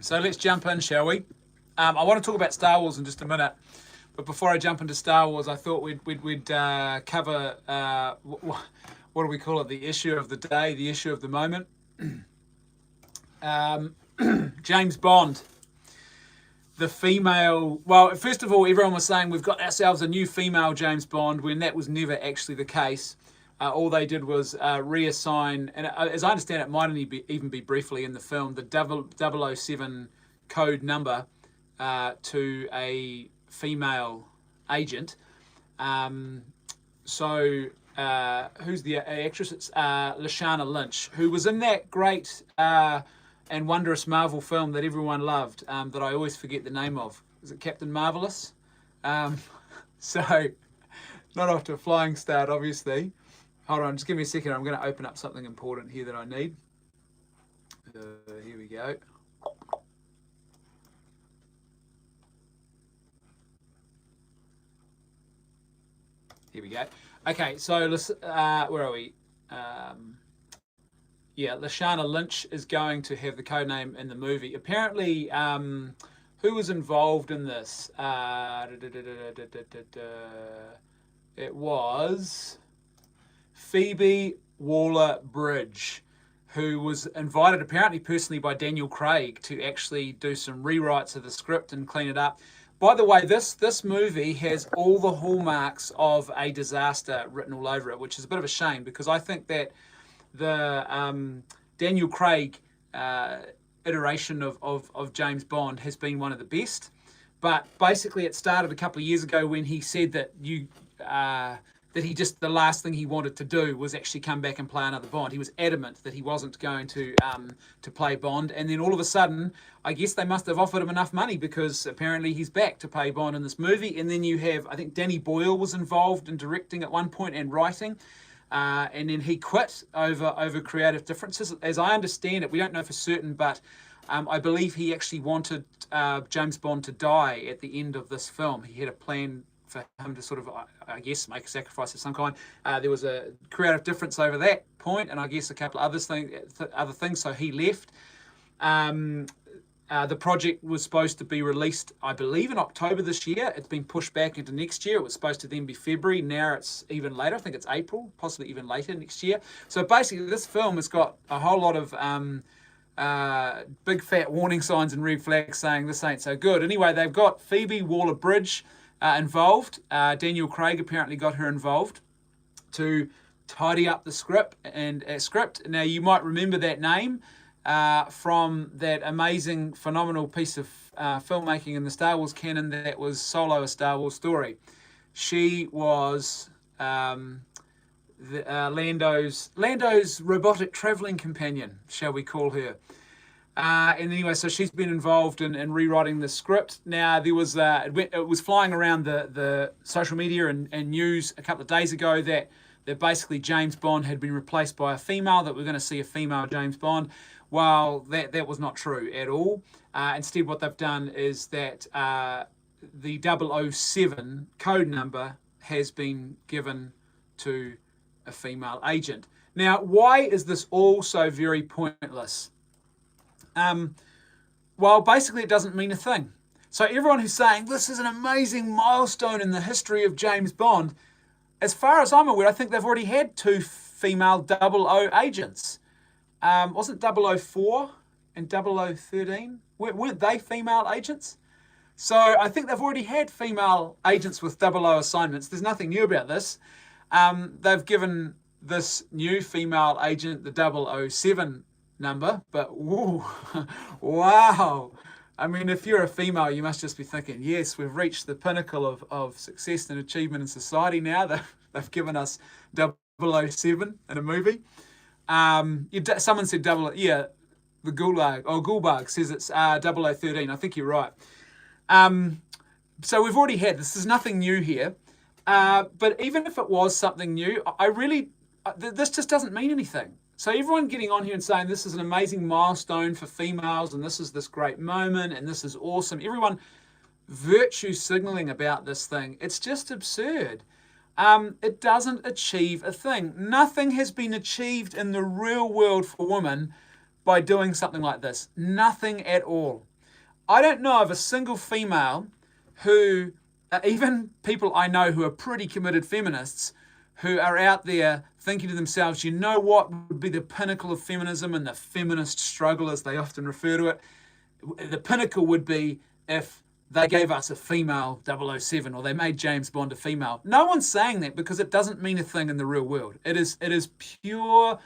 So let's jump in, shall we? I want to talk about Star Wars in just a minute, but before I jump into Star Wars, I thought we'd cover what do we call it? The issue of the day, the issue of the moment. James Bond, the female. Well, first of all, everyone was saying we've got ourselves a new female James Bond, when that was never actually the case. All they did was reassign, and as I understand it, might only even be briefly in the film, the 007 code number to a female agent. Who's the actress? It's Lashana Lynch, who was in that great and wondrous Marvel film that everyone loved, that I always forget the name of. Is it Captain Marvelous? So, not off to a flying start, obviously. Hold on, just give me a second. I'm going to open up something important here that I need. Here we go. Here we go. Okay, so where are we? Lashana Lynch is going to have the codename in the movie. Apparently, who was involved in this? It was Phoebe Waller-Bridge, who was invited apparently personally by Daniel Craig to actually do some rewrites of the script and clean it up. By the way, this movie has all the hallmarks of a disaster written all over it, which is a bit of a shame, because I think that the Daniel Craig iteration of James Bond has been one of the best. But basically, it started a couple of years ago when he said that the last thing he wanted to do was actually come back and play another Bond. He was adamant that he wasn't going to play Bond, and then all of a sudden, I guess they must have offered him enough money, because apparently he's back to play Bond in this movie. And then you have, I think Danny Boyle was involved in directing at one point and writing, and then he quit over creative differences. As I understand it, we don't know for certain, but I believe he actually wanted James Bond to die at the end of this film. He had a plan for him to sort of, I guess, make a sacrifice of some kind. There was a creative difference over that point, and I guess a couple of other things, so he left. The project was supposed to be released, I believe, in October this year. It's been pushed back into next year. It was supposed to then be February. Now it's even later. I think it's April, possibly even later next year. So basically, this film has got a whole lot of big fat warning signs and red flags saying this ain't so good. Anyway, they've got Phoebe Waller-Bridge involved. Daniel Craig apparently got her involved to tidy up the script. Now, you might remember that name from that amazing, phenomenal piece of filmmaking in the Star Wars canon that was Solo: A Star Wars Story. She was Lando's robotic traveling companion, shall we call her. And anyway, so she's been involved in rewriting the script. Now, there was it was flying around the social media and news a couple of days ago that basically James Bond had been replaced by a female, that we're going to see a female James Bond. Well, that was not true at all. Instead, what they've done is that the 007 code number has been given to a female agent. Now, why is this all so very pointless? Well, basically, it doesn't mean a thing. So everyone who's saying this is an amazing milestone in the history of James Bond, as far as I'm aware, I think they've already had 2 female 00 agents. Wasn't 004 and 0013? Weren't they female agents? So I think they've already had female agents with 00 assignments. There's nothing new about this. They've given this new female agent the 007 number, but woo, wow. I mean, if you're a female, you must just be thinking, yes, we've reached the pinnacle of success and achievement in society now. They've given us 007 in a movie. Someone said the Gulbag says it's 0013. I think you're right. So we've already had this. There's nothing new here. But even if it was something new, this just doesn't mean anything. So everyone getting on here and saying this is an amazing milestone for females and this is this great moment and this is awesome. Everyone virtue signaling about this thing. It's just absurd. It doesn't achieve a thing. Nothing has been achieved in the real world for women by doing something like this. Nothing at all. I don't know of a single female who, even people I know who are pretty committed feminists, who are out there thinking to themselves, you know what would be the pinnacle of feminism and the feminist struggle, as they often refer to it? The pinnacle would be if they gave us a female 007 or they made James Bond a female. No one's saying that because it doesn't mean a thing in the real world. It is pure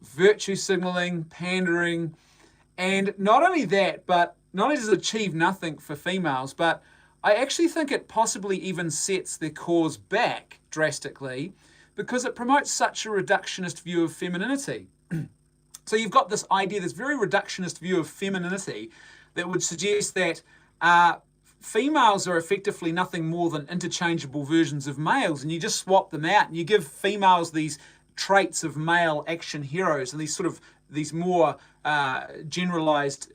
virtue signaling, pandering, and not only that, but not only does it achieve nothing for females, but I actually think it possibly even sets their cause back drastically because it promotes such a reductionist view of femininity. So you've got this idea, this very reductionist view of femininity that would suggest that females are effectively nothing more than interchangeable versions of males, and you just swap them out and you give females these traits of male action heroes and these more generalized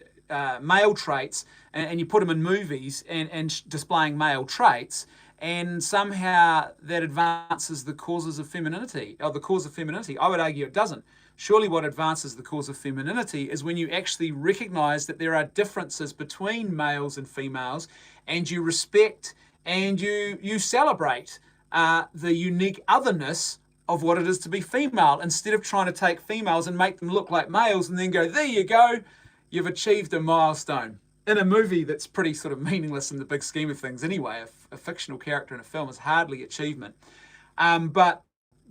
male traits, and you put them in movies and displaying male traits, and somehow that advances the causes of femininity, or the cause of femininity. I would argue it doesn't. Surely what advances the cause of femininity is when you actually recognize that there are differences between males and females, and you respect and you celebrate the unique otherness of what it is to be female, instead of trying to take females and make them look like males and then go, there you go, you've achieved a milestone. In a movie that's pretty sort of meaningless in the big scheme of things anyway, a fictional character in a film is hardly achievement. But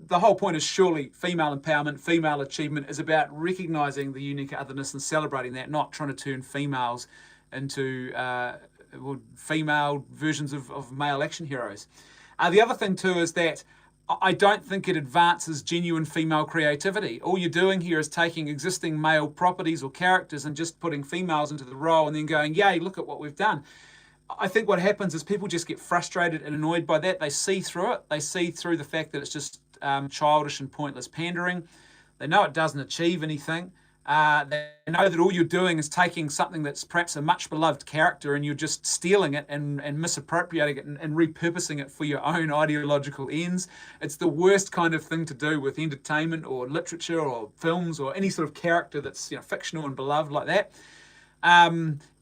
the whole point is surely female empowerment, female achievement is about recognizing the unique otherness and celebrating that, not trying to turn females into female versions of male action heroes. The other thing too is that I don't think it advances genuine female creativity. All you're doing here is taking existing male properties or characters and just putting females into the role and then going, yay, look at what we've done. I think what happens is people just get frustrated and annoyed by that. They see through it. They see through the fact that it's just childish and pointless pandering. They know it doesn't achieve anything. They know that all you're doing is taking something that's perhaps a much beloved character and you're just stealing it and misappropriating it and repurposing it for your own ideological ends. It's the worst kind of thing to do with entertainment or literature or films or any sort of character that's fictional and beloved like that.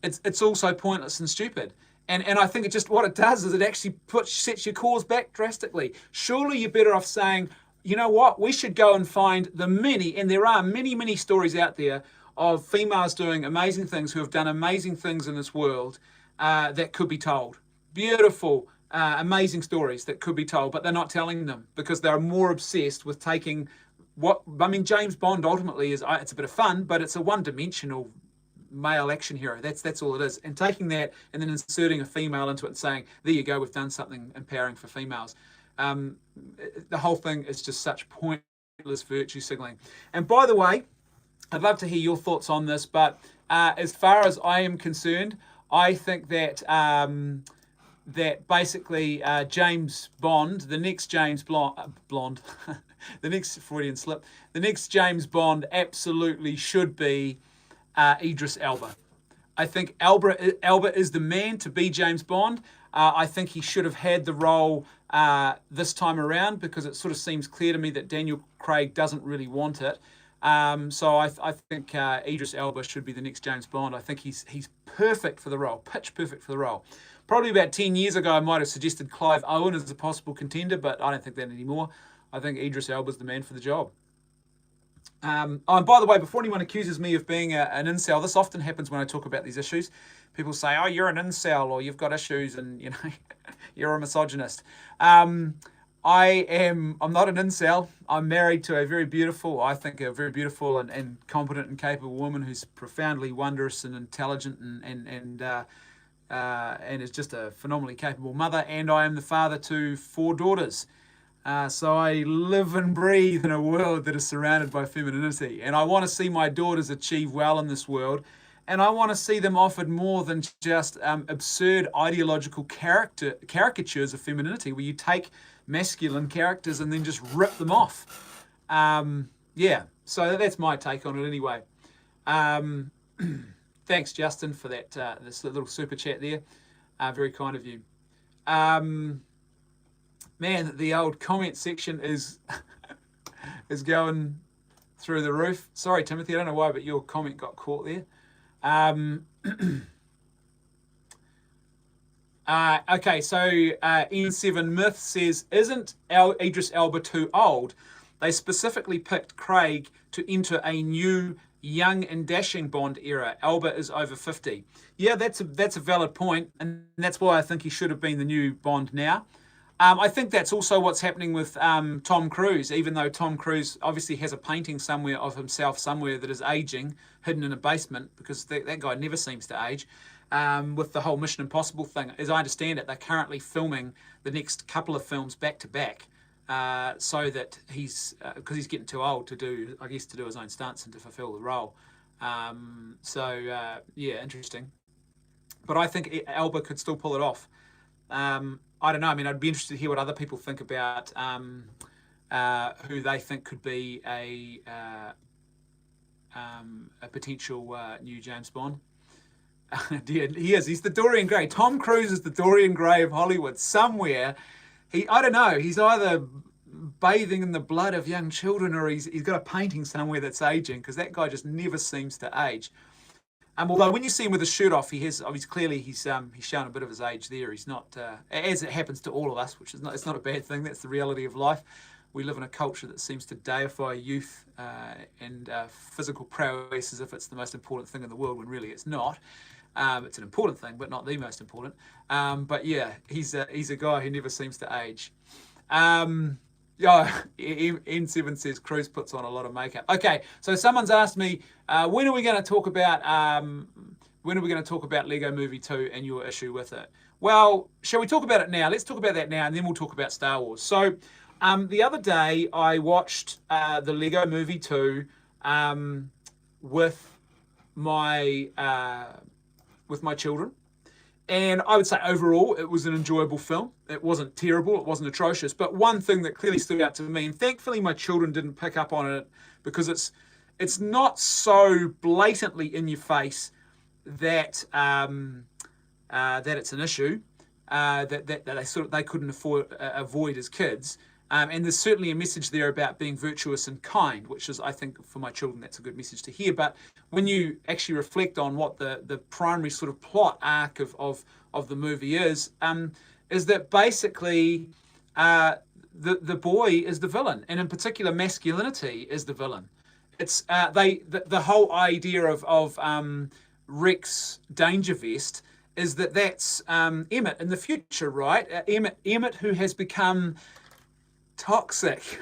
It's also pointless and stupid. And I think it just, what it does is it actually sets your cause back drastically. Surely you're better off saying, you know what, we should go and find the many, and there are many, many stories out there of females doing amazing things, who have done amazing things in this world that could be told. Beautiful, amazing stories that could be told, but they're not telling them because they're more obsessed with taking James Bond ultimately is, it's a bit of fun, but it's a one-dimensional male action hero. That's all it is. And taking that and then inserting a female into it and saying, there you go, we've done something empowering for females. The whole thing is just such pointless virtue signaling. And by the way, I'd love to hear your thoughts on this, but as far as I am concerned, I think that that basically James Bond, the next James Blonde, the next Freudian slip, the next James Bond absolutely should be Idris Elba. I think Elba is the man to be James Bond. I think he should have had the role this time around because it sort of seems clear to me that Daniel Craig doesn't really want it. So I think Idris Elba should be the next James Bond. I think he's perfect for the role, pitch perfect for the role. Probably about 10 years ago, I might have suggested Clive Owen as a possible contender, but I don't think that anymore. I think Idris Elba's the man for the job. And by the way, before anyone accuses me of being an incel, this often happens when I talk about these issues. People say, oh, you're an incel, or you've got issues, and you're a misogynist. I'm not an incel. I'm married to a very beautiful and competent and capable woman who's profoundly wondrous and intelligent and is just a phenomenally capable mother. And I am the father to 4 daughters. So I live and breathe in a world that is surrounded by femininity. And I want to see my daughters achieve well in this world. And I want to see them offered more than just absurd ideological caricatures of femininity, where you take masculine characters and then just rip them off. So that's my take on it anyway. Thanks, Justin, for that this little super chat there. Very kind of you. Man, the old comment section is going through the roof. Sorry, Timothy, I don't know why, but your comment got caught there. Okay, so N7 Myth says, isn't Idris Elba too old? They specifically picked Craig to enter a new young and dashing Bond era. Elba is over 50. Yeah, that's a valid point, and that's why I think he should have been the new Bond now. I think that's also what's happening with Tom Cruise, even though Tom Cruise obviously has a painting somewhere of himself somewhere that is aging, hidden in a basement, because that guy never seems to age. With the whole Mission Impossible thing, as I understand it, they're currently filming the next couple of films back to back, so that because he's getting too old to do his own stunts and to fulfill the role. Yeah, interesting. But I think Elba could still pull it off. I don't know. I mean, I'd be interested to hear what other people think about who they think could be a potential new James Bond. He is. He's the Dorian Gray. Tom Cruise is the Dorian Gray of Hollywood. Somewhere, I don't know. He's either bathing in the blood of young children, or he's got a painting somewhere that's aging, because that guy just never seems to age. Although when you see him with his shirt off, he's shown a bit of his age there. He's not, as it happens to all of us, which is it's not a bad thing. That's the reality of life. We live in a culture that seems to deify youth and physical prowess as if it's the most important thing in the world, when really it's not. It's an important thing, but not the most important. But yeah, he's a guy who never seems to age. N7 says Cruise puts on a lot of makeup. Okay, so someone's asked me, when are we going to talk about Lego Movie 2 and your issue with it? Well, shall we talk about it now? Let's talk about that now, and then we'll talk about Star Wars. So, the other day I watched the Lego Movie 2 with my children. And I would say overall, it was an enjoyable film. It wasn't terrible. It wasn't atrocious. But one thing that clearly stood out to me, and thankfully my children didn't pick up on it, because it's not so blatantly in your face that it's an issue that they couldn't avoid as kids. And there's certainly a message there about being virtuous and kind, which is, I think, for my children, that's a good message to hear. But when you actually reflect on what the primary sort of plot arc of the movie is that basically the boy is the villain, and in particular masculinity is the villain. It's the whole idea of Rex Danger Vest is that's Emmett in the future, right? Emmett who has become toxic.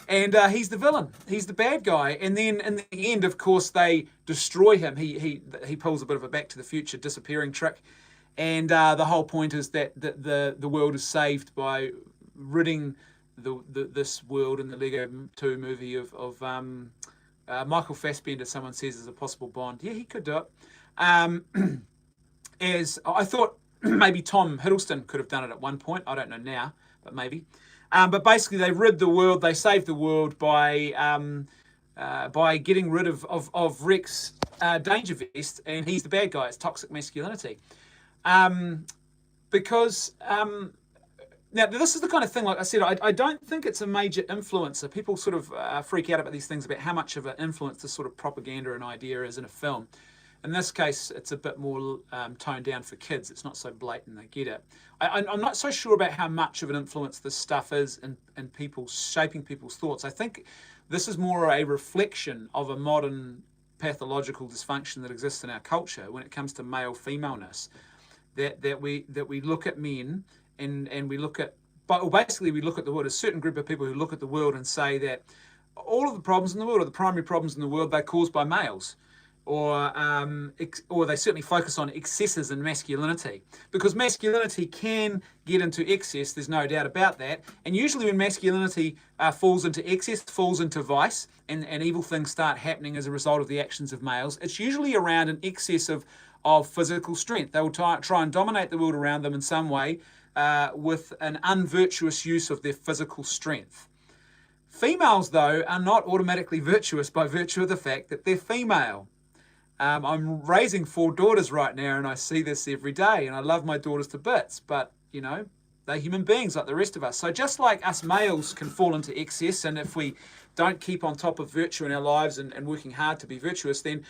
And he's the villain. He's the bad guy. And then in the end, of course, they destroy him. He pulls a bit of a Back to the Future disappearing trick. And the whole point is that the world is saved by ridding this world in the Lego 2 movie of Michael Fassbender, someone says, is a possible Bond. Yeah, he could do it. As I thought maybe Tom Hiddleston could have done it at one point. I don't know now, but maybe. But basically, they rid the world. They saved the world by getting rid of Rex Danger Vest, and he's the bad guy. It's toxic masculinity. Because now this is the kind of thing, like I said, I don't think it's a major influencer. People sort of freak out about these things, about how much of an influence this sort of propaganda and idea is in a film. In this case, it's a bit more toned down for kids. It's not so blatant, they get it. I'm not so sure about how much of an influence this stuff is in people, shaping people's thoughts. I think this is more a reflection of a modern pathological dysfunction that exists in our culture when it comes to male-femaleness. That we look at men and we look at, but basically we look at the world, a certain group of people who look at the world and say that all of the problems in the world, or the primary problems in the world, they're caused by males. Or they certainly focus on excesses in masculinity, because masculinity can get into excess, there's no doubt about that, and usually when masculinity falls into excess, falls into vice, and evil things start happening as a result of the actions of males, it's usually around an excess of physical strength. They will try and dominate the world around them in some way with an unvirtuous use of their physical strength. Females, though, are not automatically virtuous by virtue of the fact that they're female. I'm raising 4 daughters right now, and I see this every day, and I love my daughters to bits, but, you know, They're human beings like the rest of us. So just like us males can fall into excess, and if we don't keep on top of virtue in our lives and working hard to be virtuous, then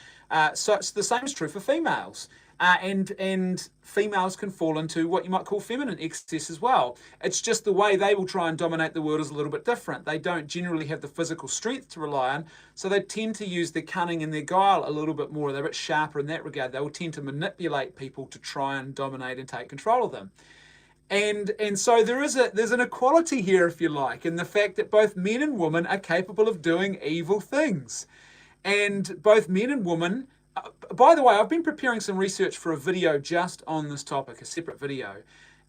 so it's the same is true for females. And females can fall into what you might call feminine excess as well. It's just the way they will try and dominate the world is a little bit different. They don't generally have the physical strength to rely on, so they tend to use their cunning and their guile a little bit more. They're a bit sharper in that regard. They will tend to manipulate people to try and dominate and take control of them. And so there's an equality here, if you like, in the fact that both men and women are capable of doing evil things. And both men and women, by the way, I've been preparing some research for a video just on this topic, a separate video.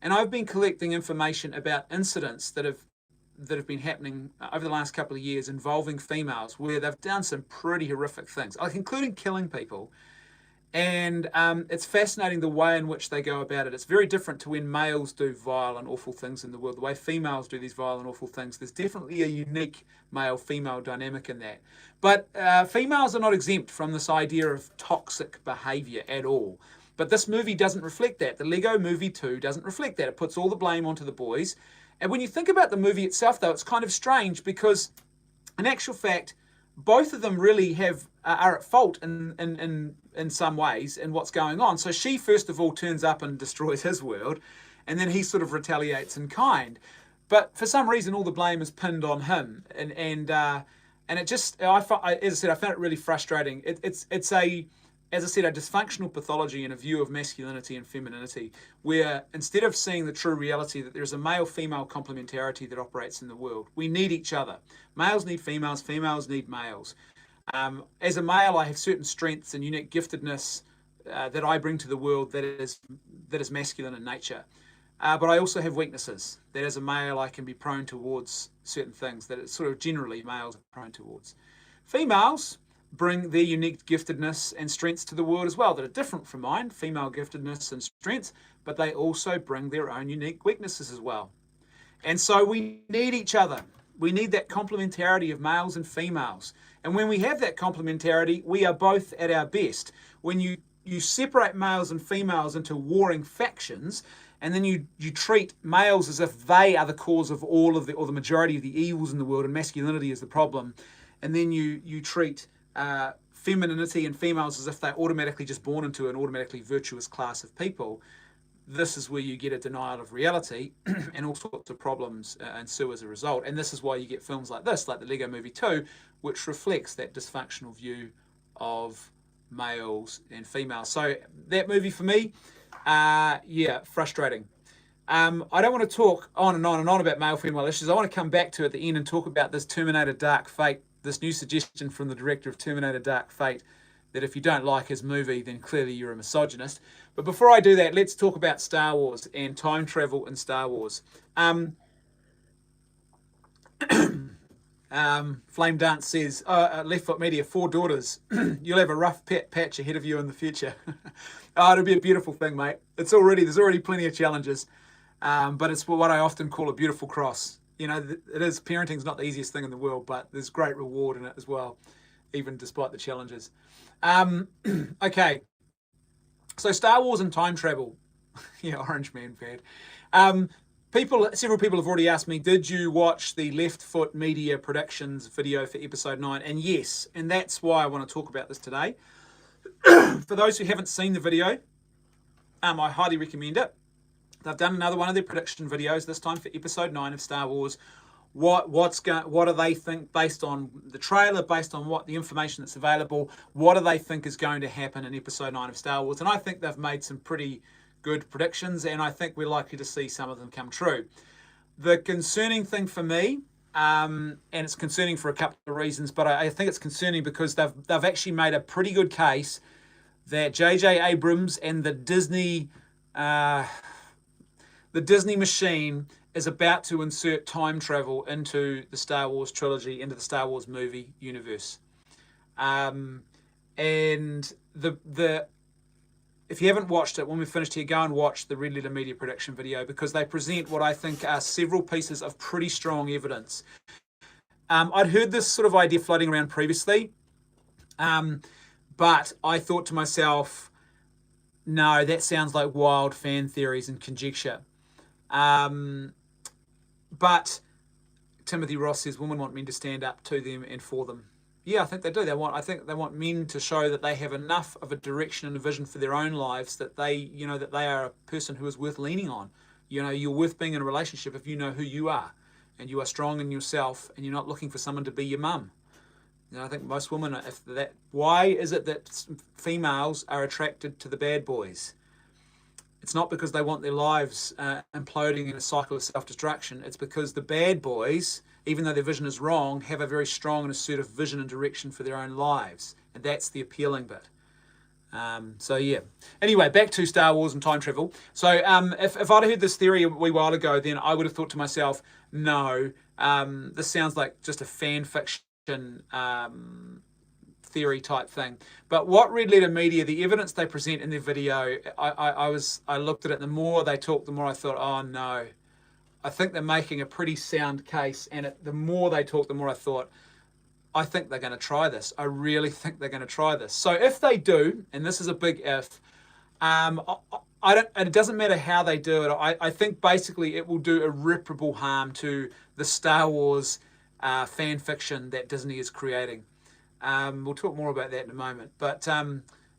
And I've been collecting information about incidents that have been happening over the last couple of years involving females where they've done some pretty horrific things, like including killing people. And it's fascinating the way in which they go about it. It's very different to when males do vile and awful things in the world. The way females do these vile and awful things, there's definitely a unique male-female dynamic in that. But females are not exempt from this idea of toxic behavior at all. But this movie doesn't reflect that. The Lego Movie 2 doesn't reflect that. It puts all the blame onto the boys. And when you think about the movie itself, though, it's kind of strange because, in actual fact, both of them really are at fault in some ways in what's going on. So she first of all turns up and destroys his world, and then he sort of retaliates in kind. But for some reason, all the blame is pinned on him, and it just, as I said, I found it really frustrating. It's as I said, a dysfunctional pathology and a view of masculinity and femininity, where instead of seeing the true reality that there's a male-female complementarity that operates in the world, we need each other. Males need females, females need males. As a male, I have certain strengths and unique giftedness that I bring to the world that is masculine in nature. But I also have weaknesses that as a male I can be prone towards certain things that it's sort of generally males are prone towards. Females bring their unique giftedness and strengths to the world as well that are different from mine, female giftedness and strengths, but they also bring their own unique weaknesses as well. And so we need each other. We need that complementarity of males and females. And when we have that complementarity, we are both at our best. When you separate males and females into warring factions, and then you treat males as if they are the cause of all of or the majority of the evils in the world, and masculinity is the problem, and then you treat femininity and females as if they're automatically just born into an automatically virtuous class of people, this is where you get a denial of reality and all sorts of problems ensue as a result. And this is why you get films like this, like the Lego Movie 2, which reflects that dysfunctional view of males and females. So that movie for me, frustrating. I don't want to talk on and on and on about male-female issues. I want to come back to at the end and talk about this Terminator Dark Fate, this new suggestion from the director of Terminator Dark Fate, that if you don't like his movie, then clearly you're a misogynist. But before I do that, let's talk about Star Wars and time travel in Star Wars. Flame Dance says, Left Foot Media, 4 daughters. You'll have a rough patch ahead of you in the future. It'll be a beautiful thing, mate. There's already plenty of challenges, but it's what I often call a beautiful cross. You know, parenting's not the easiest thing in the world, but there's great reward in it as well, even despite the challenges. Okay, so Star Wars and time travel. Yeah, Orange Man fan. Several people have already asked me, did you watch the Left Foot Media Productions video for episode 9? And yes, and that's why I want to talk about this today. For those who haven't seen the video, I highly recommend it. They've done another one of their prediction videos, this time for episode 9 of Star Wars. What do they think based on the trailer, based on what the information that's available, what do they think is going to happen in episode 9 of Star Wars? And I think they've made some pretty good predictions, and I think we're likely to see some of them come true. The concerning thing for me, and it's concerning for a couple of reasons, but I think it's concerning because they've actually made a pretty good case that J.J. Abrams and the Disney machine is about to insert time travel into the Star Wars trilogy, into the Star Wars movie universe. And if you haven't watched it, when we're finished here, go and watch the Red Letter Media Production video, because they present what I think are several pieces of pretty strong evidence. I'd heard this sort of idea floating around previously, but I thought to myself, no, that sounds like wild fan theories and conjecture. But Timothy Ross says women want men to stand up to them and for them. Yeah, I think they do. I think they want men to show that they have enough of a direction and a vision for their own lives, that that they are a person who is worth leaning on. You're worth being in a relationship if you know who you are, and you are strong in yourself, and you're not looking for someone to be your mum. I think most women, why is it that females are attracted to the bad boys? It's not because they want their lives imploding in a cycle of self-destruction. It's because the bad boys, even though their vision is wrong, have a very strong and assertive vision and direction for their own lives. And that's the appealing bit. So yeah. Anyway, back to Star Wars and time travel. So if I'd heard this theory a wee while ago, then I would have thought to myself, no, this sounds like just a fan fiction theory type thing. But what Red Letter Media, the evidence they present in their video, I looked at it, and the more they talked, the more I thought, oh no, I think they're making a pretty sound case. And the more they talked, the more I thought, I think they're going to try this. I really think they're going to try this. So if they do, and this is a big if, it doesn't matter how they do it. I think basically it will do irreparable harm to the Star Wars fan fiction that Disney is creating. We'll talk more about that in a moment. But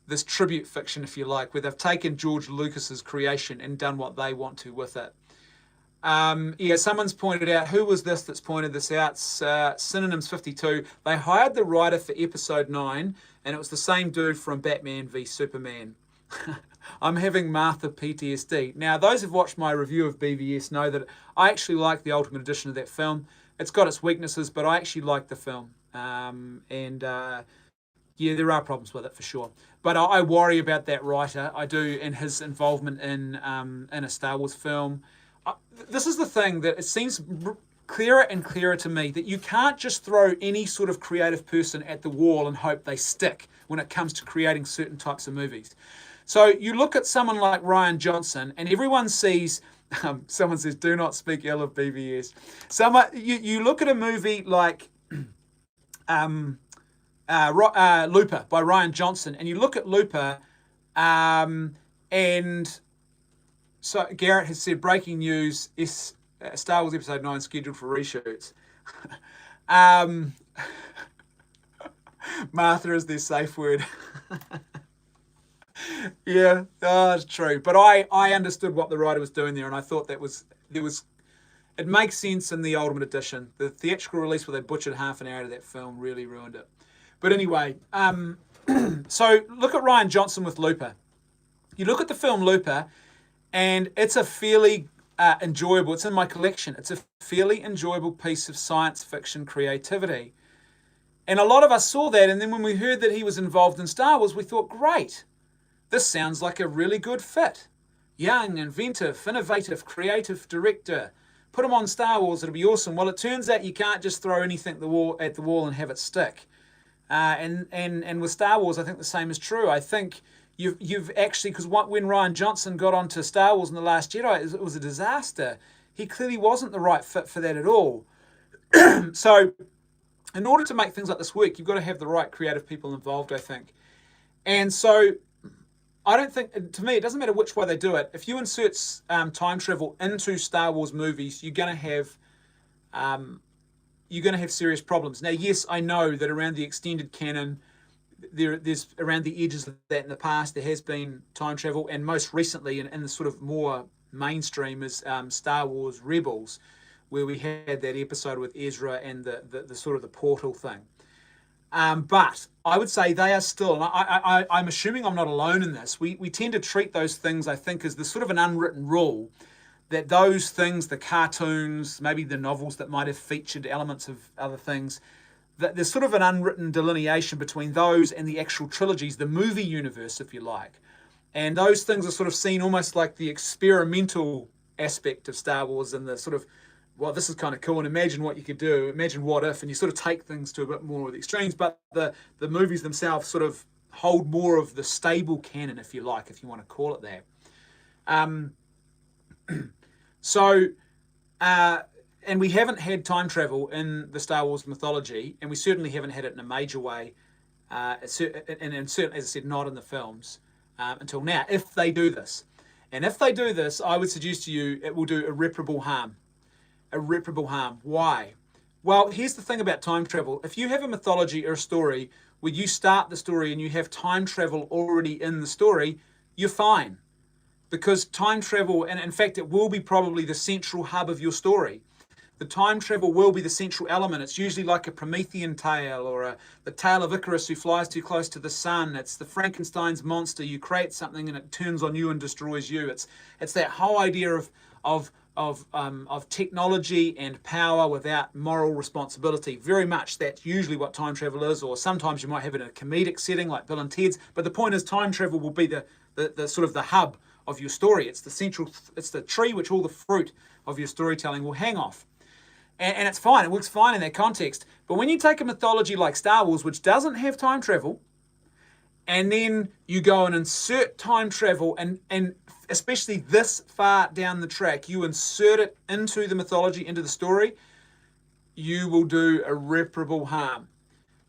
this tribute fiction, if you like, where they've taken George Lucas's creation and done what they want to with it. Yeah, someone's pointed out, who was this that's pointed this out? Synonyms 52. They hired the writer for episode 9, and it was the same dude from Batman v Superman. I'm having Martha PTSD. Now, those who've watched my review of BVS know that I actually like the Ultimate Edition of that film. It's got its weaknesses, but I actually like the film. Yeah, there are problems with it for sure. But I worry about that writer. I do, and his involvement in a Star Wars film. This is the thing that it seems clearer and clearer to me, that you can't just throw any sort of creative person at the wall and hope they stick when it comes to creating certain types of movies. So you look at someone like Rian Johnson, and everyone sees, someone says, do not speak ill of BVS. You look at a movie like Looper by Rian Johnson, and you look at Looper, and so Garrett has said, breaking news, Star Wars Episode 9 scheduled for reshoots. Martha is their safe word. Yeah, it's true. But I understood what the writer was doing there, and I thought it makes sense in the Ultimate Edition. The theatrical release where they butchered half an hour of that film really ruined it. But anyway, so look at Rian Johnson with Looper. You look at the film Looper, and it's a fairly enjoyable, it's in my collection, it's a fairly enjoyable piece of science fiction creativity. And a lot of us saw that, and then when we heard that he was involved in Star Wars, we thought, great, this sounds like a really good fit. Young, inventive, innovative, creative director. Put him on Star Wars, it'll be awesome. Well, it turns out you can't just throw anything at the wall and have it stick. And with Star Wars, I think the same is true. I think you've actually, because when Rian Johnson got onto Star Wars in The Last Jedi, it was a disaster. He clearly wasn't the right fit for that at all. So in order to make things like this work, you've got to have the right creative people involved, I think. And so I don't think, to me, it doesn't matter which way they do it. If you insert time travel into Star Wars movies, you're going to have serious problems. Now, yes, I know that around the extended canon, there's around the edges of that in the past, there has been time travel, and most recently in the sort of more mainstream is Star Wars Rebels, where we had that episode with Ezra and the sort of the portal thing. But I would say they are still, and I'm assuming I'm not alone in this, we tend to treat those things, I think, as the sort of an unwritten rule, that those things, the cartoons, maybe the novels that might have featured elements of other things, that there's sort of an unwritten delineation between those and the actual trilogies, the movie universe, if you like. And those things are sort of seen almost like the experimental aspect of Star Wars, and the sort of, well, this is kind of cool, and imagine what you could do, imagine what if, and you sort of take things to a bit more of the extremes, but the movies themselves sort of hold more of the stable canon, if you like, if you want to call it that. And we haven't had time travel in the Star Wars mythology, and we certainly haven't had it in a major way, and certainly, as I said, not in the films until now, if they do this. And if they do this, I would suggest to you it will do irreparable harm. Irreparable harm. Why? Well, here's the thing about time travel. If you have a mythology or a story where you start the story and you have time travel already in the story, you're fine. Because time travel, and in fact, it will be probably the central hub of your story. The time travel will be the central element. It's usually like a Promethean tale or the tale of Icarus who flies too close to the sun. It's the Frankenstein's monster. You create something and it turns on you and destroys you. It's that whole idea of technology and power without moral responsibility. Very much that's usually what time travel is, or sometimes you might have it in a comedic setting like Bill and Ted's. But the point is, time travel will be the sort of the hub of your story. It's the central, it's the tree which all the fruit of your storytelling will hang off. And it's fine, it works fine in that context. But when you take a mythology like Star Wars, which doesn't have time travel, and then you go and insert time travel, and especially this far down the track, you insert it into the mythology, into the story, you will do irreparable harm.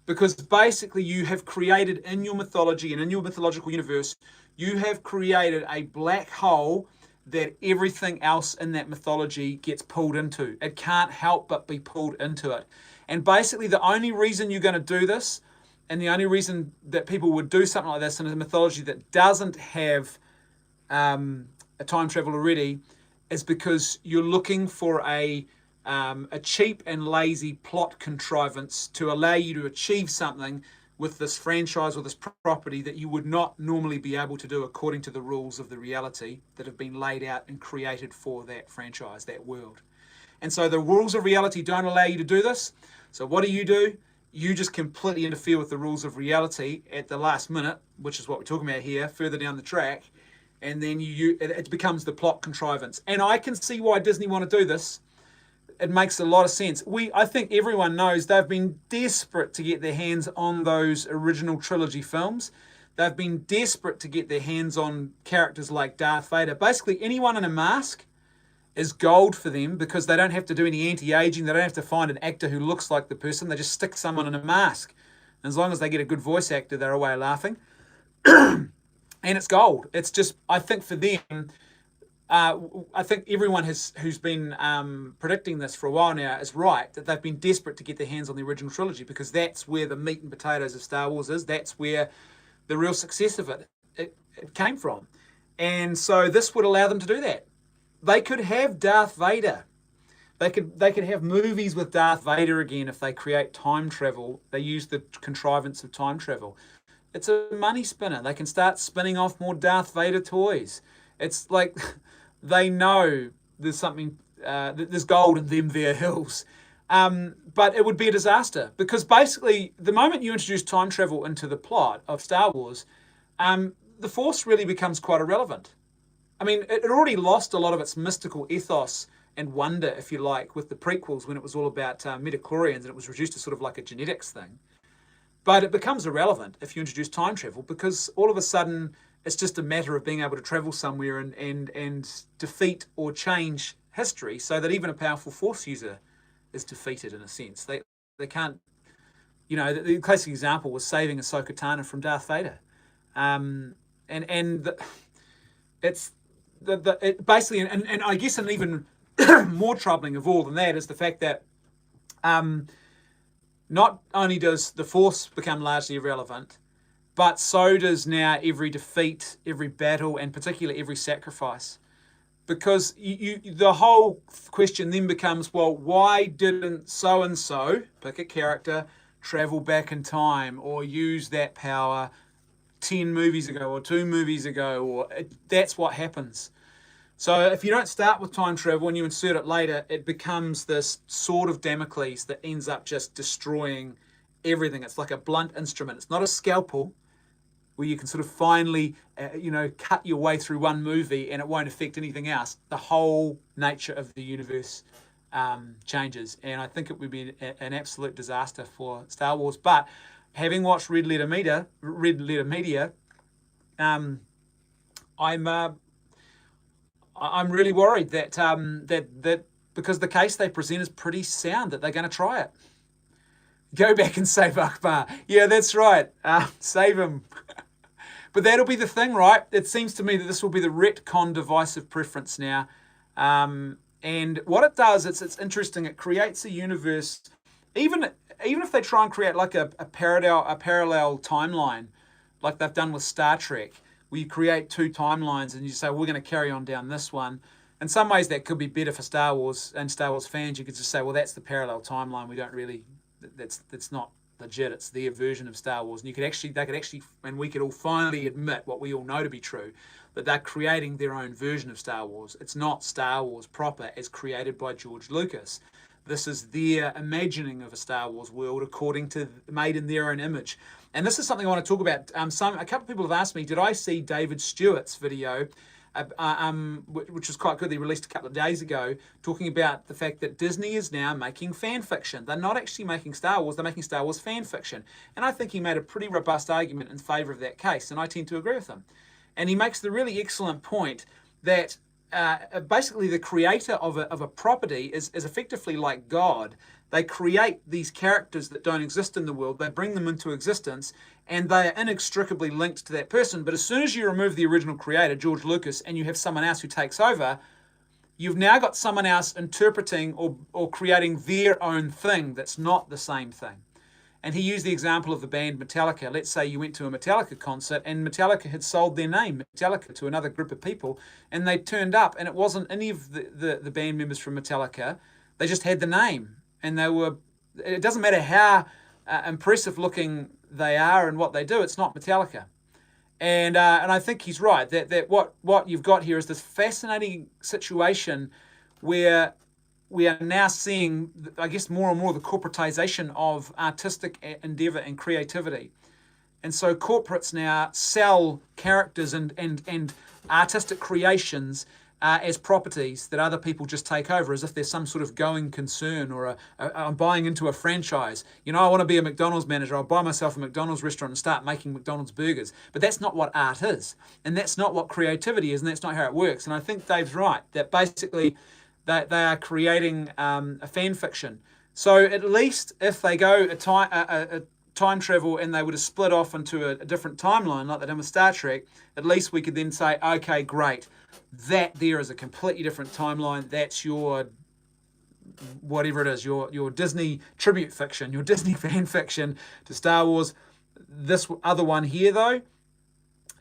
Because basically you have created in your mythology and in your mythological universe, you have created a black hole that everything else in that mythology gets pulled into. It can't help but be pulled into it. And basically the only reason you're going to do this, and the only reason that people would do something like this in a mythology that doesn't have a time travel already, is because you're looking for a cheap and lazy plot contrivance to allow you to achieve something with this franchise or this property that you would not normally be able to do according to the rules of the reality that have been laid out and created for that franchise, that world. And so the rules of reality don't allow you to do this. So what do? You just completely interfere with the rules of reality at the last minute, which is what we're talking about here, further down the track. And then it becomes the plot contrivance. And I can see why Disney want to do this. It makes a lot of sense. I think everyone knows they've been desperate to get their hands on those original trilogy films. They've been desperate to get their hands on characters like Darth Vader. Basically, anyone in a mask is gold for them because they don't have to do any anti-aging. They don't have to find an actor who looks like the person. They just stick someone in a mask. And as long as they get a good voice actor, they're away laughing. And it's gold. It's just, I think for them, I think everyone who's been predicting this for a while now is right, that they've been desperate to get their hands on the original trilogy because that's where the meat and potatoes of Star Wars is. That's where the real success of it came from. And so this would allow them to do that. They could have Darth Vader. They could have movies with Darth Vader again if they create time travel. They use the contrivance of time travel. It's a money spinner. They can start spinning off more Darth Vader toys. It's like they know there's something, there's gold in them there hills. But it would be a disaster because basically the moment you introduce time travel into the plot of Star Wars, the Force really becomes quite irrelevant. I mean, it already lost a lot of its mystical ethos and wonder, if you like, with the prequels when it was all about midichlorians and it was reduced to sort of like a genetics thing. But it becomes irrelevant if you introduce time travel because all of a sudden it's just a matter of being able to travel somewhere and defeat or change history so that even a powerful Force user is defeated in a sense. They can't, the classic example was saving Ahsoka Tano from Darth Vader. It basically, and I guess an even more troubling of all than that is the fact that not only does the Force become largely irrelevant, but so does now every defeat, every battle, and particularly every sacrifice. Because the whole question then becomes, well, why didn't so-and-so, pick a character, travel back in time or use that power 10 movies ago or 2 movies ago? That's what happens. So if you don't start with time travel and you insert it later, it becomes this sword of Damocles that ends up just destroying everything. It's like a blunt instrument. It's not a scalpel where you can sort of finally, cut your way through one movie and it won't affect anything else. The whole nature of the universe changes. And I think it would be an absolute disaster for Star Wars. But having watched Red Letter Media, I'm really worried that because the case they present is pretty sound, that they're going to try it. Go back and save Akbar. Yeah, that's right. Save him. But that'll be the thing, right? It seems to me that this will be the retcon divisive preference now. And what it does, it's interesting. It creates a universe, even if they try and create like a parallel timeline, like they've done with Star Trek, where you create two timelines and you say, we're going to carry on down this one. In some ways, that could be better for Star Wars and Star Wars fans. You could just say, well, that's the parallel timeline. We don't really, that's not legit. It's their version of Star Wars. And they could actually, and we could all finally admit what we all know to be true, that they're creating their own version of Star Wars. It's not Star Wars proper as created by George Lucas. This is their imagining of a Star Wars world made in their own image. And this is something I want to talk about. A couple of people have asked me, did I see David Stewart's video, which was quite good, he released a couple of days ago, talking about the fact that Disney is now making fan fiction. They're not actually making Star Wars, they're making Star Wars fan fiction. And I think he made a pretty robust argument in favour of that case, and I tend to agree with him. And he makes the really excellent point that basically the creator of a property is effectively like God. They create these characters that don't exist in the world, they bring them into existence, and they are inextricably linked to that person. But as soon as you remove the original creator, George Lucas, and you have someone else who takes over, you've now got someone else interpreting or creating their own thing that's not the same thing. And he used the example of the band Metallica. Let's say you went to a Metallica concert and Metallica had sold their name, Metallica, to another group of people, and they turned up and it wasn't any of the band members from Metallica. They just had the name. And it doesn't matter how impressive looking they are and what they do, it's not Metallica. And I think he's right, that what you've got here is this fascinating situation where we are now seeing, I guess, more and more the corporatization of artistic endeavor and creativity. And so corporates now sell characters and artistic creations as properties that other people just take over, as if there's some sort of going concern, or I'm buying into a franchise. You know, I want to be a McDonald's manager. I'll buy myself a McDonald's restaurant and start making McDonald's burgers. But that's not what art is. And that's not what creativity is. And that's not how it works. And I think Dave's right, that basically they are creating a fan fiction. So at least if they go a time travel and they would have split off into a different timeline like they did with Star Trek, at least we could then say, okay, great, that there is a completely different timeline. That's your, whatever it is, your Disney tribute fiction, your Disney fan fiction to Star Wars. This other one here, though,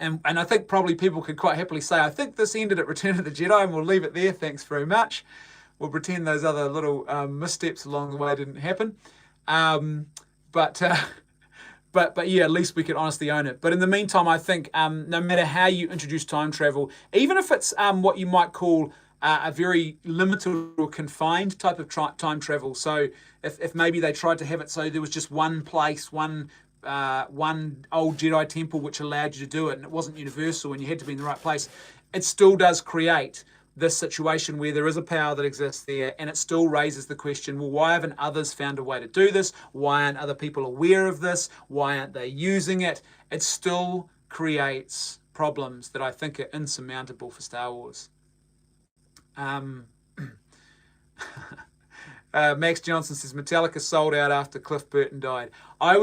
and I think probably people could quite happily say, I think this ended at Return of the Jedi, and we'll leave it there, thanks very much. We'll pretend those other little missteps along the way didn't happen. But yeah, at least we could honestly own it. But in the meantime, I think no matter how you introduce time travel, even if it's what you might call a very limited or confined type of time travel. So if maybe they tried to have it so there was just one place, one old Jedi temple which allowed you to do it, and it wasn't universal and you had to be in the right place, it still does create this situation where there is a power that exists there, and it still raises the question, well, why haven't others found a way to do this? Why aren't other people aware of this? Why aren't they using it? It still creates problems that I think are insurmountable for Star Wars. Max Johnson says Metallica sold out after Cliff Burton died. A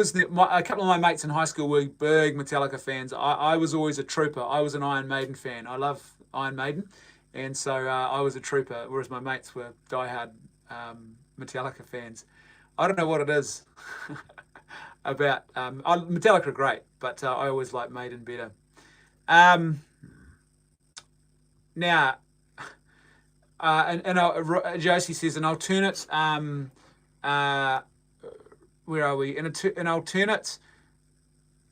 couple of my mates in high school were big Metallica fans. I was always a trooper. I was an Iron Maiden fan. I love Iron Maiden. And so I was a trooper, whereas my mates were diehard Metallica fans. I don't know what it is about. Metallica are great, but I always like Maiden better. Now, Josie says an alternate. Where are we? An alternate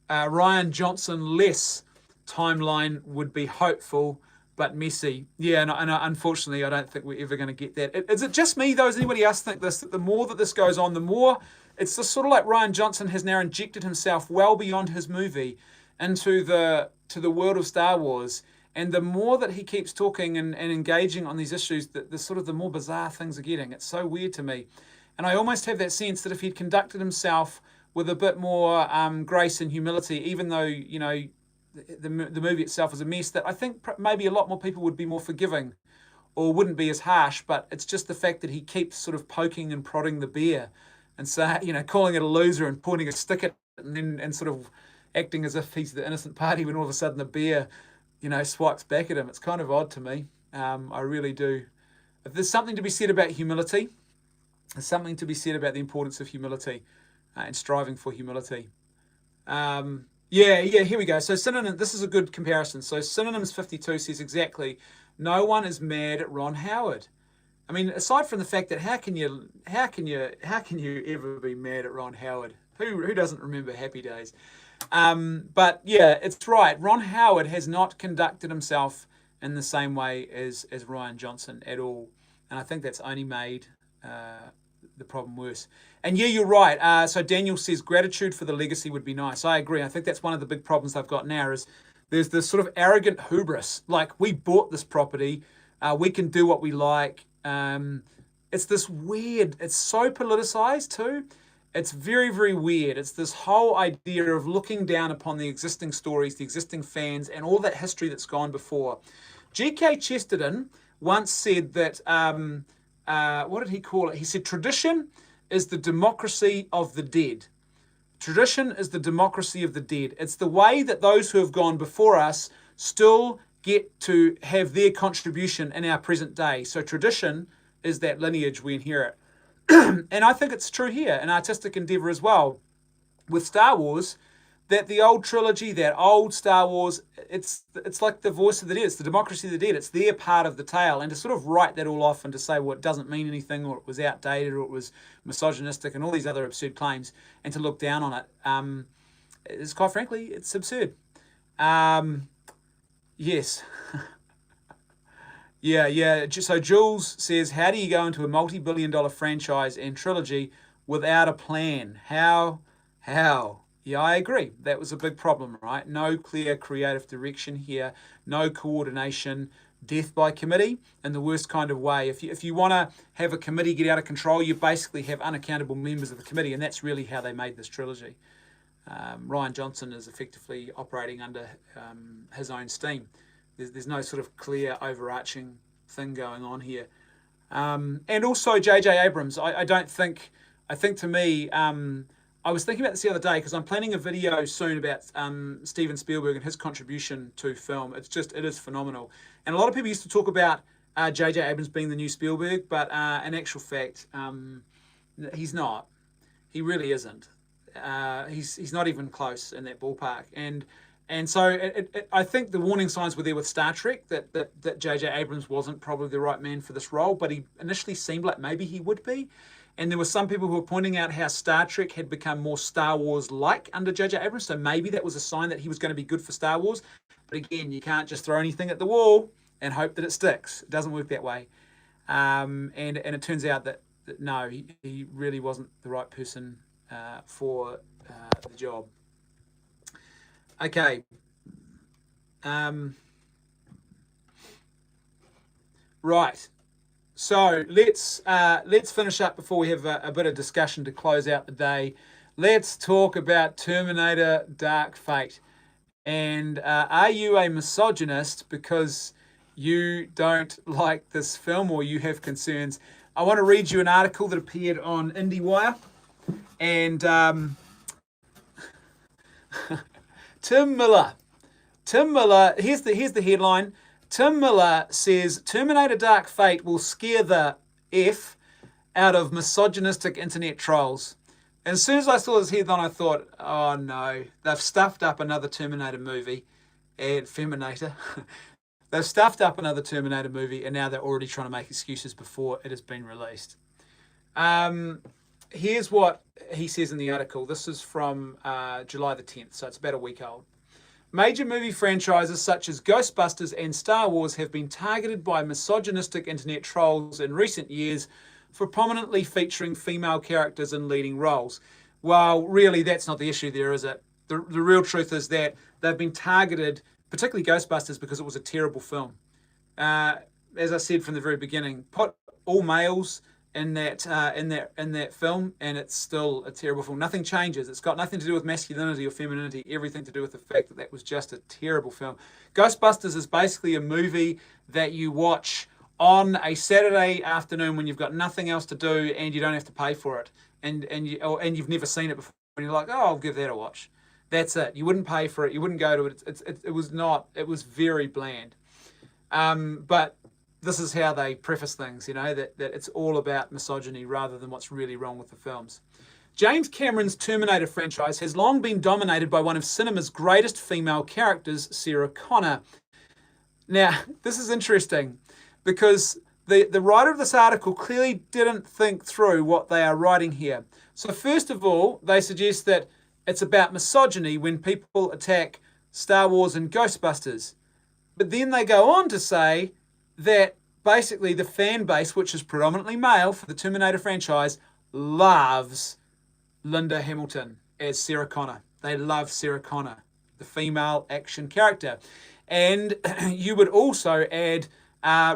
Rian Johnson less timeline would be hopeful, but messy. Yeah, and unfortunately, I don't think we're ever going to get that. Is it just me, though? Does anybody else think this? That the more that this goes on, the more it's just sort of like Rian Johnson has now injected himself well beyond his movie into the world of Star Wars, and the more that he keeps talking and engaging on these issues, the more bizarre things are getting. It's so weird to me, and I almost have that sense that if he'd conducted himself with a bit more grace and humility, even though the movie itself is a mess, that I think maybe a lot more people would be more forgiving or wouldn't be as harsh. But it's just the fact that he keeps sort of poking and prodding the bear and calling it a loser and pointing a stick at it and sort of acting as if he's the innocent party when all of a sudden the bear, swipes back at him. It's kind of odd to me. I really do. If there's something to be said about humility, there's something to be said about the importance of humility and striving for humility. Here we go. So synonym, this is a good comparison. So Synonyms 52 says exactly, no one is mad at Ron Howard. I mean, aside from the fact that how can you ever be mad at Ron Howard? Who doesn't remember Happy Days? But yeah, it's right. Ron Howard has not conducted himself in the same way as Rian Johnson at all. And I think that's only made the problem worse. And yeah, you're right. So Daniel says gratitude for the legacy would be nice. I agree. I think that's one of the big problems they've got now is there's this sort of arrogant hubris. Like, we bought this property. We can do what we like. It's this weird, it's so politicized too. It's very, very weird. It's this whole idea of looking down upon the existing stories, the existing fans, and all that history that's gone before. G.K. Chesterton once said that, what did he call it? He said, tradition is the democracy of the dead. Tradition is the democracy of the dead. It's the way that those who have gone before us still get to have their contribution in our present day. So tradition is that lineage we inherit. And I think it's true here, an artistic endeavour as well. With Star Wars, that the old trilogy, that old Star Wars, it's like the voice of the dead, it's the democracy of the dead, it's their part of the tale. And to sort of write that all off and to say, well, it doesn't mean anything, or it was outdated, or it was misogynistic, and all these other absurd claims, and to look down on it, is quite frankly, it's absurd. Yes. Yeah. So Jules says, how do you go into a multi-billion-dollar franchise and trilogy without a plan? How? Yeah, I agree. That was a big problem, right? No clear creative direction here, no coordination, death by committee in the worst kind of way. If you want to have a committee get out of control, you basically have unaccountable members of the committee, and that's really how they made this trilogy. Rian Johnson is effectively operating under his own steam. There's no sort of clear overarching thing going on here. And also J.J. Abrams, I think to me, I was thinking about this the other day because I'm planning a video soon about Steven Spielberg and his contribution to film. It is phenomenal. And a lot of people used to talk about J.J. Abrams being the new Spielberg, but in actual fact, he's not. He really isn't. He's not even close in that ballpark. And so I think the warning signs were there with Star Trek that J.J. Abrams wasn't probably the right man for this role, but he initially seemed like maybe he would be. And there were some people who were pointing out how Star Trek had become more Star Wars-like under J.J. Abrams, so maybe that was a sign that he was going to be good for Star Wars. But again, you can't just throw anything at the wall and hope that it sticks. It doesn't work that way. And it turns out that no, he really wasn't the right person for the job. Okay. Right. So let's finish up before we have a bit of discussion to close out the day. Let's talk about Terminator Dark Fate. And are you a misogynist because you don't like this film or you have concerns? I want to read you an article that appeared on IndieWire. And Tim Miller, here's the headline. Tim Miller says Terminator Dark Fate will scare the F out of misogynistic internet trolls. And as soon as I saw this headline, I thought, oh no, they've stuffed up another Terminator movie, and Feminator. They've stuffed up another Terminator movie, and now they're already trying to make excuses before it has been released. Here's what he says in the article. This is from July the 10th, so it's about a week old. Major movie franchises such as Ghostbusters and Star Wars have been targeted by misogynistic internet trolls in recent years for prominently featuring female characters in leading roles. Well, really, that's not the issue there, is it? The real truth is that they've been targeted, particularly Ghostbusters, because it was a terrible film. As I said from the very beginning, put all males in that film, and it's still a terrible film. Nothing changes. It's got nothing to do with masculinity or femininity, everything to do with the fact that was just a terrible film. Ghostbusters is basically a movie that you watch on a Saturday afternoon when you've got nothing else to do and you don't have to pay for it, and you've never seen it before, and you're like, oh, I'll give that a watch. That's it. You wouldn't pay for it. You wouldn't go to it. It was not. It was very bland. But this is how they preface things, that it's all about misogyny rather than what's really wrong with the films. James Cameron's Terminator franchise has long been dominated by one of cinema's greatest female characters, Sarah Connor. Now, this is interesting because the writer of this article clearly didn't think through what they are writing here. So first of all, they suggest that it's about misogyny when people attack Star Wars and Ghostbusters. But then they go on to say that basically the fan base, which is predominantly male for the Terminator franchise, loves Linda Hamilton as Sarah Connor. They love Sarah Connor, the female action character. And you would also add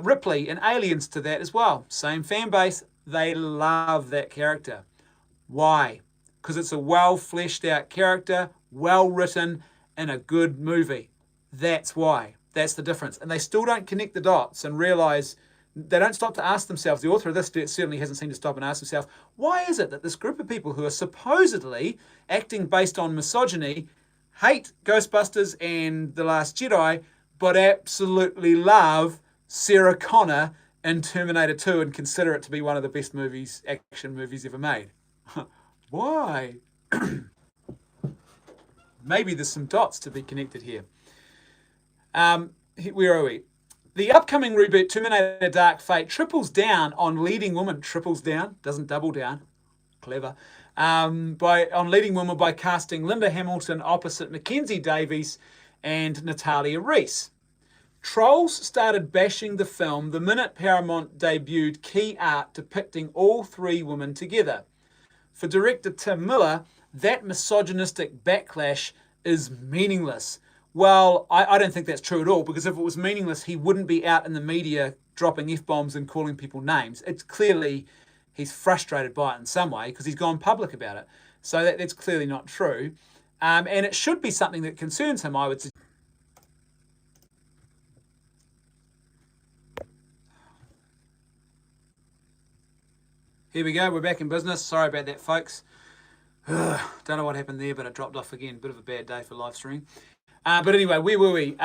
Ripley and Aliens to that as well. Same fan base. They love that character. Why? Because it's a well fleshed out character, well written, and a good movie. That's why. That's the difference. And they still don't connect the dots and realise, they don't stop to ask themselves, the author of this certainly hasn't seemed to stop and ask himself, why is it that this group of people who are supposedly acting based on misogyny hate Ghostbusters and The Last Jedi, but absolutely love Sarah Connor in Terminator 2 and consider it to be one of the best action movies ever made? Why? Maybe there's some dots to be connected here. Where are we? The upcoming reboot Terminator Dark Fate triples down on leading woman. Triples down, doesn't double down. Clever. On leading woman by casting Linda Hamilton opposite Mackenzie Davies and Natalia Reese. Trolls started bashing the film the minute Paramount debuted key art depicting all three women together. For director Tim Miller, that misogynistic backlash is meaningless. Well, I don't think that's true at all, because if it was meaningless, he wouldn't be out in the media dropping F-bombs and calling people names. It's clearly he's frustrated by it in some way because he's gone public about it. So that's clearly not true. And it should be something that concerns him, I would suggest. Here we go, we're back in business. Sorry about that, folks. Don't know what happened there, but it dropped off again. Bit of a bad day for live streaming. But anyway, where were we?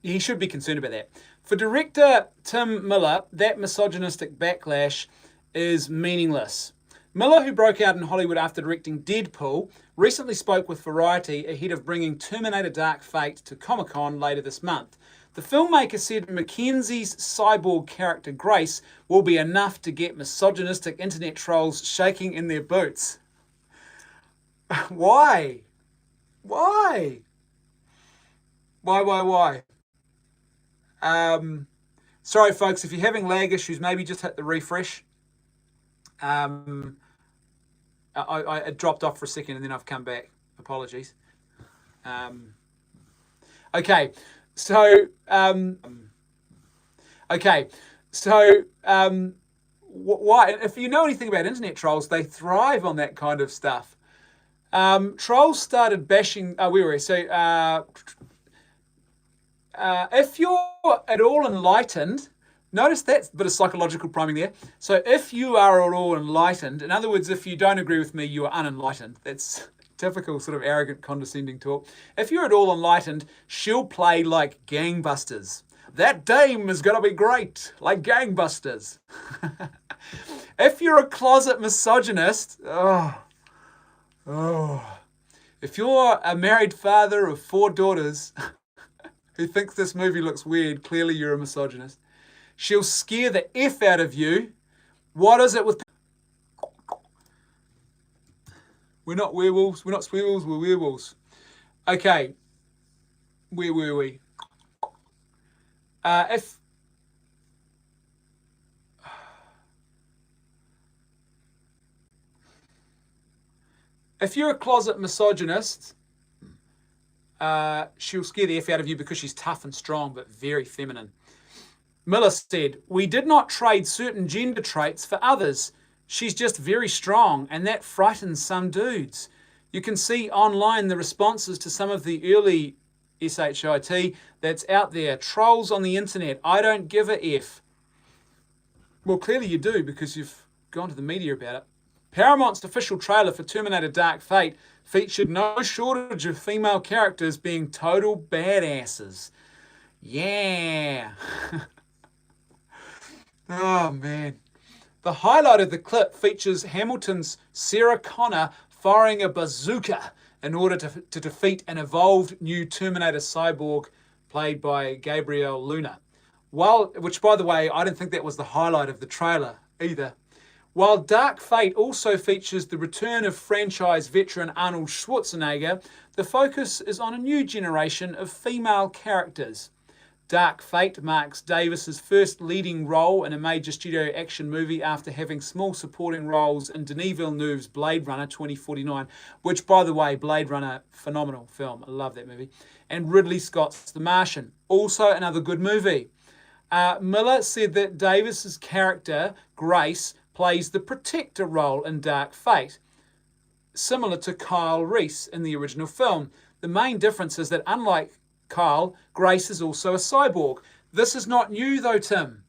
He should be concerned about that. For director Tim Miller, that misogynistic backlash is meaningless. Miller, who broke out in Hollywood after directing Deadpool, recently spoke with Variety ahead of bringing Terminator Dark Fate to Comic-Con later this month. The filmmaker said Mackenzie's cyborg character Grace will be enough to get misogynistic internet trolls shaking in their boots. Why? Why? Why? Sorry, folks, if you're having lag issues, maybe just hit the refresh. I dropped off for a second and then I've come back. Apologies. Okay. So, why? If you know anything about internet trolls, they thrive on that kind of stuff. Trolls started bashing. Where were we? So, if you're at all enlightened, notice that bit of psychological priming there. So, if you are at all enlightened, in other words, if you don't agree with me, you are unenlightened. That's typical sort of arrogant, condescending talk. If you're at all enlightened, she'll play like gangbusters. That dame is going to be great, like gangbusters. If you're a closet misogynist, if you're a married father of 4 daughters who thinks this movie looks weird, clearly you're a misogynist. She'll scare the F out of you. What is it with... We're not werewolves, we're not squirrels, we're werewolves. Okay, where were we? If you're a closet misogynist, she'll scare the F out of you because she's tough and strong, but very feminine. Miller said, "We did not trade certain gender traits for others. She's just very strong, and that frightens some dudes." You can see online the responses to some of the early SHIT that's out there. Trolls on the internet, I don't give a F. Well, clearly you do, because you've gone to the media about it. Paramount's official trailer for Terminator Dark Fate featured no shortage of female characters being total badasses. Yeah. Oh, man. The highlight of the clip features Hamilton's Sarah Connor firing a bazooka in order to defeat an evolved new Terminator cyborg played by Gabrielle Luna. Which, by the way, I don't think that was the highlight of the trailer either. While Dark Fate also features the return of franchise veteran Arnold Schwarzenegger, the focus is on a new generation of female characters. Dark Fate marks Davis's first leading role in a major studio action movie after having small supporting roles in Denis Villeneuve's Blade Runner 2049, which, by the way, Blade Runner, phenomenal film. I love that movie. And Ridley Scott's The Martian, also another good movie. Miller said that Davis's character, Grace, plays the protector role in Dark Fate, similar to Kyle Reese in the original film. The main difference is that unlike Kyle, Grace is also a cyborg. This is not new though, Tim.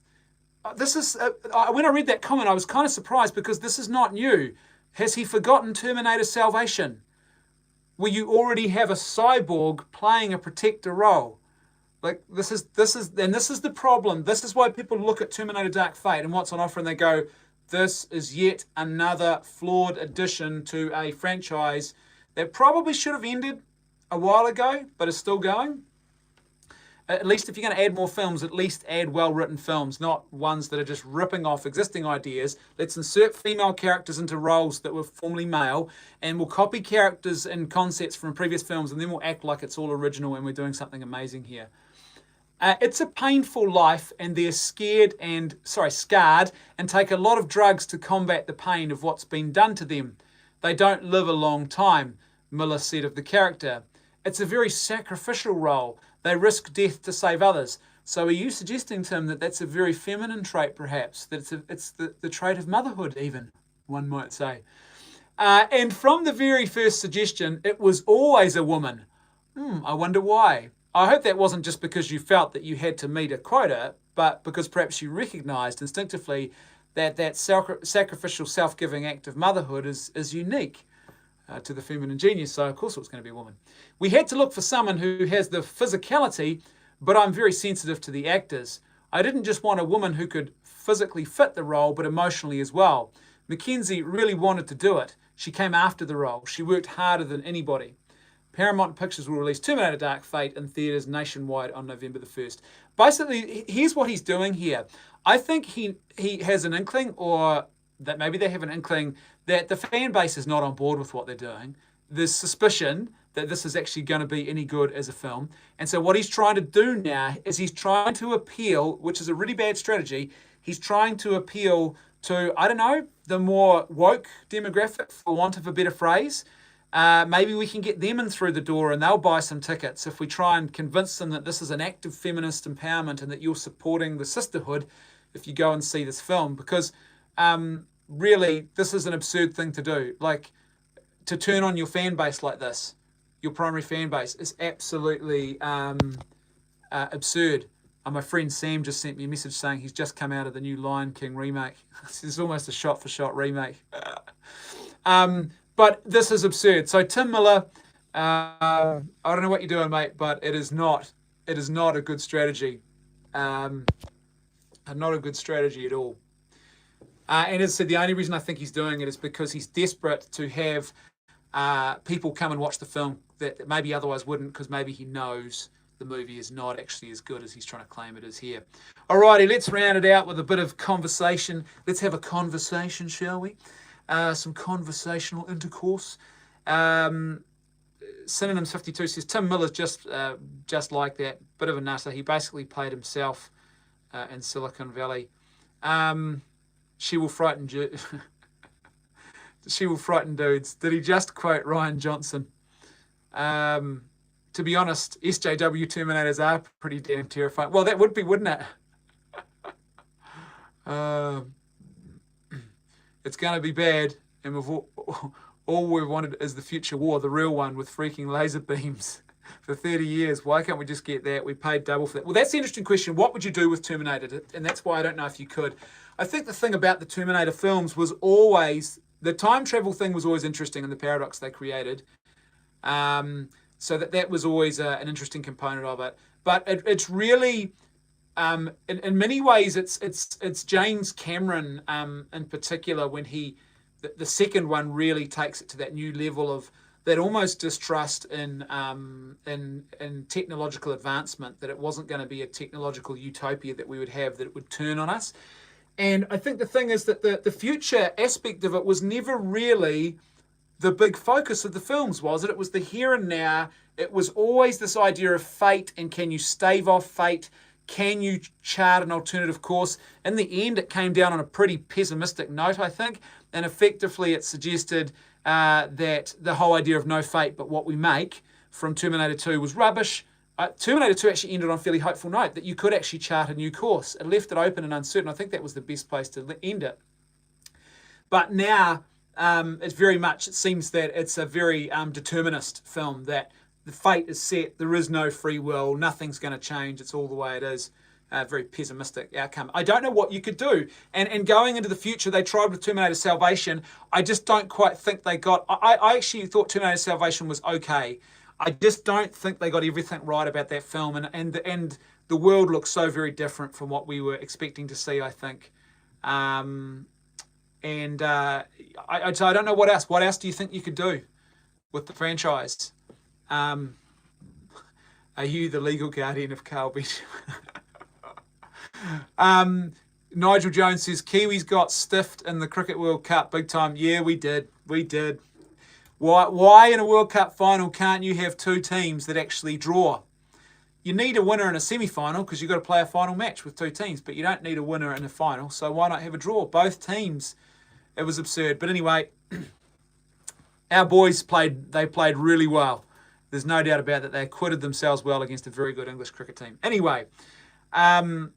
When I read that comment, I was kind of surprised because this is not new. Has he forgotten Terminator Salvation, where you already have a cyborg playing a protector role? Like this is the problem. This is why people look at Terminator Dark Fate and what's on offer and they go, this is yet another flawed addition to a franchise that probably should have ended a while ago, but is still going. At least if you're going to add more films, at least add well-written films, not ones that are just ripping off existing ideas. Let's insert female characters into roles that were formerly male, and we'll copy characters and concepts from previous films, and then we'll act like it's all original and we're doing something amazing here. It's a painful life, and they're scarred and take a lot of drugs to combat the pain of what's been done to them. They don't live a long time, Miller said of the character. It's a very sacrificial role. They risk death to save others. So are you suggesting, Tim, that that's a very feminine trait, perhaps? That it's the trait of motherhood, even, one might say. And from the very first suggestion, it was always a woman. I wonder why. I hope that wasn't just because you felt that you had to meet a quota, but because perhaps you recognised instinctively that sacrificial, self-giving act of motherhood is unique to the feminine genius, so of course it was going to be a woman. We had to look for someone who has the physicality, but I'm very sensitive to the actors. I didn't just want a woman who could physically fit the role, but emotionally as well. Mackenzie really wanted to do it. She came after the role. She worked harder than anybody. Paramount Pictures will release Terminator Dark Fate in theatres nationwide on November the 1st. Basically, here's what he's doing here. I think he has an inkling, or that maybe they have an inkling, that the fan base is not on board with what they're doing. There's suspicion that this is actually going to be any good as a film. And so what he's trying to do now is he's trying to appeal, which is a really bad strategy, he's trying to appeal to, I don't know, the more woke demographic, for want of a better phrase. Maybe we can get them in through the door and they'll buy some tickets if we try and convince them that this is an act of feminist empowerment and that you're supporting the sisterhood if you go and see this film. Because really, this is an absurd thing to do. Like, to turn on your fan base like this, your primary fan base, is absolutely absurd. My friend Sam just sent me a message saying he's just come out of the new Lion King remake. It's almost a shot-for-shot remake. But this is absurd. So Tim Miller, I don't know what you're doing, mate, but it is not a good strategy. Not a good strategy at all. And as I said, the only reason I think he's doing it is because he's desperate to have people come and watch the film that maybe otherwise wouldn't, because maybe he knows the movie is not actually as good as he's trying to claim it is here. Alrighty, let's round it out with a bit of conversation. Let's have a conversation, shall we? Some conversational intercourse. Synonyms 52 says, Tim Miller's just like that. Bit of a nutter. He basically played himself in Silicon Valley. She will frighten she will frighten dudes. Did he just quote Rian Johnson? To be honest, SJW Terminators are pretty damn terrifying. Well, that would be, wouldn't it? It's going to be bad, and all we've wanted is the future war, the real one, with freaking laser beams for 30 years. Why can't we just get that? We paid double for that. Well, that's the interesting question. What would you do with Terminator? And that's why I don't know if you could. I think the thing about the Terminator films was always the time travel thing was always interesting, and the paradox they created. So that was always an interesting component of it. But it's really, in many ways, it's James Cameron in particular when the second one really takes it to that new level of that almost distrust in technological advancement, that it wasn't going to be a technological utopia that we would have, that it would turn on us. And I think the thing is that the future aspect of it was never really the big focus of the films, was it? It was the here and now. It was always this idea of fate, and can you stave off fate? Can you chart an alternative course? In the end, it came down on a pretty pessimistic note, I think, and effectively it suggested that the whole idea of no fate but what we make from Terminator 2 was rubbish. Terminator 2 actually ended on a fairly hopeful note, that you could actually chart a new course. It left it open and uncertain. I think that was the best place to end it. But now, it's very much, it seems that it's a very determinist film, that the fate is set, there is no free will, nothing's going to change, it's all the way it is. Very pessimistic outcome. I don't know what you could do. And going into the future, they tried with Terminator Salvation. I just don't quite think they got... I actually thought Terminator Salvation was okay. I just don't think they got everything right about that film. And the world looks so very different from what we were expecting to see, I think. I don't know what else. What else do you think you could do with the franchise? Are you the legal guardian of Carl Beach? Nigel Jones says, Kiwis got stiffed in the Cricket World Cup big time. Yeah, we did. Why in a World Cup final can't you have two teams that actually draw? You need a winner in a semi-final because you've got to play a final match with two teams, but you don't need a winner in a final, so why not have a draw? Both teams. It was absurd. But anyway, our boys played really well. There's no doubt about that. They acquitted themselves well against a very good English cricket team. Anyway, Tim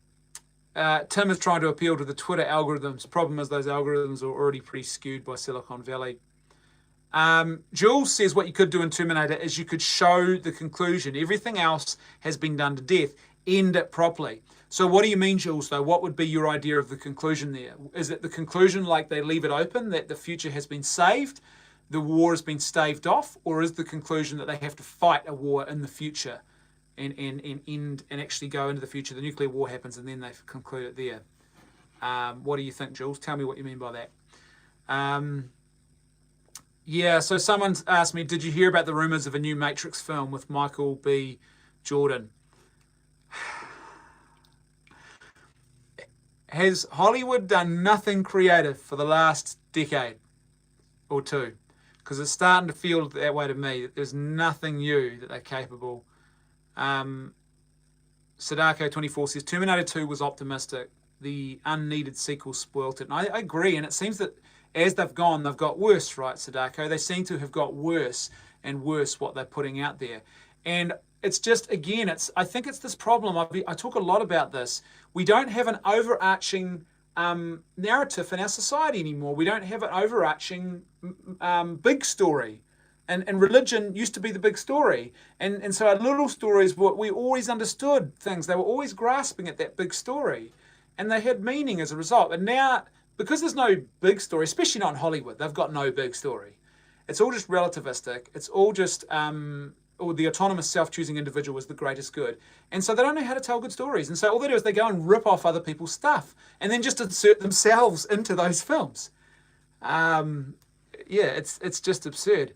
is trying to appeal to the Twitter algorithms. Problem is those algorithms are already pretty skewed by Silicon Valley. Jules says what you could do in Terminator is you could show the conclusion. Everything else has been done to death. End it properly. So what do you mean, Jules, though? What would be your idea of the conclusion there? Is it the conclusion like they leave it open, that the future has been saved, the war has been staved off, or is the conclusion that they have to fight a war in the future and end and actually go into the future? The nuclear war happens and then they conclude it there. What do you think, Jules? Tell me what you mean by that. Yeah, so someone's asked me, did you hear about the rumours of a new Matrix film with Michael B. Jordan? Has Hollywood done nothing creative for the last decade or two? Because it's starting to feel that way to me, that there's nothing new that they're capable. Sadako24 says, Terminator 2 was optimistic. The unneeded sequel spoilt it. And I agree, and it seems that as they've got worse, right, Sadako? They seem to have got worse and worse what they're putting out there. And it's just, again, I think it's this problem. I talk a lot about this. We don't have an overarching narrative in our society anymore. We don't have an overarching big story. And religion used to be the big story. And so our little stories, we always understood things. They were always grasping at that big story. And they had meaning as a result. And now, because there's no big story, especially not in Hollywood, they've got no big story. It's all just relativistic. It's all just, or the autonomous self-choosing individual is the greatest good. And so they don't know how to tell good stories. And so all they do is they go and rip off other people's stuff and then just insert themselves into those films. Yeah, it's just absurd.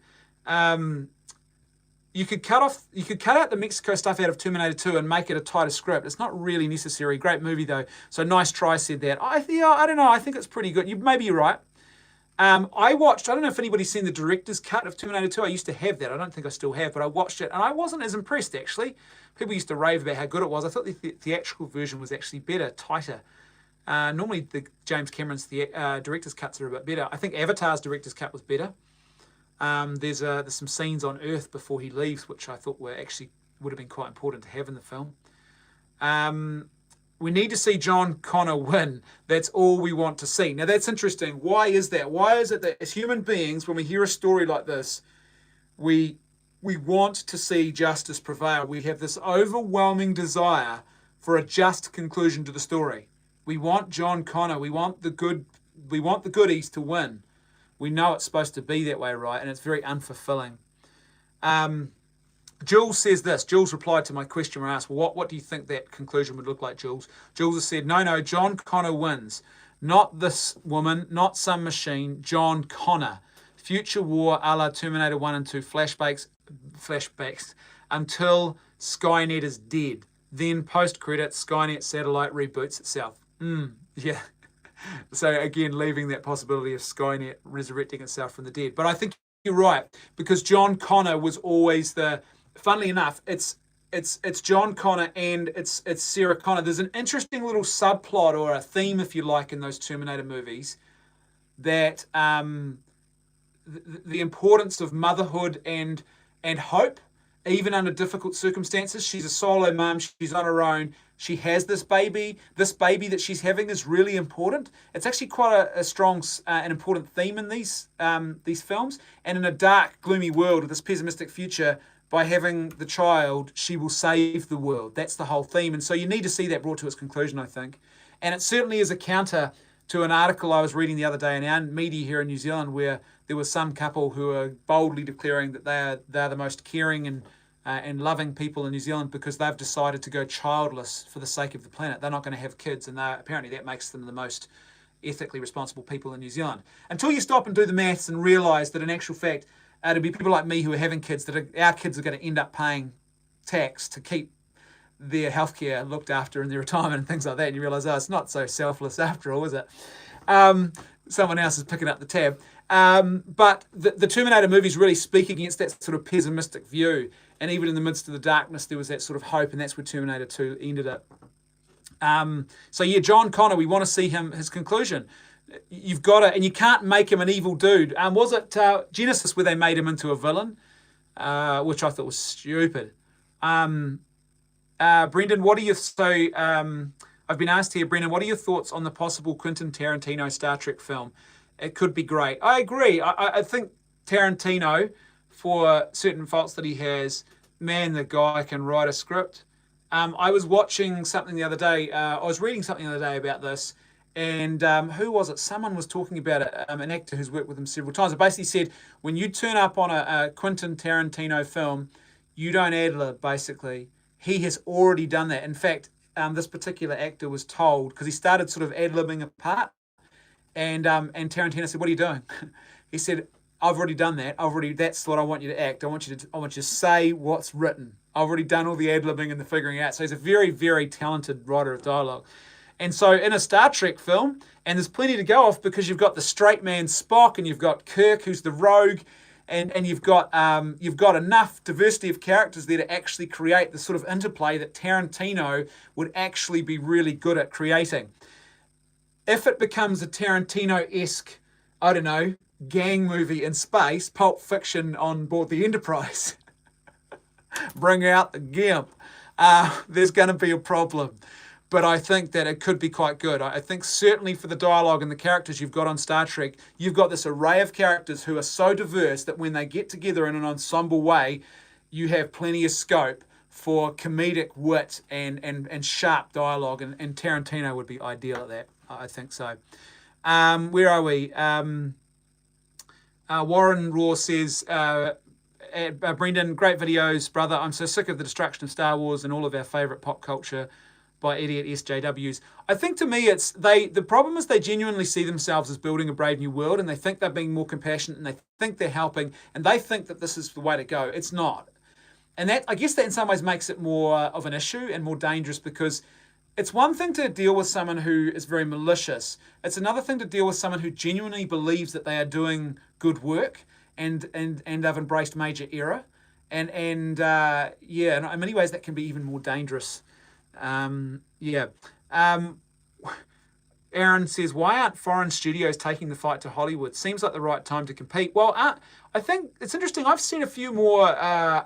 You could cut out the Mexico stuff out of Terminator 2 and make it a tighter script. It's not really necessary. Great movie though. So nice try, said that. I don't know. I think it's pretty good. Maybe you're right. I don't know if anybody's seen the director's cut of Terminator 2. I used to have that. I don't think I still have, but I watched it and I wasn't as impressed actually. People used to rave about how good it was. I thought the theatrical version was actually better, tighter. Normally the James Cameron's director's cuts are a bit better. I think Avatar's director's cut was better. There's some scenes on Earth before he leaves, which I thought would have been quite important to have in the film. We need to see John Connor win. That's all we want to see. Now that's interesting. Why is that? Why is it that as human beings, when we hear a story like this, we want to see justice prevail? We have this overwhelming desire for a just conclusion to the story. We want John Connor. We want the goodies to win. We know it's supposed to be that way, right? And it's very unfulfilling. Jules says this. Jules replied to my question when I asked, well, what do you think that conclusion would look like, Jules? Jules has said, no, John Connor wins. Not this woman, not some machine, John Connor. Future war a la Terminator 1 and 2 flashbacks until Skynet is dead. Then post-credits, Skynet satellite reboots itself. Yeah. So again, leaving that possibility of Skynet resurrecting itself from the dead. But I think you're right, because John Connor was always the... Funnily enough, it's John Connor and it's Sarah Connor. There's an interesting little subplot or a theme, if you like, in those Terminator movies, that the importance of motherhood and hope, even under difficult circumstances. She's a solo mum. She's on her own. She has this baby. This baby that she's having is really important. It's actually quite a strong and important theme in these films. And in a dark, gloomy world with this pessimistic future, by having the child, she will save the world. That's the whole theme. And so you need to see that brought to its conclusion, I think. And it certainly is a counter to an article I was reading the other day in our media here in New Zealand, where there was some couple who are boldly declaring that they're the most caring and loving people in New Zealand because they've decided to go childless for the sake of the planet. They're not going to have kids, and apparently that makes them the most ethically responsible people in New Zealand. Until you stop and do the maths and realise that in actual fact, it'll be people like me who are having kids our kids are going to end up paying tax to keep their healthcare looked after in their retirement and things like that. And you realise, it's not so selfless after all, is it? Someone else is picking up the tab. But the Terminator movies really speak against that sort of pessimistic view. And even in the midst of the darkness, there was that sort of hope, and that's where Terminator 2 ended it. So yeah, John Connor, we want to see his conclusion. You've got to, and you can't make him an evil dude. Was it Genesis where they made him into a villain, which I thought was stupid. Brendan, what are your I've been asked here, Brendan, what are your thoughts on the possible Quentin Tarantino Star Trek film? It could be great. I agree. I think Tarantino, for certain faults that he has, man, the guy can write a script. I was watching something the other day. I was reading something the other day about this. And who was it? Someone was talking about it, an actor who's worked with him several times. It basically said, when you turn up on a Quentin Tarantino film, you don't ad-lib, basically. He has already done that. In fact, this particular actor was told, because he started sort of ad-libbing a part, and Tarantino said, what are you doing? He said, I've already done that. That's what I want you to act. I want you to say what's written. I've already done all the ad-libbing and the figuring out. So he's a very, very talented writer of dialogue. And so in a Star Trek film, and there's plenty to go off because you've got the straight man Spock, and you've got Kirk, who's the rogue, and you've got enough diversity of characters there to actually create the sort of interplay that Tarantino would actually be really good at creating. If it becomes a Tarantino-esque, I don't know, gang movie in space, Pulp Fiction on board the Enterprise, bring out the GIMP, there's going to be a problem. But I think that it could be quite good. I think certainly for the dialogue and the characters you've got on Star Trek, you've got this array of characters who are so diverse that when they get together in an ensemble way, you have plenty of scope for comedic wit and sharp dialogue. And Tarantino would be ideal at that. I think so. Where are we? Warren Raw says, Brendan, great videos, brother. I'm so sick of the destruction of Star Wars and all of our favourite pop culture by idiot SJWs. I think to me the problem is they genuinely see themselves as building a brave new world, and they think they're being more compassionate, and they think they're helping, and they think that this is the way to go. It's not. And that, I guess that in some ways makes it more of an issue and more dangerous, because it's one thing to deal with someone who is very malicious. It's another thing to deal with someone who genuinely believes that they are doing good work and have embraced major error. And in many ways that can be even more dangerous. Aaron says, why aren't foreign studios taking the fight to Hollywood? Seems like the right time to compete. Well, I think it's interesting. I've seen a few more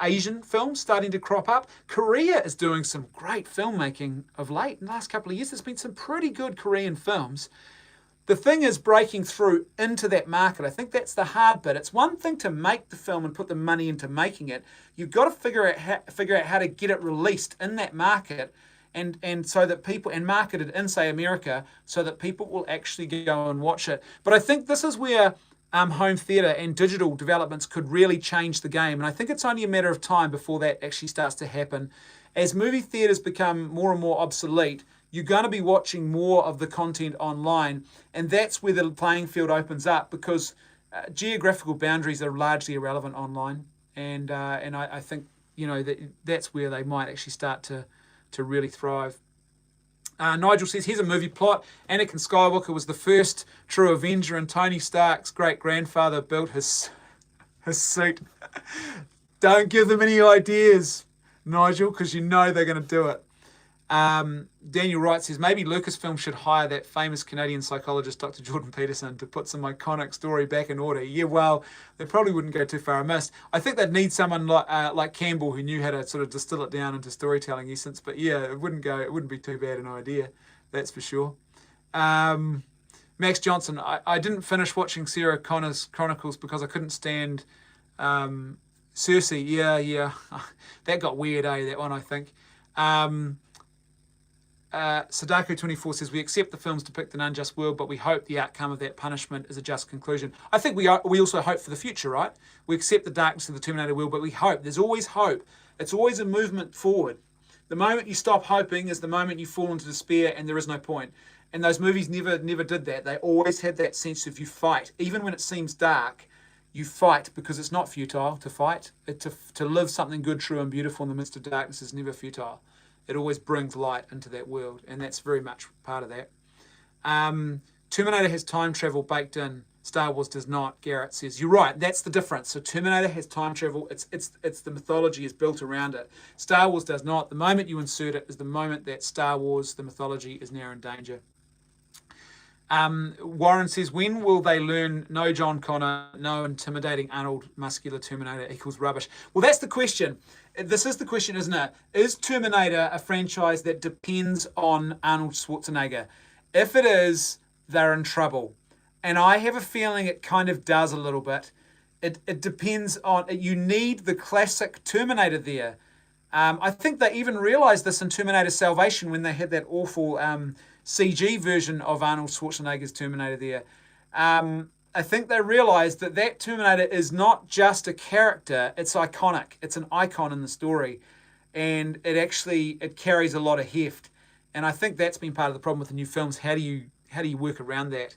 Asian films starting to crop up. Korea is doing some great filmmaking of late. In the last couple of years, there's been some pretty good Korean films. The thing is breaking through into that market. I think that's the hard bit. It's one thing to make the film and put the money into making it. You've got to figure out how to get it released in that market, and so that people, and marketed in, say, America, so that people will actually go and watch it. But I think this is where home theatre and digital developments could really change the game. And I think it's only a matter of time before that actually starts to happen. As movie theatres become more and more obsolete, you're going to be watching more of the content online, and that's where the playing field opens up, because geographical boundaries are largely irrelevant online, and I think that's where they might actually start to really thrive. Nigel says, here's a movie plot. Anakin Skywalker was the first true Avenger, and Tony Stark's great-grandfather built his suit. Don't give them any ideas, Nigel, because you know they're going to do it. Daniel Wright says, maybe Lucasfilm should hire that famous Canadian psychologist, Dr. Jordan Peterson, to put some iconic story back in order. Yeah, well, they probably wouldn't go too far amiss. I think they'd need someone like Campbell, who knew how to sort of distill it down into storytelling essence. But yeah, it wouldn't be too bad an idea, that's for sure. Max Johnson, I didn't finish watching Sarah Connor's Chronicles because I couldn't stand Cersei. Yeah. That got weird, that one, I think. Sadako24 says, we accept the films depict an unjust world, but we hope the outcome of that punishment is a just conclusion. I think we also hope for the future, right? We accept the darkness of the Terminator world, but we hope. There's always hope. It's always a movement forward. The moment you stop hoping is the moment you fall into despair and there is no point. And those movies never did that. They always had that sense of you fight. Even when it seems dark, you fight, because it's not futile to fight. To live something good, true, and beautiful in the midst of darkness is never futile. It always brings light into that world, and that's very much part of that. Terminator has time travel baked in. Star Wars does not, Garrett says. You're right, that's the difference. So Terminator has time travel. It's the mythology is built around it. Star Wars does not. The moment you insert it is the moment that Star Wars, the mythology, is now in danger. Warren says, when will they learn no John Connor, no intimidating Arnold, muscular Terminator equals rubbish? Well, that's the question. This is the question, isn't it? Is Terminator a franchise that depends on Arnold Schwarzenegger? If it is, they're in trouble. And I have a feeling it kind of does a little bit. It depends on, you need the classic Terminator there. I think they even realised this in Terminator Salvation when they had that awful CG version of Arnold Schwarzenegger's Terminator there. I think they realised that Terminator is not just a character, it's iconic. It's an icon in the story. And it carries a lot of heft. And I think that's been part of the problem with the new films. How do you work around that?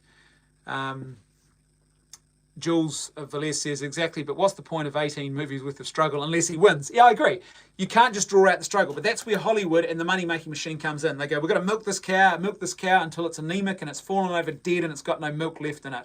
Jules Valère says, exactly, but what's the point of 18 movies worth of struggle unless he wins? Yeah, I agree. You can't just draw out the struggle, but that's where Hollywood and the money-making machine comes in. They go, we've got to milk this cow until it's anemic and it's fallen over dead and it's got no milk left in it.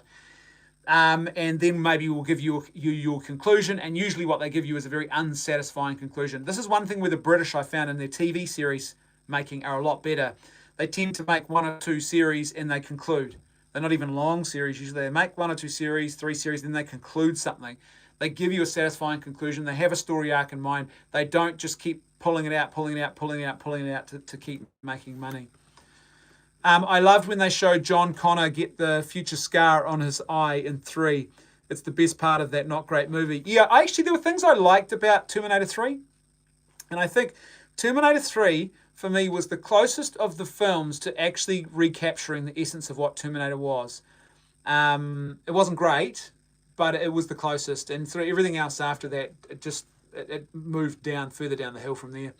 And then maybe we'll give you your conclusion, and usually what they give you is a very unsatisfying conclusion. This is one thing where the British, I found, in their TV series making are a lot better. They tend to make one or two series and they conclude. They're not even long series. Usually they make one or two series, 3 series, then they conclude something. They give you a satisfying conclusion. They have a story arc in mind. They don't just keep pulling it out to keep making money. I loved when they showed John Connor get the future scar on his eye in 3. It's the best part of that not great movie. Yeah, there were things I liked about Terminator 3. And I think Terminator 3, for me, was the closest of the films to actually recapturing the essence of what Terminator was. It wasn't great, but it was the closest. And through everything else after that, it moved further down the hill from there.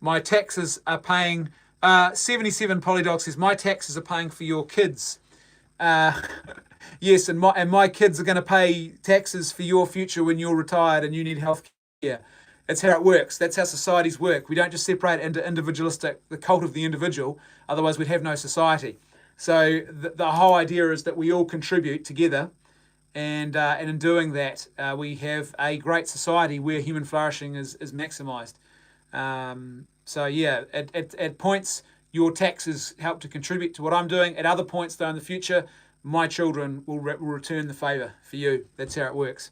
My taxes are paying... 77 Polydog says, my taxes are paying for your kids. Yes, and my kids are going to pay taxes for your future when you're retired and you need health care. That's how it works. That's how societies work. We don't just separate into the cult of the individual, otherwise we'd have no society. So the whole idea is that we all contribute together, and in doing that, we have a great society where human flourishing is maximised. So yeah, at points, your taxes help to contribute to what I'm doing. At other points, though, in the future, my children will return the favour for you. That's how it works.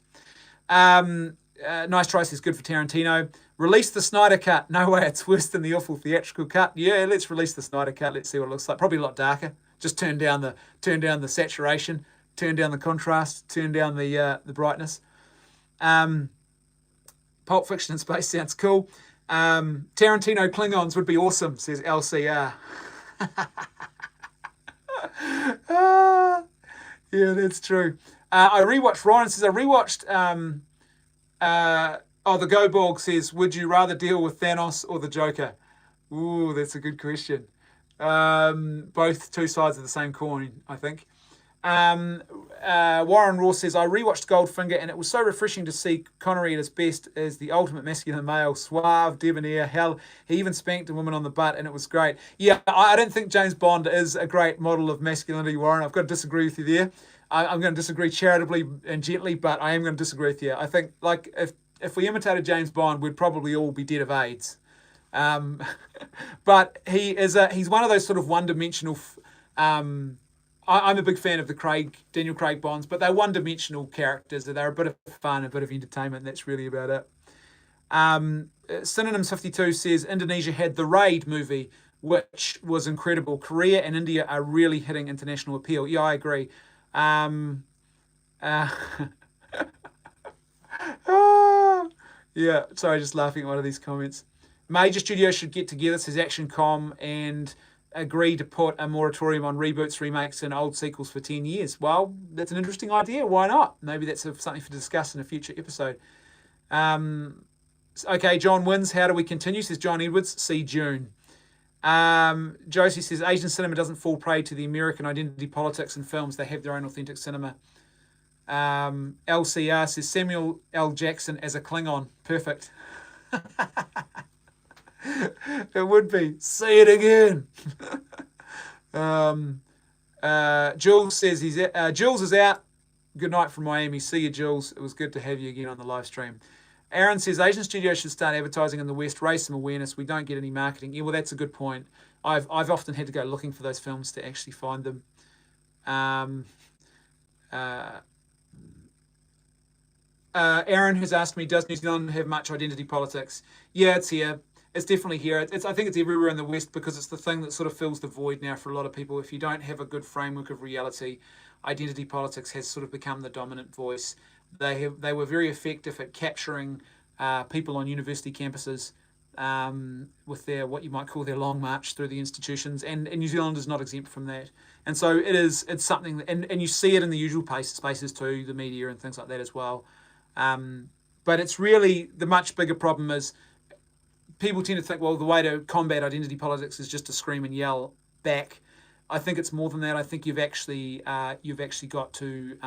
Nice Try says, good for Tarantino. Release the Snyder Cut. No way, it's worse than the awful theatrical cut. Yeah, let's release the Snyder Cut. Let's see what it looks like. Probably a lot darker. Just turn down the saturation, turn down the contrast, turn down the brightness. Pulp Fiction in space sounds cool. Tarantino Klingons would be awesome, says LCR. Yeah, that's true. I rewatched. Ryan says I rewatched. The Go Borg says, would you rather deal with Thanos or the Joker? Ooh, that's a good question. Both two sides of the same coin, I think. Warren Ross says, I rewatched Goldfinger and it was so refreshing to see Connery at his best as the ultimate masculine male, suave, debonair. Hell, he even spanked a woman on the butt and it was great. Yeah, I don't think James Bond is a great model of masculinity, Warren. I've got to disagree with you there. I'm going to disagree charitably and gently, but I am going to disagree with you. I think, like, if we imitated James Bond, we'd probably all be dead of AIDS. But he's one of those sort of one-dimensional. I'm a big fan of the Daniel Craig Bonds, but they're one-dimensional characters. They're a bit of fun, a bit of entertainment. That's really about it. Synonyms 52 says Indonesia had the Raid movie, which was incredible. Korea and India are really hitting international appeal. Yeah, I agree. Yeah, sorry, just laughing at one of these comments. Major studios should get together, says ActionCom, and agree to put a moratorium on reboots, remakes, and old sequels for 10 years. Well, that's an interesting idea. Why not? Maybe that's something to discuss in a future episode. Okay, John wins. How do we continue? Says John Edwards. See June. Josie says Asian cinema doesn't fall prey to the American identity politics in films. They have their own authentic cinema. LCR says Samuel L. Jackson as a Klingon. Perfect. It would be. Say it again. Jules says Jules is out. Good night from Miami. See you, Jules. It was good to have you again on the live stream. Aaron says Asian studios should start advertising in the West, raise some awareness. We don't get any marketing. Yeah, well, that's a good point. I've often had to go looking for those films to actually find them. Aaron has asked me, does New Zealand have much identity politics? Yeah, it's here. It's definitely here. I think it's everywhere in the West because it's the thing that sort of fills the void now for a lot of people. If you don't have a good framework of reality, identity politics has sort of become the dominant voice. They were very effective at capturing people on university campuses with their, what you might call their long march through the institutions, and New Zealand is not exempt from that. And so it's something that, and you see it in the usual spaces too, the media and things like that as well. But it's really, the much bigger problem is people tend to think, well, the way to combat identity politics is just to scream and yell back. I think it's more than that. I think you've actually got to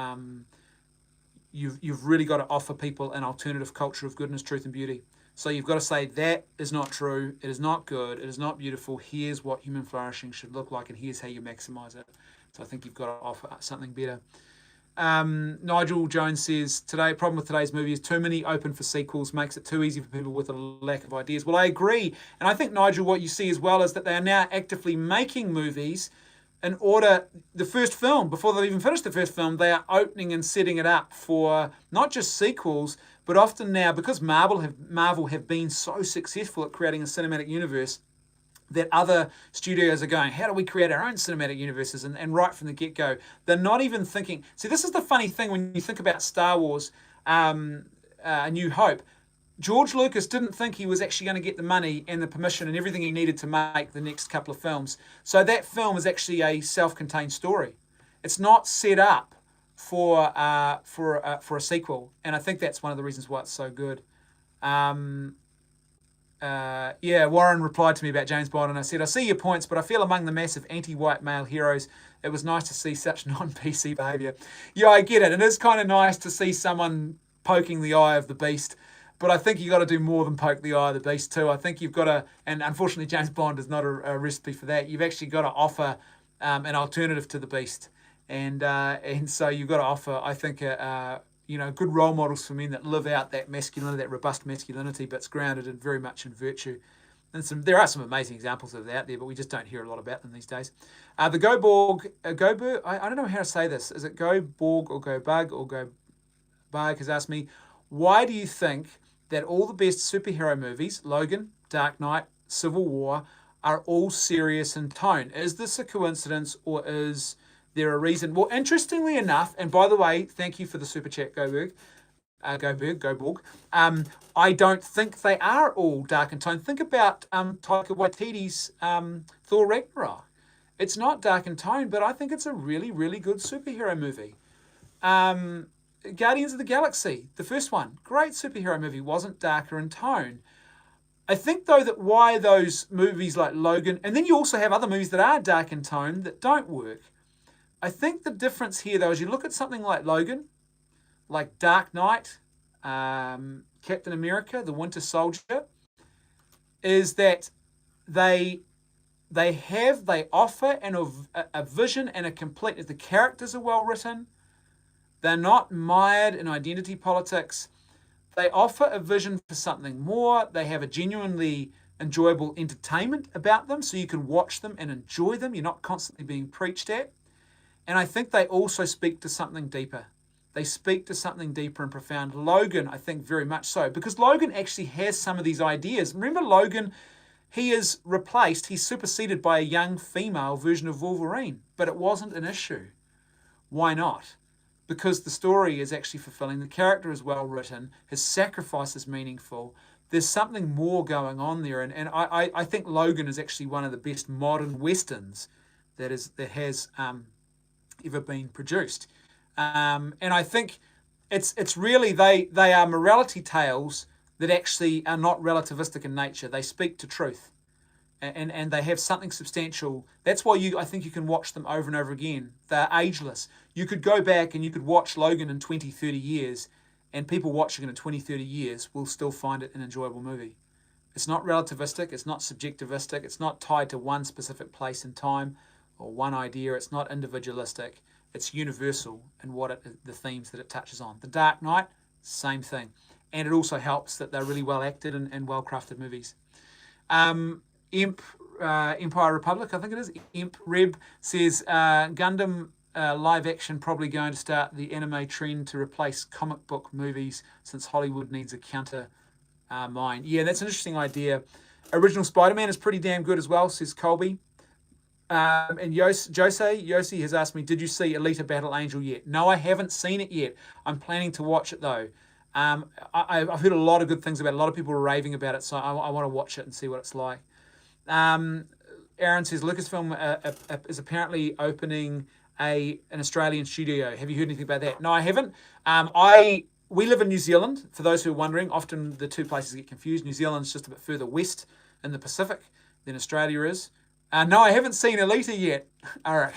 you've really got to offer people an alternative culture of goodness, truth, and beauty. So you've got to say that is not true, it is not good, it is not beautiful. Here's what human flourishing should look like, and here's how you maximize it. So I think you've got to offer something better. Nigel Jones says, problem with today's movie is too many open for sequels, makes it too easy for people with a lack of ideas. Well, I agree. And I think, Nigel, what you see as well is that they are now actively making movies in order, the first film, before they've even finished the first film, they are opening and setting it up for not just sequels, but often now, because Marvel have been so successful at creating a cinematic universe, that other studios are going, how do we create our own cinematic universes? And right from the get-go, they're not even thinking. See, this is the funny thing when you think about Star Wars, A New Hope. George Lucas didn't think he was actually going to get the money and the permission and everything he needed to make the next couple of films. So that film is actually a self-contained story. It's not set up for a sequel, and I think that's one of the reasons why it's so good. Warren replied to me about James Bond, and I said, I see your points, but I feel among the massive anti-white male heroes, it was nice to see such non-PC behaviour. Yeah, I get it. It is kind of nice to see someone poking the eye of the beast, but I think you've got to do more than poke the eye of the beast too. I think you've got to, and unfortunately James Bond is not a recipe for that. You've actually got to offer an alternative to the beast, and so you've got to offer, I think, good role models for men that live out that masculinity, that robust masculinity, but it's grounded very much in virtue. And there are some amazing examples of that out there, but we just don't hear a lot about them these days. The Go Borg, I don't know how to say this. Is it Go Borg or Go Bug or Go Bug has asked me, why do you think that all the best superhero movies, Logan, Dark Knight, Civil War, are all serious in tone? Is this a coincidence, or is there a reason? Well, interestingly enough, and by the way, thank you for the super chat, Go Borg. I don't think they are all dark in tone. Think about Taika Waititi's Thor Ragnarok. It's not dark in tone, but I think it's a really, really good superhero movie. Guardians of the Galaxy, the first one, great superhero movie, wasn't darker in tone. I think, though, that why those movies like Logan, and then you also have other movies that are dark in tone that don't work. I think the difference here, though, is you look at something like Logan, like Dark Knight, Captain America, The Winter Soldier, is that they offer a vision and a completeness. The characters are well written. They're not mired in identity politics. They offer a vision for something more. They have a genuinely enjoyable entertainment about them, so you can watch them and enjoy them. You're not constantly being preached at. And I think they also speak to something deeper. They speak to something deeper and profound. Logan, I think, very much so, because Logan actually has some of these ideas. Remember Logan, he's superseded by a young female version of Wolverine, but it wasn't an issue. Why not? Because the story is actually fulfilling, the character is well written, his sacrifice is meaningful, there's something more going on there, and I think Logan is actually one of the best modern westerns that has ever been produced. And I think it's really, they are morality tales that actually are not relativistic in nature. They speak to truth. And they have something substantial. That's why I think you can watch them over and over again. They're ageless. You could go back and you could watch Logan in 20, 30 years, and people watching it in 20, 30 years will still find it an enjoyable movie. It's not relativistic. It's not subjectivistic. It's not tied to one specific place and time or one idea. It's not individualistic. It's universal in the themes that it touches on. The Dark Knight, same thing. And it also helps that they're really well acted and well crafted movies. Empire Republic, I think it is. Imp Reb says Gundam live action probably going to start the anime trend to replace comic book movies since Hollywood needs a counter mind. Yeah, that's an interesting idea. Original Spider-Man is pretty damn good as well, says Colby. And Yossi has asked me, did you see Alita Battle Angel yet? No, I haven't seen it yet. I'm planning to watch it though. I've heard a lot of good things about it. A lot of people are raving about it, so I want to watch it and see what it's like. Aaron says Lucasfilm is apparently opening an Australian studio. Have you heard anything about that? No, I haven't. We live in New Zealand, for those who are wondering. Often the two places get confused. New Zealand's just a bit further west in the Pacific than Australia is. No, I haven't seen Alita yet. All right.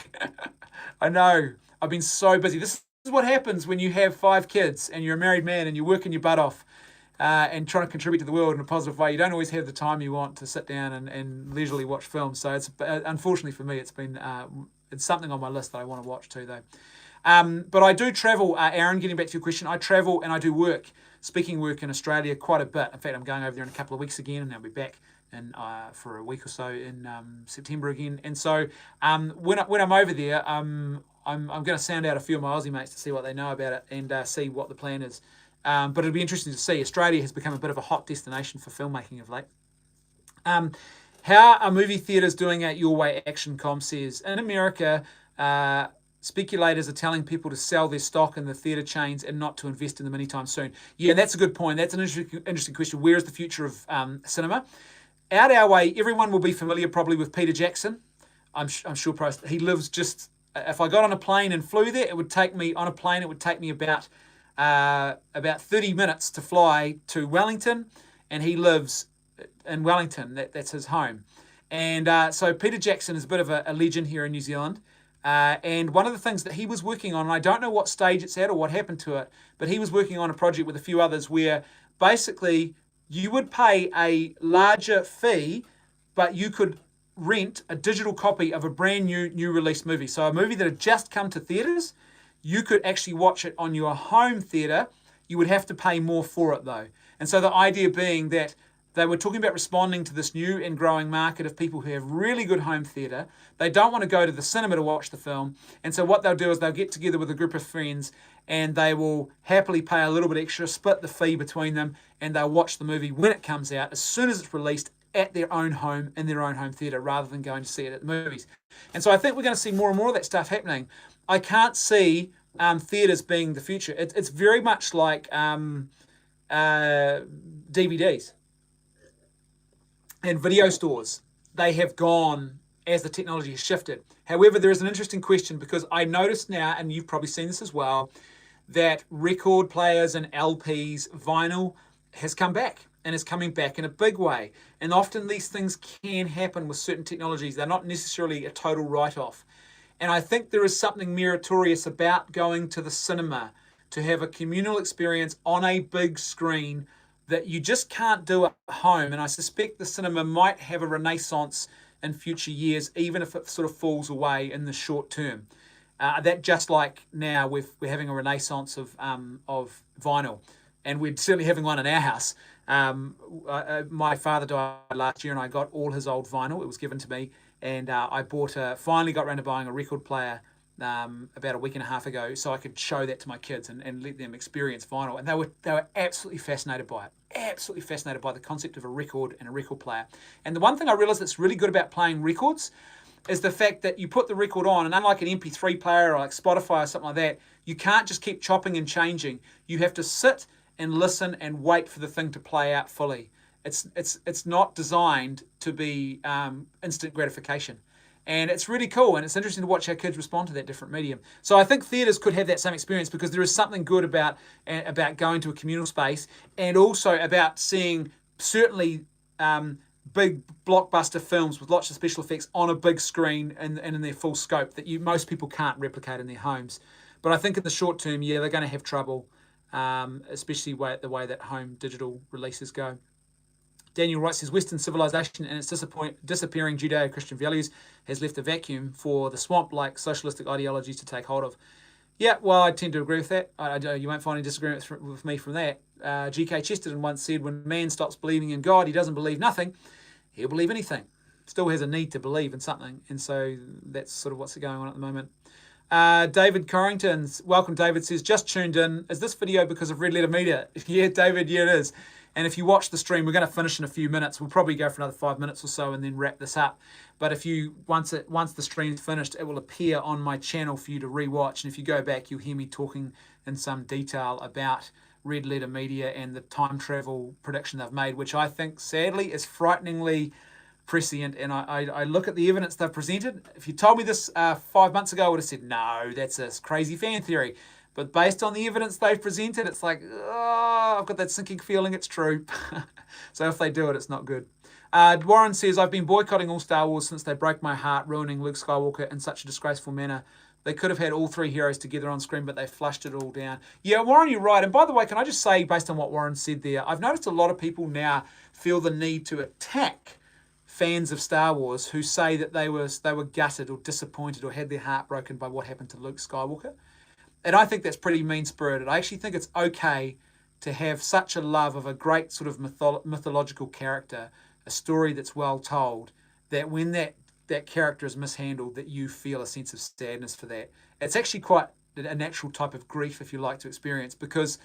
I know. I've been so busy. This is what happens when you have 5 kids and you're a married man and you're working your butt off and trying to contribute to the world in a positive way. You don't always have the time you want to sit down and leisurely watch films. So it's unfortunately for me, it's something on my list that I want to watch too, though. But I do travel, Aaron, getting back to your question. I travel and I do speaking work in Australia quite a bit. In fact, I'm going over there in a couple of weeks again, and I'll be back for a week or so in September again. And so when I'm over there, I'm going to sound out a few of my Aussie mates to see what they know about it and see what the plan is. But it'll be interesting to see. Australia has become a bit of a hot destination for filmmaking of late. How are movie theatres doing at Your Way Action Com says, in America, speculators are telling people to sell their stock in the theatre chains and not to invest in them anytime soon. Yeah, that's a good point. That's an interesting question. Where is the future of cinema? Out our way, everyone will be familiar probably with Peter Jackson. I'm sure he lives just... If I got on a plane and flew there, it would take me about 30 minutes to fly to Wellington, and he lives in Wellington. That's his home. And so Peter Jackson is a bit of a legend here in New Zealand. And one of the things that he was working on, and I don't know what stage it's at or what happened to it, but he was working on a project with a few others where basically you would pay a larger fee, but you could rent a digital copy of a brand new release movie. So a movie that had just come to theatres, you could actually watch it on your home theatre. You would have to pay more for it though. And so the idea being that they were talking about responding to this new and growing market of people who have really good home theatre. They don't want to go to the cinema to watch the film. And so what they'll do is they'll get together with a group of friends and they will happily pay a little bit extra, split the fee between them, and they'll watch the movie when it comes out, as soon as it's released, at their own home, in their own home theatre, rather than going to see it at the movies. And so I think we're going to see more and more of that stuff happening. I can't see theatres being the future. It's very much like DVDs and video stores. They have gone as the technology has shifted. However, there is an interesting question, because I noticed now, and you've probably seen this as well, that record players and LPs, vinyl has come back and is coming back in a big way. And often these things can happen with certain technologies. They're not necessarily a total write-off. And I think there is something meritorious about going to the cinema to have a communal experience on a big screen that you just can't do at home. And I suspect the cinema might have a renaissance in future years, even if it sort of falls away in the short term. That just like now we're having a renaissance of vinyl, and we're certainly having one in our house. My father died last year, and I got all his old vinyl. It was given to me, and I finally got around to buying a record player about a week and a half ago, so I could show that to my kids and let them experience vinyl. And they were absolutely fascinated by it. Absolutely fascinated by the concept of a record and a record player. And the one thing I realized that's really good about playing records is the fact that you put the record on, and unlike an MP3 player or like Spotify or something like that, you can't just keep chopping and changing. You have to sit and listen and wait for the thing to play out fully. It's not designed to be instant gratification. And it's really cool, and it's interesting to watch how kids respond to that different medium. So I think theatres could have that same experience, because there is something good about going to a communal space, and also about seeing certainly big blockbuster films with lots of special effects on a big screen and in their full scope that most people can't replicate in their homes. But I think in the short term, yeah, they're going to have trouble, especially the way that home digital releases go. Daniel Wright says, Western civilization and its disappearing Judeo-Christian values has left a vacuum for the swamp-like socialistic ideologies to take hold of. Yeah, well, I tend to agree with that. You won't find any disagreements with me from that. G.K. Chesterton once said, when man stops believing in God, he doesn't believe nothing. He'll believe anything. Still has a need to believe in something. And so that's sort of what's going on at the moment. David Corrington, welcome David, says, just tuned in. Is this video because of Red Letter Media? Yeah, David, yeah, it is. And if you watch the stream, we're going to finish in a few minutes. We'll probably go for another 5 minutes or so and then wrap this up. But if you once the stream's finished, it will appear on my channel for you to rewatch. And if you go back, you'll hear me talking in some detail about Red Letter Media and the time travel prediction they've made, which I think, sadly, is frighteningly prescient. And I look at the evidence they've presented. If you told me this 5 months ago, I would have said, no, that's a crazy fan theory. But based on the evidence they've presented, it's like, oh, I've got that sinking feeling it's true. So if they do it, it's not good. Warren says, I've been boycotting all Star Wars since they broke my heart, ruining Luke Skywalker in such a disgraceful manner. They could have had all three heroes together on screen, but they flushed it all down. Yeah, Warren, you're right. And by the way, can I just say, based on what Warren said there, I've noticed a lot of people now feel the need to attack fans of Star Wars who say that they were gutted or disappointed or had their heart broken by what happened to Luke Skywalker. And I think that's pretty mean-spirited. I actually think it's okay to have such a love of a great sort of mythological character, a story that's well told, that when that character is mishandled, that you feel a sense of sadness for that. It's actually quite a natural type of grief, if you like, to experience, because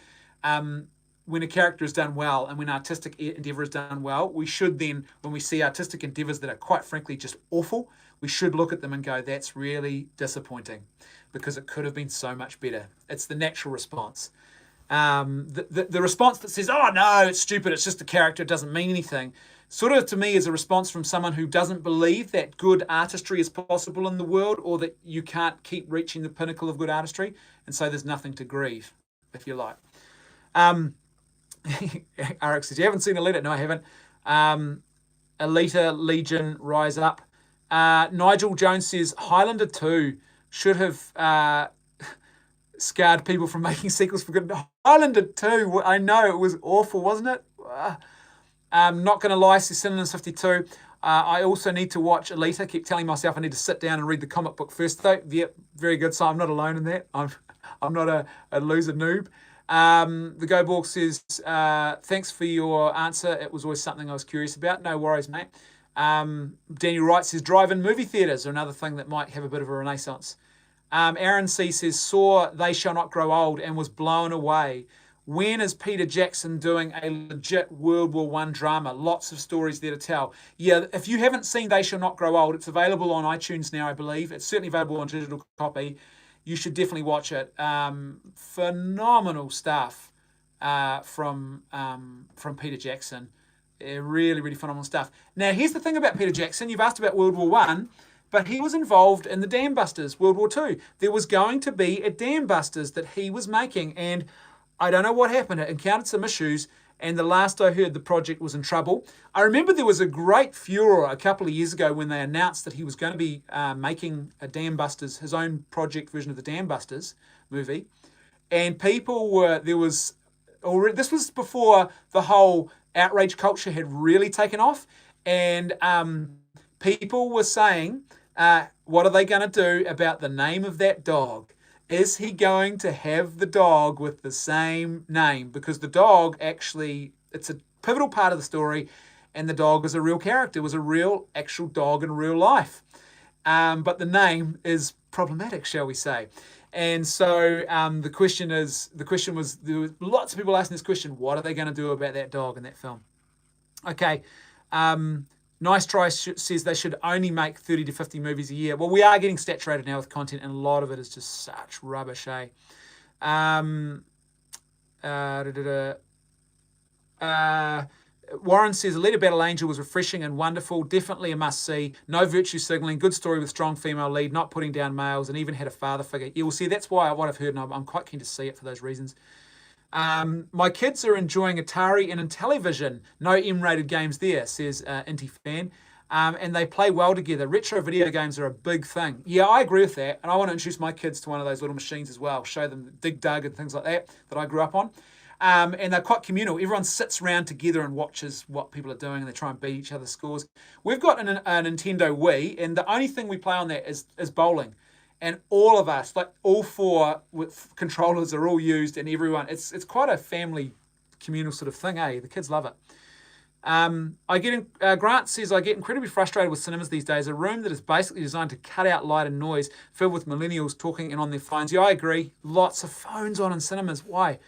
when a character is done well and when artistic endeavour is done well, we should then, when we see artistic endeavours that are quite frankly just awful, we should look at them and go, that's really disappointing, because it could have been so much better. It's the natural response. The response that says, oh no, it's stupid, it's just a character, it doesn't mean anything, sort of to me is a response from someone who doesn't believe that good artistry is possible in the world, or that you can't keep reaching the pinnacle of good artistry, and so there's nothing to grieve, if you like. Eric says, you haven't seen Alita? No, I haven't. Alita, Legion, Rise Up. Nigel Jones says, Highlander 2 should have scarred people from making sequels for good. Highlander 2, I know, it was awful, wasn't it? Not going to lie, says Synonyms 52. I also need to watch Alita. Keep telling myself I need to sit down and read the comic book first, though. Yep, very good. So I'm not alone in that. I'm not a loser noob. The GoBorg says, thanks for your answer. It was always something I was curious about. No worries, mate. Daniel Wright says, drive-in movie theatres are another thing that might have a bit of a renaissance. Aaron C says, saw They Shall Not Grow Old and was blown away. When is Peter Jackson doing a legit World War I drama? Lots of stories there to tell. Yeah, if you haven't seen They Shall Not Grow Old, it's available on iTunes now, I believe. It's certainly available on digital copy. You should definitely watch it. Phenomenal stuff from Peter Jackson. Really, really phenomenal stuff. Now, here's the thing about Peter Jackson. You've asked about World War I. but he was involved in the Dam Busters, World War II. There was going to be a Dam Busters that he was making, and I don't know what happened. It encountered some issues, and the last I heard, the project was in trouble. I remember there was a great furor a couple of years ago when they announced that he was going to be making a Dam Busters, his own project version of the Dam Busters movie, and people were, there was already, this was before the whole outrage culture had really taken off, and people were saying, what are they going to do about the name of that dog? Is he going to have the dog with the same name? Because the dog actually, it's a pivotal part of the story, and the dog is a real character, was a real actual dog in real life. But the name is problematic, shall we say. And so the question was, there was lots of people asking this question, what are they going to do about that dog in that film? Okay, Nice Try says they should only make 30 to 50 movies a year. Well, we are getting saturated now with content, and a lot of it is just such rubbish, eh? Warren says, A Letter Battle Angel was refreshing and wonderful, definitely a must-see. No virtue signalling, good story with strong female lead, not putting down males, and even had a father figure. Yeah, well, see, that's why what I've heard, and I'm quite keen to see it for those reasons. My kids are enjoying Atari and Intellivision. No M-rated games there, says Inti Fan. And they play well together. Retro video games are a big thing. Yeah, I agree with that. And I want to introduce my kids to one of those little machines as well. Show them Dig Dug and things like that I grew up on. And they're quite communal. Everyone sits around together and watches what people are doing, and they try and beat each other's scores. We've got a Nintendo Wii, and the only thing we play on that is bowling. And all of us, like all four with controllers, are all used, and everyone, it's quite a family communal sort of thing, eh? The kids love it. Grant says, I get incredibly frustrated with cinemas these days. A room that is basically designed to cut out light and noise, filled with millennials talking and on their phones. Yeah, I agree. Lots of phones on in cinemas. Why?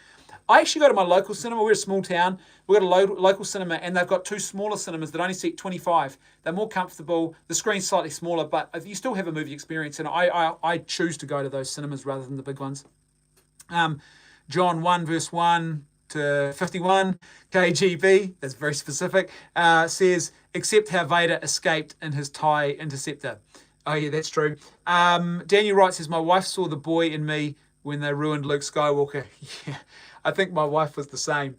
I actually go to my local cinema. We're a small town. We've got a local cinema, and they've got two smaller cinemas that only seat 25. They're more comfortable. The screen's slightly smaller, but you still have a movie experience, and I choose to go to those cinemas rather than the big ones. John 1 verse 1 to 51, KGB, that's very specific, says, except how Vader escaped in his TIE Interceptor. Oh, yeah, that's true. Daniel Wright says, my wife saw The Boy in Me when they ruined Luke Skywalker. Yeah, I think my wife was the same.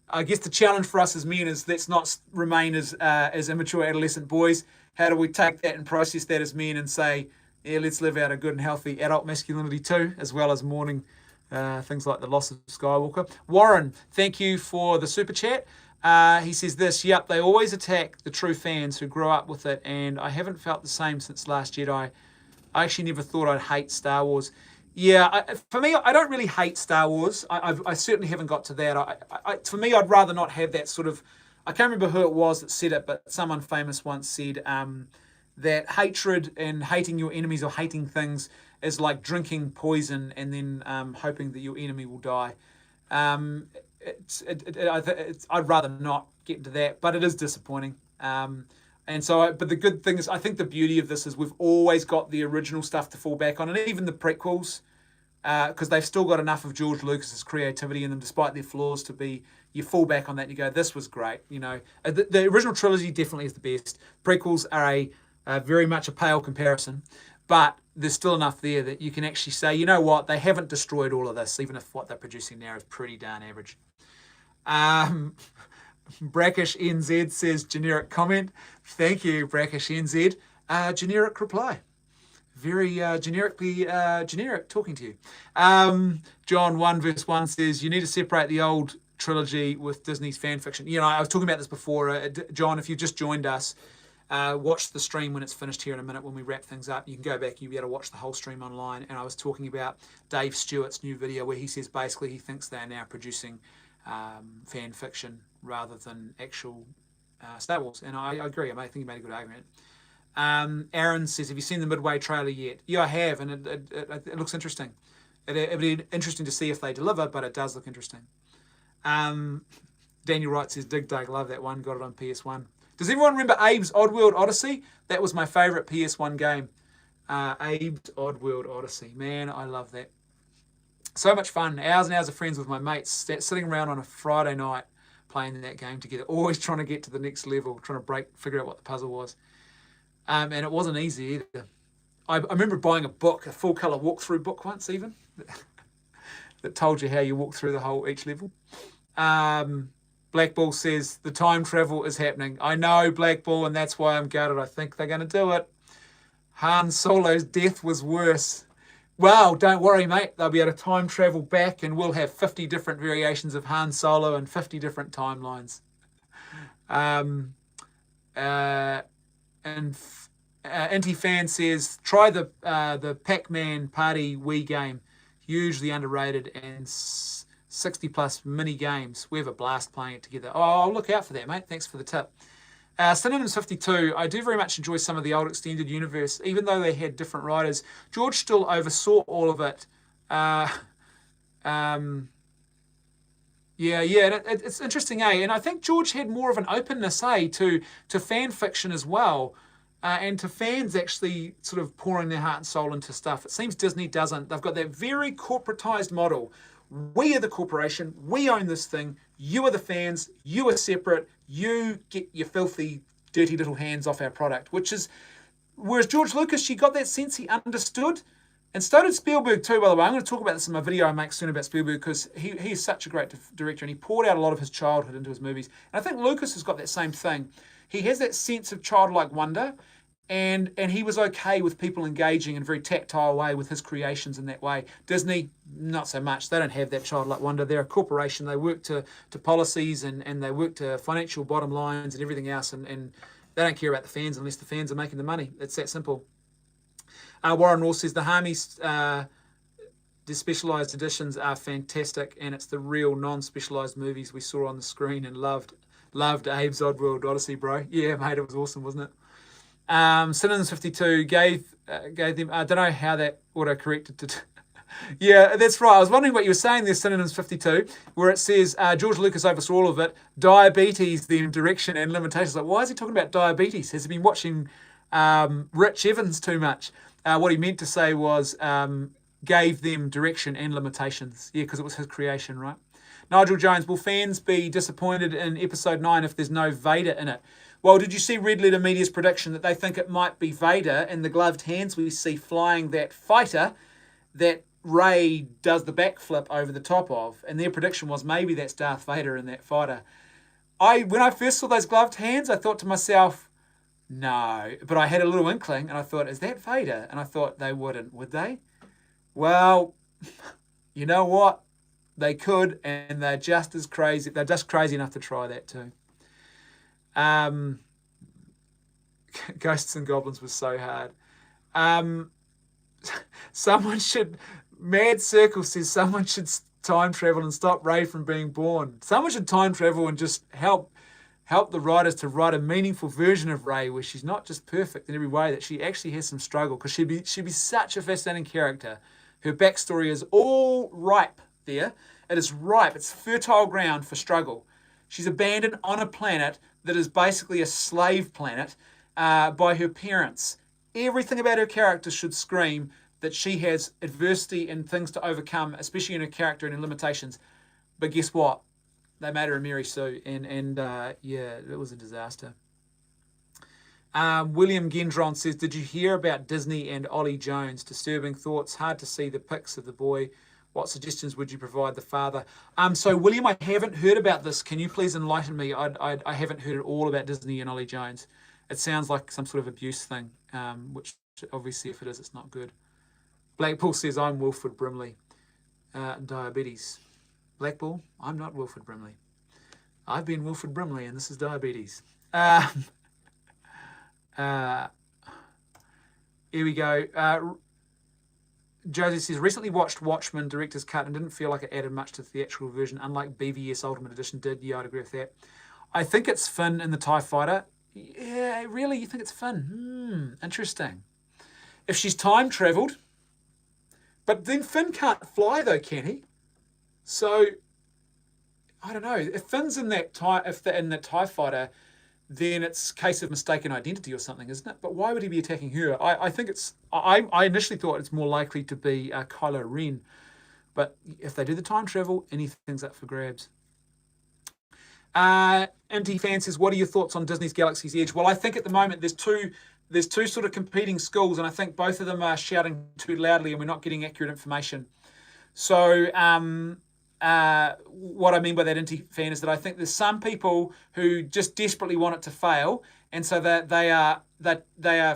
I guess the challenge for us as men is let's not remain as immature adolescent boys. How do we take that and process that as men and say, yeah, let's live out a good and healthy adult masculinity too, as well as mourning things like the loss of Skywalker. Warren, thank you for the super chat. He says this, yep, they always attack the true fans who grew up with it, and I haven't felt the same since Last Jedi. I actually never thought I'd hate Star Wars. Yeah, for me, I don't really hate Star Wars. I certainly haven't got to that. For me, I'd rather not have that sort of... I can't remember who it was that said it, but someone famous once said that hatred and hating your enemies or hating things is like drinking poison and then hoping that your enemy will die. I'd rather not get into that, but it is disappointing. But the good thing is, I think the beauty of this is we've always got the original stuff to fall back on, and even the prequels, because they've still got enough of George Lucas's creativity in them, despite their flaws, to be, you fall back on that and you go, this was great. You know, the original trilogy definitely is the best. Prequels are a very much a pale comparison, but there's still enough there that you can actually say, you know what, they haven't destroyed all of this, even if what they're producing now is pretty darn average. Brackish NZ says, generic comment. Thank you, Brackish NZ. Generic reply. Very generically generic talking to you. John 1 verse 1 says, you need to separate the old trilogy with Disney's fan fiction. You know, I was talking about this before. John, if you've just joined us, watch the stream when it's finished here in a minute when we wrap things up. You can go back and you'll be able to watch the whole stream online. And I was talking about Dave Stewart's new video where he says basically he thinks they're now producing fan fiction rather than actual Star Wars. And I agree. I think he made a good argument. Aaron says, have you seen the Midway trailer yet? Yeah, I have, and it looks interesting. It'd be interesting to see if they deliver, but it does look interesting. Daniel Wright says, Dig Dug, love that one, got it on PS1. Does everyone remember Abe's Oddworld Odyssey? That was my favourite PS1 game. Abe's Oddworld Odyssey. Man, I love that. So much fun. Hours and hours of friends with my mates, sitting around on a Friday night playing that game together, always trying to get to the next level, trying to figure out what the puzzle was. And it wasn't easy either. I remember buying a book, a full colour walkthrough book once even, that told you how you walk through each level. Black Bull says, the time travel is happening. I know, Black Bull, and that's why I'm gutted. I think they're going to do it. Han Solo's death was worse. Well, don't worry, mate. They'll be able to time travel back, and we'll have 50 different variations of Han Solo and 50 different timelines. And Inti-Fan says, try the Pac-Man Party Wii game. Hugely underrated and 60-plus mini games. We have a blast playing it together. Oh, I'll look out for that, mate. Thanks for the tip. Synonyms 52, I do very much enjoy some of the old extended universe, even though they had different writers. George still oversaw all of it. It's interesting, And I think George had more of an openness, to fan fiction as well, and to fans actually sort of pouring their heart and soul into stuff. It seems Disney doesn't. They've got that very corporatized model. We are the corporation. We own this thing. You are the fans. You are separate. You get your filthy, dirty little hands off our product, whereas George Lucas, you got that sense he understood. And so did Spielberg too, by the way. I'm going to talk about this in my video I make soon about Spielberg, because he is such a great director, and he poured out a lot of his childhood into his movies. And I think Lucas has got that same thing. He has that sense of childlike wonder, and he was okay with people engaging in a very tactile way with his creations in that way. Disney, not so much. They don't have that childlike wonder. They're a corporation. They work to policies, and they work to financial bottom lines and everything else, and they don't care about the fans unless the fans are making the money. It's that simple. Warren Ross says the Harmies, the specialised editions are fantastic, and it's the real non-specialised movies we saw on the screen and loved. Loved Abe's Oddworld Odyssey, bro. Yeah, mate, it was awesome, wasn't it? Synonyms 52 gave them. I don't know how that auto-corrected to. Yeah, that's right. I was wondering what you were saying there, Synonyms 52, where it says George Lucas oversaw all of it. Diabetes, then direction and limitations. Like, why is he talking about diabetes? Has he been watching Rich Evans too much? What he meant to say was gave them direction and limitations. Yeah, because it was his creation, right? Nigel Jones, will fans be disappointed in episode 9 if there's no Vader in it? Well, did you see Red Letter Media's prediction that they think it might be Vader in the gloved hands we see flying that fighter that Rey does the backflip over the top of? And their prediction was maybe that's Darth Vader in that fighter. When I first saw those gloved hands, I thought to myself, no. But I had a little inkling, and I thought, is that Vader? And I thought they wouldn't, would they? Well, you know what? They could, and they're just as crazy. They're just crazy enough to try that too. Ghosts and Goblins was so hard. Mad Circle says someone should time travel and stop Rey from being born. Someone should time travel and just help the writers to write a meaningful version of Rey where she's not just perfect in every way, that she actually has some struggle, because she'd be such a fascinating character. Her backstory is all ripe there. It is ripe. It's fertile ground for struggle. She's abandoned on a planet that is basically a slave planet by her parents. Everything about her character should scream that she has adversity and things to overcome, especially in her character and in limitations. But guess what? They made her a Mary Sue, and it was a disaster. William Gendron says, did you hear about Disney and Ollie Jones? Disturbing thoughts, hard to see the pics of the boy. What suggestions would you provide the father? So William, I haven't heard about this. Can you please enlighten me? I haven't heard at all about Disney and Ollie Jones. It sounds like some sort of abuse thing, which obviously if it is, it's not good. Blackpool says, I'm Wilford Brimley. Diabetes. Blackpool, I'm not Wilford Brimley. I've been Wilford Brimley, and this is diabetes. Here we go. Josie says, recently watched Watchmen director's cut and didn't feel like it added much to the theatrical version, unlike BVS Ultimate Edition did. Yeah, I'd agree with that. I think it's Finn in the TIE Fighter. Yeah, really? You think it's Finn? Interesting. If she's time travelled, but then Finn can't fly though, can he? So, I don't know. If Finn's in that TIE Fighter, then it's a case of mistaken identity or something, isn't it? But why would he be attacking her? I think it's... I initially thought it's more likely to be Kylo Ren. But if they do the time travel, anything's up for grabs. Empty Fan says, what are your thoughts on Disney's Galaxy's Edge? Well, I think at the moment there's two there's two sort of competing schools, and I think both of them are shouting too loudly, and we're not getting accurate information. So what I mean by that, Inti-fan, is that I think there's some people who just desperately want it to fail, and so that they are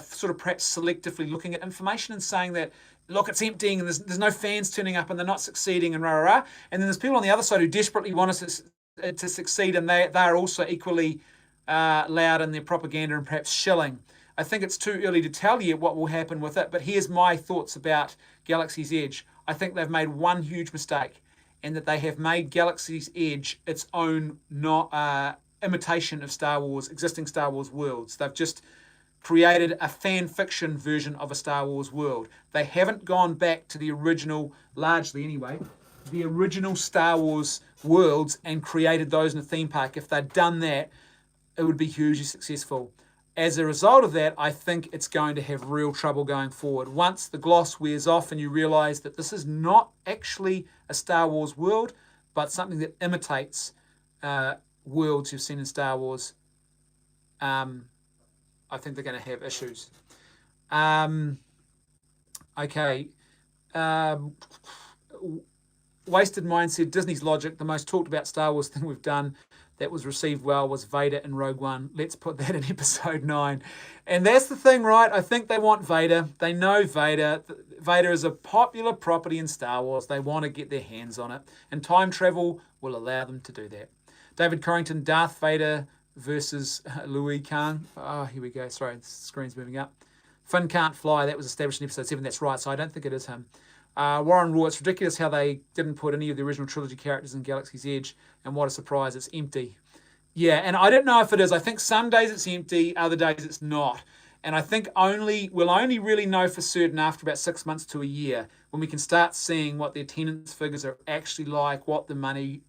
sort of perhaps selectively looking at information and saying that, look, it's emptying, and there's no fans turning up, and they're not succeeding, and rah, rah, rah. And then there's people on the other side who desperately want us to succeed, and they are also equally loud in their propaganda and perhaps shilling. I think it's too early to tell you what will happen with it, but here's my thoughts about Galaxy's Edge. I think they've made one huge mistake, and that they have made Galaxy's Edge its own imitation of Star Wars, existing Star Wars worlds. They've just created a fan fiction version of a Star Wars world. They haven't gone back to the original, largely anyway, the original Star Wars worlds and created those in a theme park. If they'd done that, it would be hugely successful. As a result of that, I think it's going to have real trouble going forward. Once the gloss wears off and you realise that this is not actually a Star Wars world, but something that imitates worlds you've seen in Star Wars, I think they're going to have issues. Okay. Wasted Mind said, Disney's logic, the most talked about Star Wars thing we've done that was received well was Vader in Rogue One. Let's put that in episode 9. And that's the thing, right? I think they want Vader. They know Vader. Vader is a popular property in Star Wars. They want to get their hands on it. And time travel will allow them to do that. David Corrington, Darth Vader versus Louis Kang. Oh, here we go. Sorry, the screen's moving up. Finn can't fly. That was established in episode 7. That's right. So I don't think it is him. Warren Raw, it's ridiculous how they didn't put any of the original trilogy characters in Galaxy's Edge, and what a surprise, it's empty. Yeah, and I don't know if it is. I think some days it's empty, other days it's not. And I think we'll only really know for certain after about 6 months to a year, when we can start seeing what the attendance figures are actually like, what the money...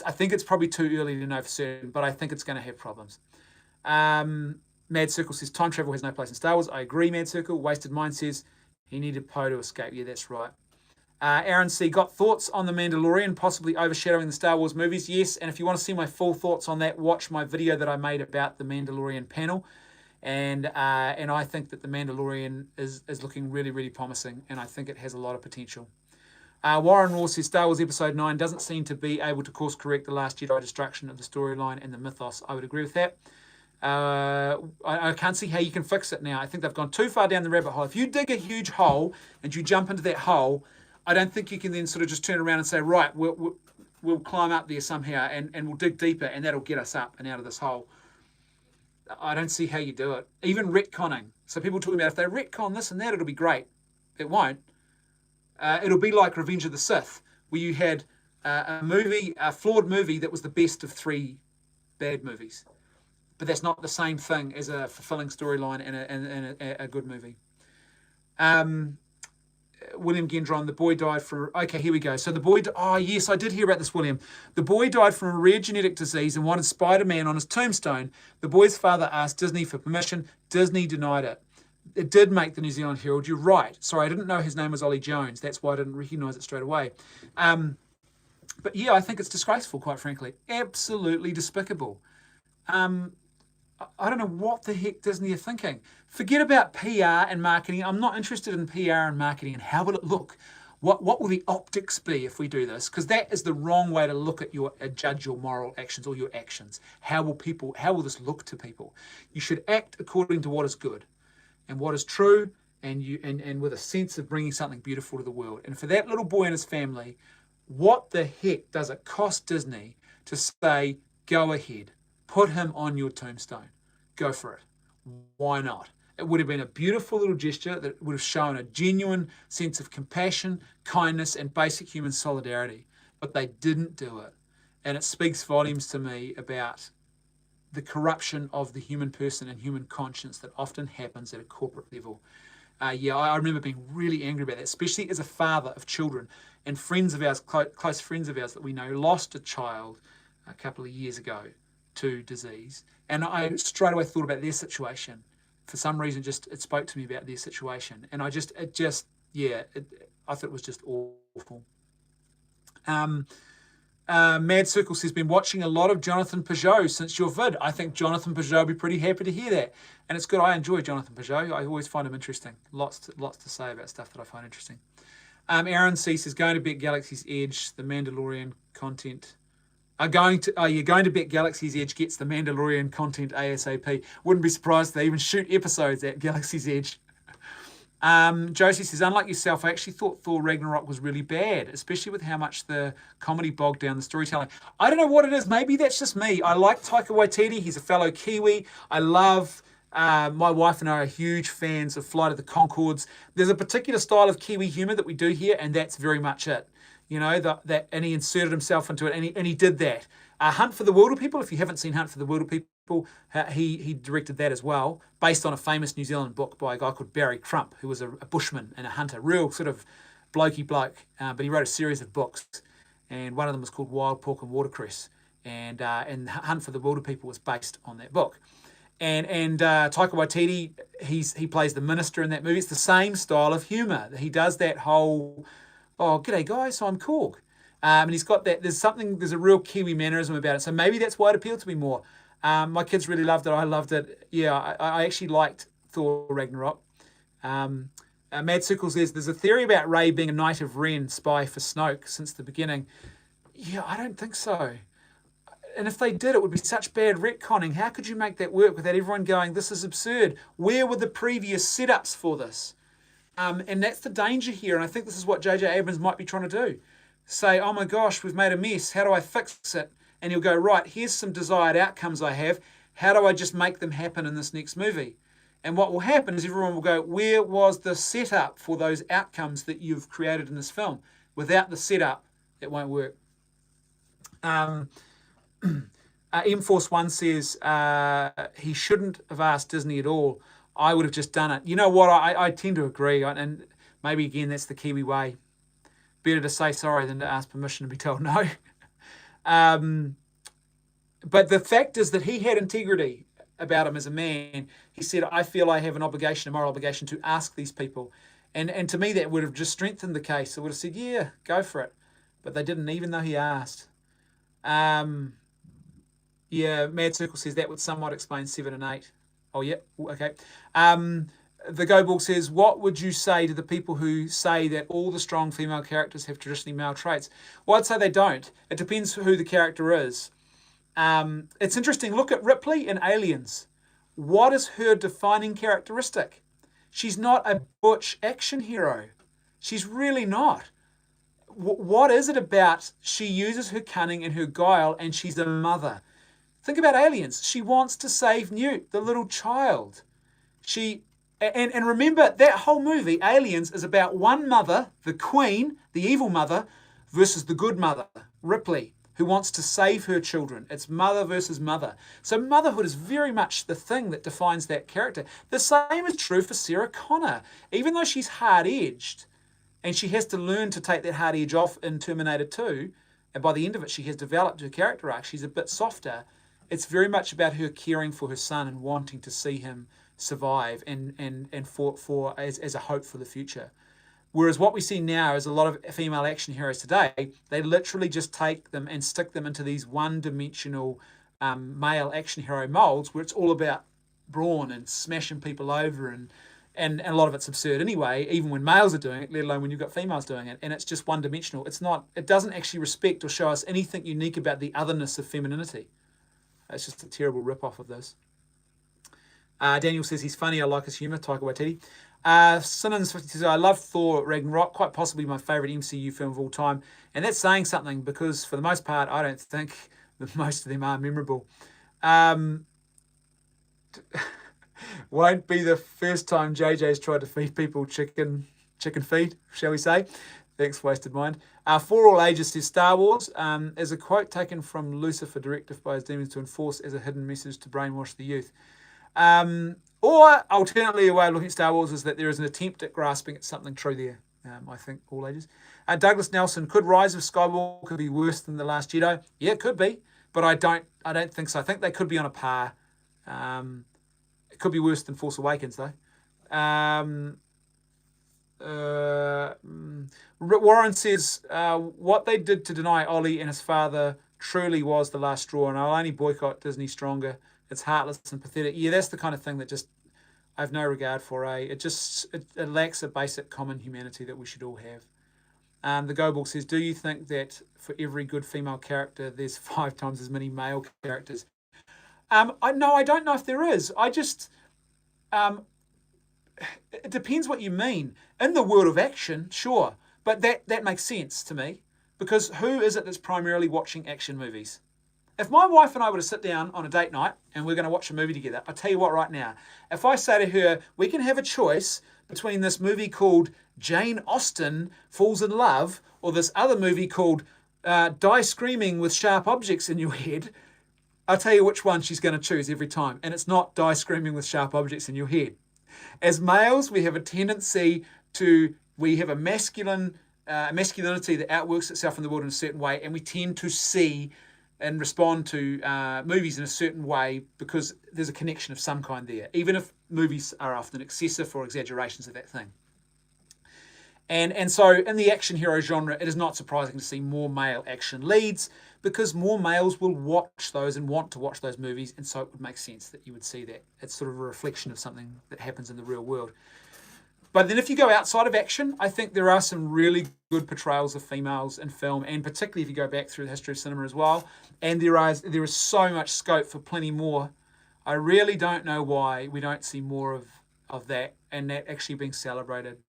I think it's probably too early to know for certain, but I think it's going to have problems. Mad Circle says, time travel has no place in Star Wars. I agree, Mad Circle. Wasted Mind says, he needed Poe to escape. Yeah, that's right. Aaron C. got thoughts on The Mandalorian possibly overshadowing the Star Wars movies? Yes, and if you want to see my full thoughts on that, watch my video that I made about The Mandalorian panel. And I think that The Mandalorian is looking really, really promising, and I think it has a lot of potential. Warren Raw says, Star Wars Episode 9 doesn't seem to be able to course correct the Last Jedi destruction of the storyline and the mythos. I would agree with that. I can't see how you can fix it now. I think they've gone too far down the rabbit hole. If you dig a huge hole and you jump into that hole, I don't think you can then sort of just turn around and say, right, we'll climb up there somehow and we'll dig deeper and that'll get us up and out of this hole. I don't see how you do it. Even retconning. So people talking about if they retcon this and that, it'll be great. It won't. It'll be like Revenge of the Sith, where you had a flawed movie that was the best of 3 bad movies. But that's not the same thing as a fulfilling storyline and a good movie. William Gendron, the boy died from... Okay, here we go. So the boy... Oh, yes, I did hear about this, William. The boy died from a rare genetic disease and wanted Spider-Man on his tombstone. The boy's father asked Disney for permission. Disney denied it. It did make the New Zealand Herald. You're right. Sorry, I didn't know his name was Ollie Jones. That's why I didn't recognise it straight away. But yeah, I think it's disgraceful, quite frankly. Absolutely despicable. I don't know what the heck Disney are thinking. Forget about PR and marketing. I'm not interested in PR and marketing and how will it look. What will the optics be if we do this? Because that is the wrong way to look at judge your moral actions or your actions. How will this look to people? You should act according to what is good and what is true, and with a sense of bringing something beautiful to the world. And for that little boy and his family, what the heck does it cost Disney to say, go ahead, put him on your tombstone? Go for it. Why not? It would have been a beautiful little gesture that would have shown a genuine sense of compassion, kindness, and basic human solidarity. But they didn't do it. And it speaks volumes to me about the corruption of the human person and human conscience that often happens at a corporate level. I remember being really angry about that, especially as a father of children and friends of ours, close friends of ours that we know, lost a child a couple of years ago to disease. And I straight away thought about their situation. For some reason, it spoke to me about their situation. And I thought it was just awful. Mad Circle says, been watching a lot of Jonathan Peugeot since your vid. I think Jonathan Peugeot will be pretty happy to hear that. And it's good. I enjoy Jonathan Peugeot. I always find him interesting. Lots to say about stuff that I find interesting. Aaron C says, going to bet Galaxy's Edge, the Mandalorian content. You're going to bet Galaxy's Edge gets the Mandalorian content ASAP. Wouldn't be surprised if they even shoot episodes at Galaxy's Edge. Josie says, unlike yourself, I actually thought Thor Ragnarok was really bad, especially with how much the comedy bogged down the storytelling. I don't know what it is. Maybe that's just me. I like Taika Waititi. He's a fellow Kiwi. I love, my wife and I are huge fans of Flight of the Conchords. There's a particular style of Kiwi humour that we do here, and that's very much it. You know, and he inserted himself into it, and he did that. Hunt for the Wilder People, if you haven't seen Hunt for the Wilder People, he directed that as well, based on a famous New Zealand book by a guy called Barry Crump, who was a bushman and a hunter, real sort of blokey bloke, but he wrote a series of books, and one of them was called Wild Pork and Watercress, and Hunt for the Wilder People was based on that book. And Taika Waititi, he plays the minister in that movie. It's the same style of humour. He does that whole, oh, g'day guys, I'm Korg. And he's got that, there's a real Kiwi mannerism about it. So maybe that's why it appealed to me more. My kids really loved it. I loved it. Yeah, I actually liked Thor Ragnarok. Mad Circle says, there's a theory about Rey being a Knight of Ren spy for Snoke since the beginning. Yeah, I don't think so. And if they did, it would be such bad retconning. How could you make that work without everyone going, this is absurd? Where were the previous setups for this? And that's the danger here. And I think this is what J.J. Abrams might be trying to do. Say, oh my gosh, we've made a mess. How do I fix it? And he'll go, right, here's some desired outcomes I have. How do I just make them happen in this next movie? And what will happen is everyone will go, where was the setup for those outcomes that you've created in this film? Without the setup, it won't work. M-Force 1 says, he shouldn't have asked Disney at all. I would have just done it. You know what? I tend to agree. And maybe, again, that's the Kiwi way. Better to say sorry than to ask permission to be told no. But the fact is that he had integrity about him as a man. He said, I feel I have an obligation, a moral obligation to ask these people. And to me, that would have just strengthened the case. It would have said, yeah, go for it. But they didn't, even though he asked. Yeah, Mad Circle says that would somewhat explain 7 and 8. Oh, yeah, okay. The Go Ball says, what would you say to the people who say that all the strong female characters have traditionally male traits? Well, I'd say they don't. It depends who the character is. It's interesting. Look at Ripley in Aliens. What is her defining characteristic? She's not a butch action hero. She's really not. What is it about? She uses her cunning and her guile, and she's a mother. Think about Aliens. She wants to save Newt, the little child. And remember, that whole movie, Aliens, is about one mother, the queen, the evil mother, versus the good mother, Ripley, who wants to save her children. It's mother versus mother. So motherhood is very much the thing that defines that character. The same is true for Sarah Connor. Even though she's hard-edged, and she has to learn to take that hard edge off in Terminator 2, and by the end of it, she has developed her character arc. She's a bit softer. It's very much about her caring for her son and wanting to see him survive and for as a hope for the future. Whereas what we see now is a lot of female action heroes today, they literally just take them and stick them into these one-dimensional male action hero molds where it's all about brawn and smashing people over and a lot of it's absurd anyway, even when males are doing it, let alone when you've got females doing it. And it's just one-dimensional. It doesn't actually respect or show us anything unique about the otherness of femininity. It's just a terrible rip-off of this. Daniel says he's funny. I like his humour. Taika Waititi. Simmons50 says, I love Thor Ragnarok, quite possibly my favourite MCU film of all time. And that's saying something because for the most part, I don't think that most of them are memorable. Won't be the first time JJ's tried to feed people chicken feed, shall we say. Thanks, Wasted Mind. For All Ages says Star Wars is a quote taken from Lucifer, directive by his demons to enforce as a hidden message to brainwash the youth. Or alternately, a way of looking at Star Wars is that there is an attempt at grasping at something true there. I think All Ages. Douglas Nelson, could Rise of Skywalker be worse than The Last Jedi? Yeah, it could be, but I don't think so. I think they could be on a par. It could be worse than Force Awakens though. Warren says, what they did to deny Ollie and his father truly was the last straw, and I'll only boycott Disney stronger. It's heartless and pathetic. Yeah, that's the kind of thing that just I have no regard for, eh? It lacks a basic common humanity that we should all have. The Go Ball says, do you think that for every good female character, there's 5 times as many male characters? I don't know if there is. It depends what you mean. In the world of action, sure, but that makes sense to me, because who is it that's primarily watching action movies? If my wife and I were to sit down on a date night and we're going to watch a movie together, I'll tell you what right now, if I say to her, we can have a choice between this movie called Jane Austen Falls in Love or this other movie called Die Screaming with Sharp Objects in Your Head, I'll tell you which one she's going to choose every time. And it's not Die Screaming with Sharp Objects in Your Head. As males, we have a tendency we have a masculinity that outworks itself in the world in a certain way, and we tend to see and respond to movies in a certain way because there's a connection of some kind there, even if movies are often excessive or exaggerations of that thing. And so in the action hero genre, it is not surprising to see more male action leads because more males will watch those and want to watch those movies, and so it would make sense that you would see that. It's sort of a reflection of something that happens in the real world. But then if you go outside of action, I think there are some really good portrayals of females in film, and particularly if you go back through the history of cinema as well. And there is so much scope for plenty more. I really don't know why we don't see more of that and that actually being celebrated.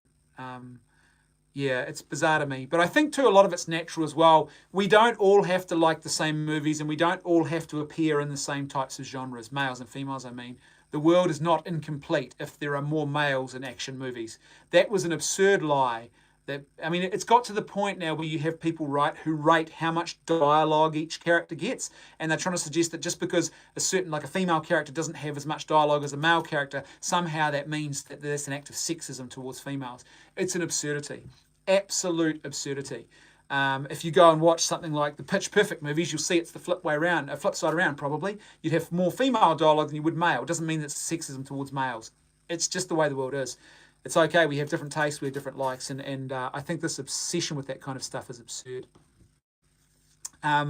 Yeah, it's bizarre to me. But I think, too, a lot of it's natural as well. We don't all have to like the same movies, and we don't all have to appear in the same types of genres, males and females, I mean. The world is not incomplete if there are more males in action movies. That was an absurd lie. It's got to the point now where you have people who rate how much dialogue each character gets, and they're trying to suggest that just because a female character doesn't have as much dialogue as a male character, somehow that means that there's an act of sexism towards females. It's an absurdity, absolute absurdity. If you go and watch something like the Pitch Perfect movies, you'll see it's the flip side around probably. You'd have more female dialogue than you would male. It doesn't mean it's sexism towards males. It's just the way the world is. It's okay, we have different tastes, we have different likes, and I think this obsession with that kind of stuff is absurd. How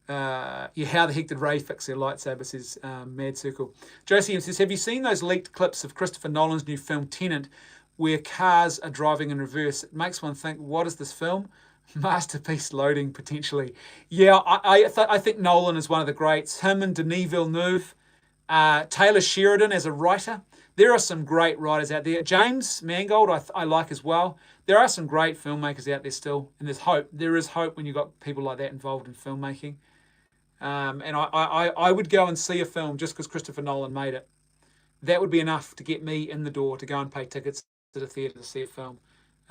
the heck did Ray fix their lightsaber, says Mad Circle. Josie says, have you seen those leaked clips of Christopher Nolan's new film Tenet, where cars are driving in reverse? It makes one think, what is this film? Masterpiece loading, potentially. Yeah, I think Nolan is one of the greats. Him and Denis Villeneuve, Taylor Sheridan as a writer. There are some great writers out there. James Mangold, I like as well. There are some great filmmakers out there still, and there's hope. There is hope when you've got people like that involved in filmmaking. And I would go and see a film just because Christopher Nolan made it. That would be enough to get me in the door to go and pay tickets to the theatre to see a film.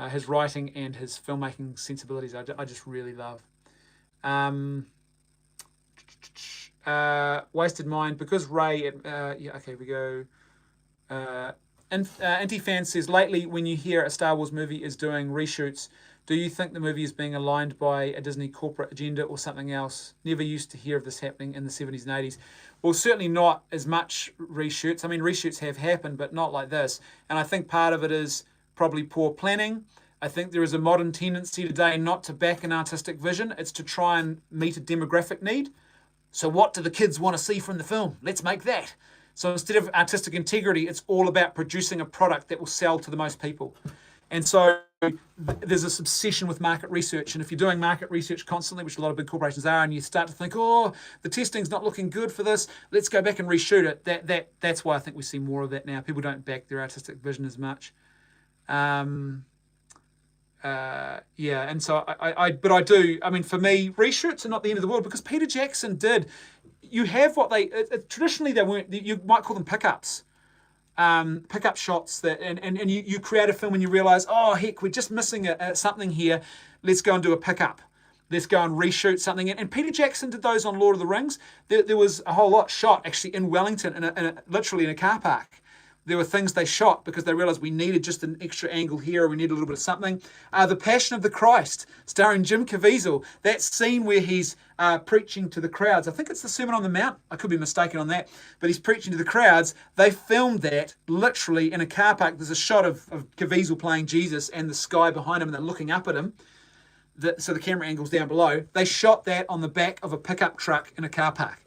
His writing and his filmmaking sensibilities, I just really love. Wasted Mind, because Ray... okay, we go... Anti-Fan says, lately when you hear a Star Wars movie is doing reshoots, do you think the movie is being aligned by a Disney corporate agenda or something else? Never used to hear of this happening in the 70s and 80s. Well, certainly not as much reshoots. I mean, reshoots have happened, but not like this. And I think part of it is probably poor planning. I think there is a modern tendency today not to back an artistic vision. It's to try and meet a demographic need. So what do the kids want to see from the film? Let's make that. So instead of artistic integrity, it's all about producing a product that will sell to the most people. And so there's this obsession with market research. And if you're doing market research constantly, which a lot of big corporations are, and you start to think, oh, the testing's not looking good for this, let's go back and reshoot it. That's why I think we see more of that now. People don't back their artistic vision as much. And so I do. I mean, for me, reshoots are not the end of the world, because Peter Jackson did. You have what traditionally they weren't. You might call them pickups, pickup shots that, and you create a film and you realise, oh heck, we're just missing something here. Let's go and do a pickup. Let's go and reshoot something. And Peter Jackson did those on Lord of the Rings. There was a whole lot shot actually in Wellington, literally in a car park. There were things they shot because they realized we needed just an extra angle here, or we need a little bit of something. The Passion of the Christ, starring Jim Caviezel, that scene where he's preaching to the crowds. I think it's the Sermon on the Mount. I could be mistaken on that, but he's preaching to the crowds. They filmed that literally in a car park. There's a shot of Caviezel playing Jesus and the sky behind him, and they're looking up at him. So the camera angle's down below. They shot that on the back of a pickup truck in a car park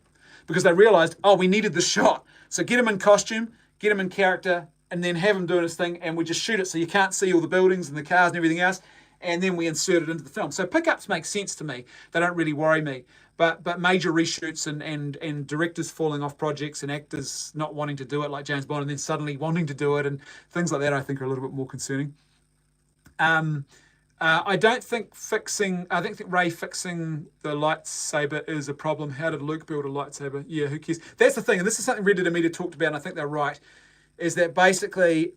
because they realized, oh, we needed the shot. So get him in costume, get him in character, and then have him doing his thing, and we just shoot it so you can't see all the buildings and the cars and everything else, and then we insert it into the film. So pickups make sense to me. They don't really worry me. But major reshoots and directors falling off projects and actors not wanting to do it like James Bond and then suddenly wanting to do it and things like that, I think are a little bit more concerning. I don't think Rey fixing the lightsaber is a problem. How did Luke build a lightsaber? Yeah, who cares? That's the thing, and this is something Reddit and Media talked about, and I think they're right, is that basically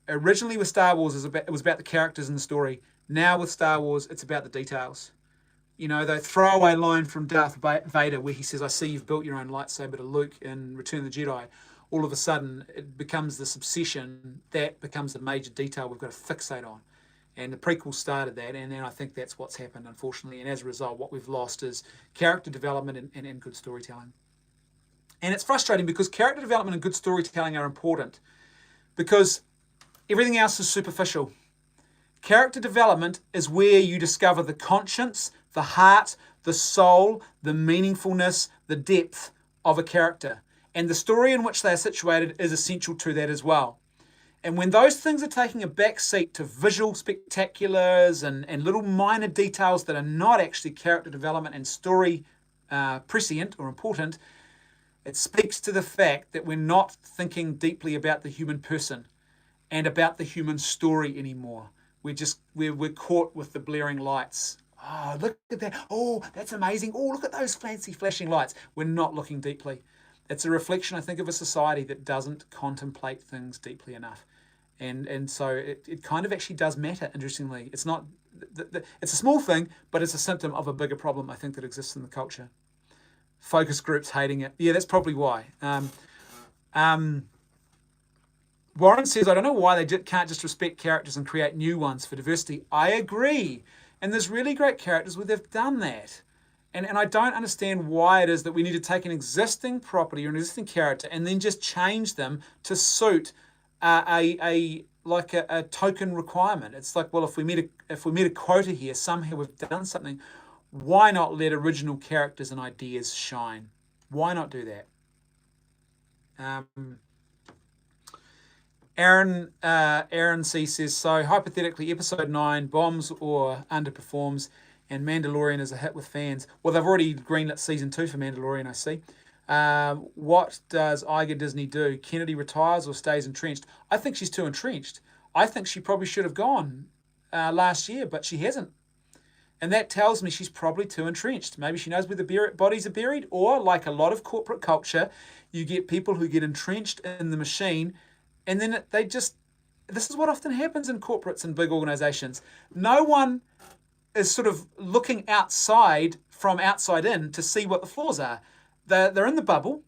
originally with Star Wars it was about the characters and the story. Now with Star Wars, it's about the details. You know, the throwaway line from Darth Vader where he says, I see you've built your own lightsaber to Luke in Return of the Jedi. All of a sudden, it becomes this obsession. That becomes the major detail we've got to fixate on. And the prequel started that, and then I think that's what's happened, unfortunately. And as a result, what we've lost is character development and good storytelling. And it's frustrating because character development and good storytelling are important because everything else is superficial. Character development is where you discover the conscience, the heart, the soul, the meaningfulness, the depth of a character. And the story in which they are situated is essential to that as well. And when those things are taking a back seat to visual spectaculars and little minor details that are not actually character development and story prescient or important, it speaks to the fact that we're not thinking deeply about the human person and about the human story anymore. We're caught with the blaring lights. Oh, look at that. Oh, that's amazing. Oh, look at those fancy flashing lights. We're not looking deeply. It's a reflection, I think, of a society that doesn't contemplate things deeply enough. And so it kind of actually does matter, interestingly. It's not, it's a small thing, but it's a symptom of a bigger problem, I think, that exists in the culture. Focus groups hating it. Yeah, that's probably why. Warren says, I don't know why they can't just respect characters and create new ones for diversity. I agree. And there's really great characters where they've done that. And I don't understand why it is that we need to take an existing property or an existing character and then just change them to suit a token requirement. It's like, well, if we meet a quota here, somehow we've done something. Why not let original characters and ideas shine? Why not do that? Aaron C says, so hypothetically, episode 9 bombs or underperforms, and Mandalorian is a hit with fans. Well, they've already greenlit season 2 for Mandalorian, I see. What does Iger Disney do? Kennedy retires or stays entrenched? I think she's too entrenched. I think she probably should have gone last year, but she hasn't. And that tells me she's probably too entrenched. Maybe she knows where the bodies are buried, or like a lot of corporate culture, you get people who get entrenched in the machine, and then this is what often happens in corporates and big organizations. No one is sort of looking outside from outside in to see what the flaws are. They're in the bubble.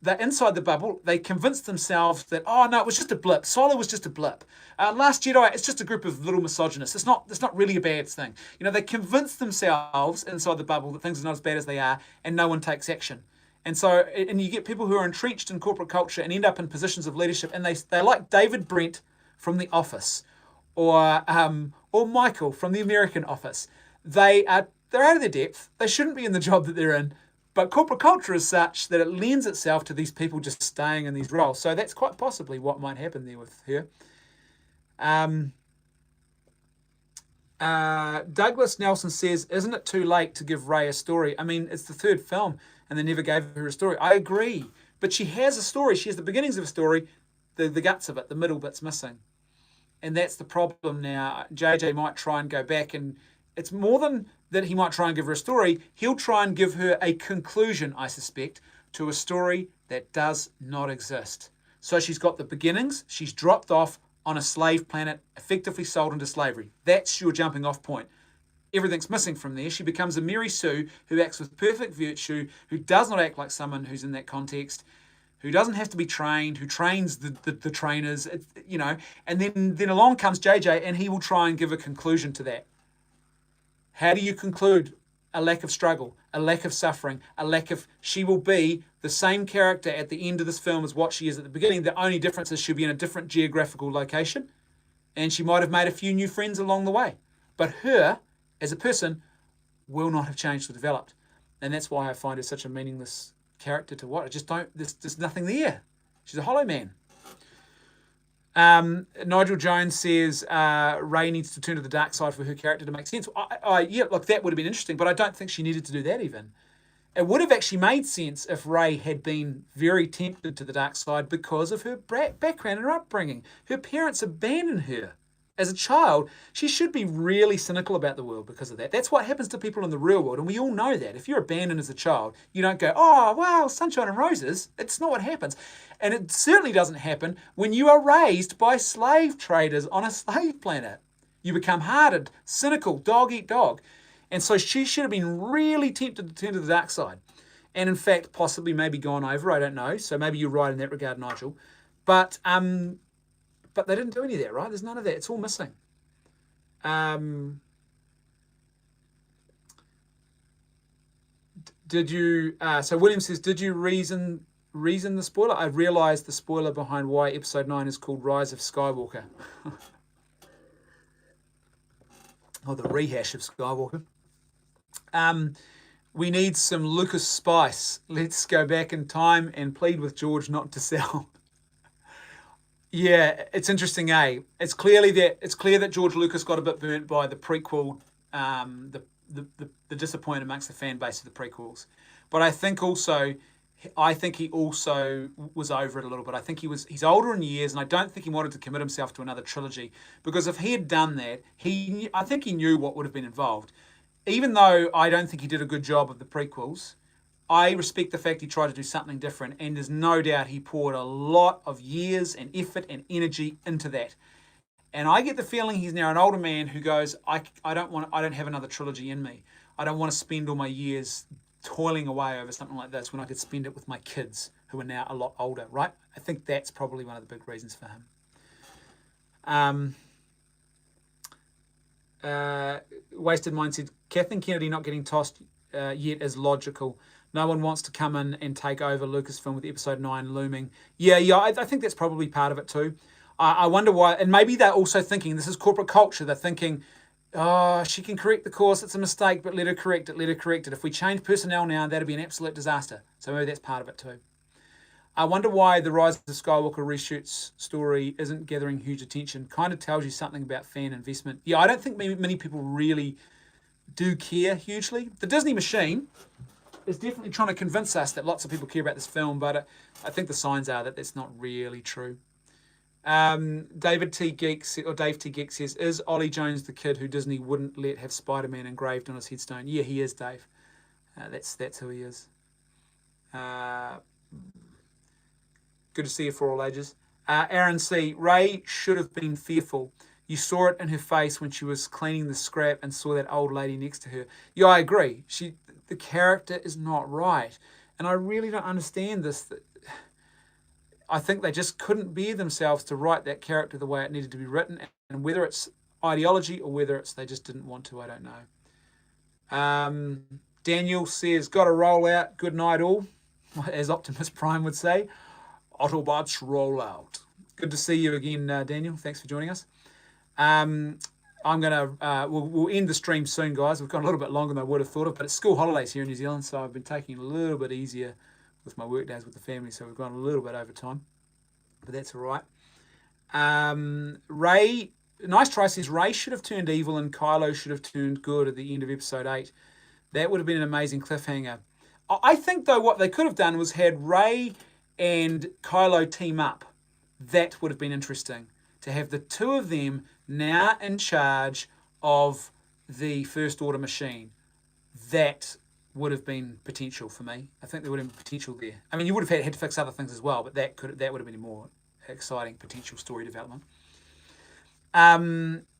They're inside the bubble. They convince themselves that, oh no, it was just a blip. Solo was just a blip. Last Jedi, it's just a group of little misogynists. It's not really a bad thing. You know, they convince themselves inside the bubble that things are not as bad as they are, and no one takes action. And so, and you get people who are entrenched in corporate culture and end up in positions of leadership, and they're like David Brent from The Office, or Michael from The American Office. They're out of their depth. They shouldn't be in the job that they're in. But corporate culture is such that it lends itself to these people just staying in these roles. So that's quite possibly what might happen there with her. Douglas Nelson says, isn't it too late to give Rey a story? I mean, it's the third film and they never gave her a story. I agree. But she has a story. She has the beginnings of a story, the guts of it, the middle bit's missing. And that's the problem now. JJ might try and go back, and it's more than that he might try and give her a story. He'll try and give her a conclusion, I suspect, to a story that does not exist. So she's got the beginnings. She's dropped off on a slave planet, effectively sold into slavery. That's your jumping off point. Everything's missing from there. She becomes a Mary Sue who acts with perfect virtue, who does not act like someone who's in that context. who doesn't have to be trained, who trains the trainers, and then along comes JJ, and he will try and give a conclusion to that. How do you conclude a lack of struggle, a lack of suffering, she will be the same character at the end of this film as what she is at the beginning. The only difference is she'll be in a different geographical location, and she might have made a few new friends along the way. But her, as a person, will not have changed or developed. And that's why I find her such a meaningless character to watch. There's nothing there. She's a hollow man. Nigel Jones says Ray needs to turn to the dark side for her character to make sense. Look, that would have been interesting, but I don't think she needed to do that even. It would have actually made sense if Ray had been very tempted to the dark side because of her background and her upbringing. Her parents abandoned her. As a child, she should be really cynical about the world because of that. That's what happens to people in the real world, and we all know that. If you're abandoned as a child, you don't go, oh, wow, sunshine and roses. It's not what happens. And it certainly doesn't happen when you are raised by slave traders on a slave planet. You become hardened, cynical, dog eat dog. And so she should have been really tempted to turn to the dark side. And in fact, possibly maybe gone over, I don't know. So maybe you're right in that regard, Nigel. But they didn't do any of that, right? There's none of that. It's all missing. So William says, did you reason the spoiler? I realised the spoiler behind why episode 9 is called Rise of Skywalker. Or the rehash of Skywalker. We need some Lucas spice. Let's go back in time and plead with George not to sell. Yeah, it's interesting, eh? It's clear that George Lucas got a bit burnt by the prequel, the disappointment amongst the fan base of the prequels. But I think he also was over it a little bit. I think he's older in years, and I don't think he wanted to commit himself to another trilogy, because if he had done that, I think he knew what would have been involved. Even though I don't think he did a good job of the prequels, I respect the fact he tried to do something different, and there's no doubt he poured a lot of years and effort and energy into that. And I get the feeling he's now an older man who goes, I don't have another trilogy in me. I don't want to spend all my years toiling away over something like this when I could spend it with my kids who are now a lot older, right? I think that's probably one of the big reasons for him. Wasted Mind said, Kathleen Kennedy not getting tossed yet is logical. No one wants to come in and take over Lucasfilm with episode 9 looming. Yeah, I think that's probably part of it too. I wonder why, and maybe they're also thinking, this is corporate culture, they're thinking, oh, she can correct the course, it's a mistake, but let her correct it. If we change personnel now, that'd be an absolute disaster. So maybe that's part of it too. I wonder why the Rise of Skywalker reshoots story isn't gathering huge attention. Kind of tells you something about fan investment. Yeah, I don't think many people really do care hugely. The Disney machine is definitely trying to convince us that lots of people care about this film, but I think the signs are that that's not really true. Dave T. Geek says, is Ollie Jones the kid who Disney wouldn't let have Spider-Man engraved on his headstone? Yeah, he is, Dave. That's who he is. Good to see you for all ages. Aaron C. Ray should have been fearful. You saw it in her face when she was cleaning the scrap and saw that old lady next to her. Yeah, I agree. The character is not right. And I really don't understand this. I think they just couldn't bear themselves to write that character the way it needed to be written. And whether it's ideology or whether it's they just didn't want to, I don't know. Daniel says, got to roll out. Good night all, as Optimus Prime would say. Autobots roll out. Good to see you again, Daniel. Thanks for joining us. I'm gonna we'll end the stream soon, guys. We've gone a little bit longer than I would have thought of, but it's school holidays here in New Zealand, so I've been taking it a little bit easier with my work days with the family, so we've gone a little bit over time, but that's all right. Ray, nice try, says Ray should have turned evil and Kylo should have turned good at the end of episode 8. That would have been an amazing cliffhanger. I think though what they could have done was had Ray and Kylo team up. That would have been interesting, to have the two of them now in charge of the First Order machine. That would have been potential for me. I think there would have been potential there. I mean, you would have had to fix other things as well, but that would have been a more exciting potential story development. Akima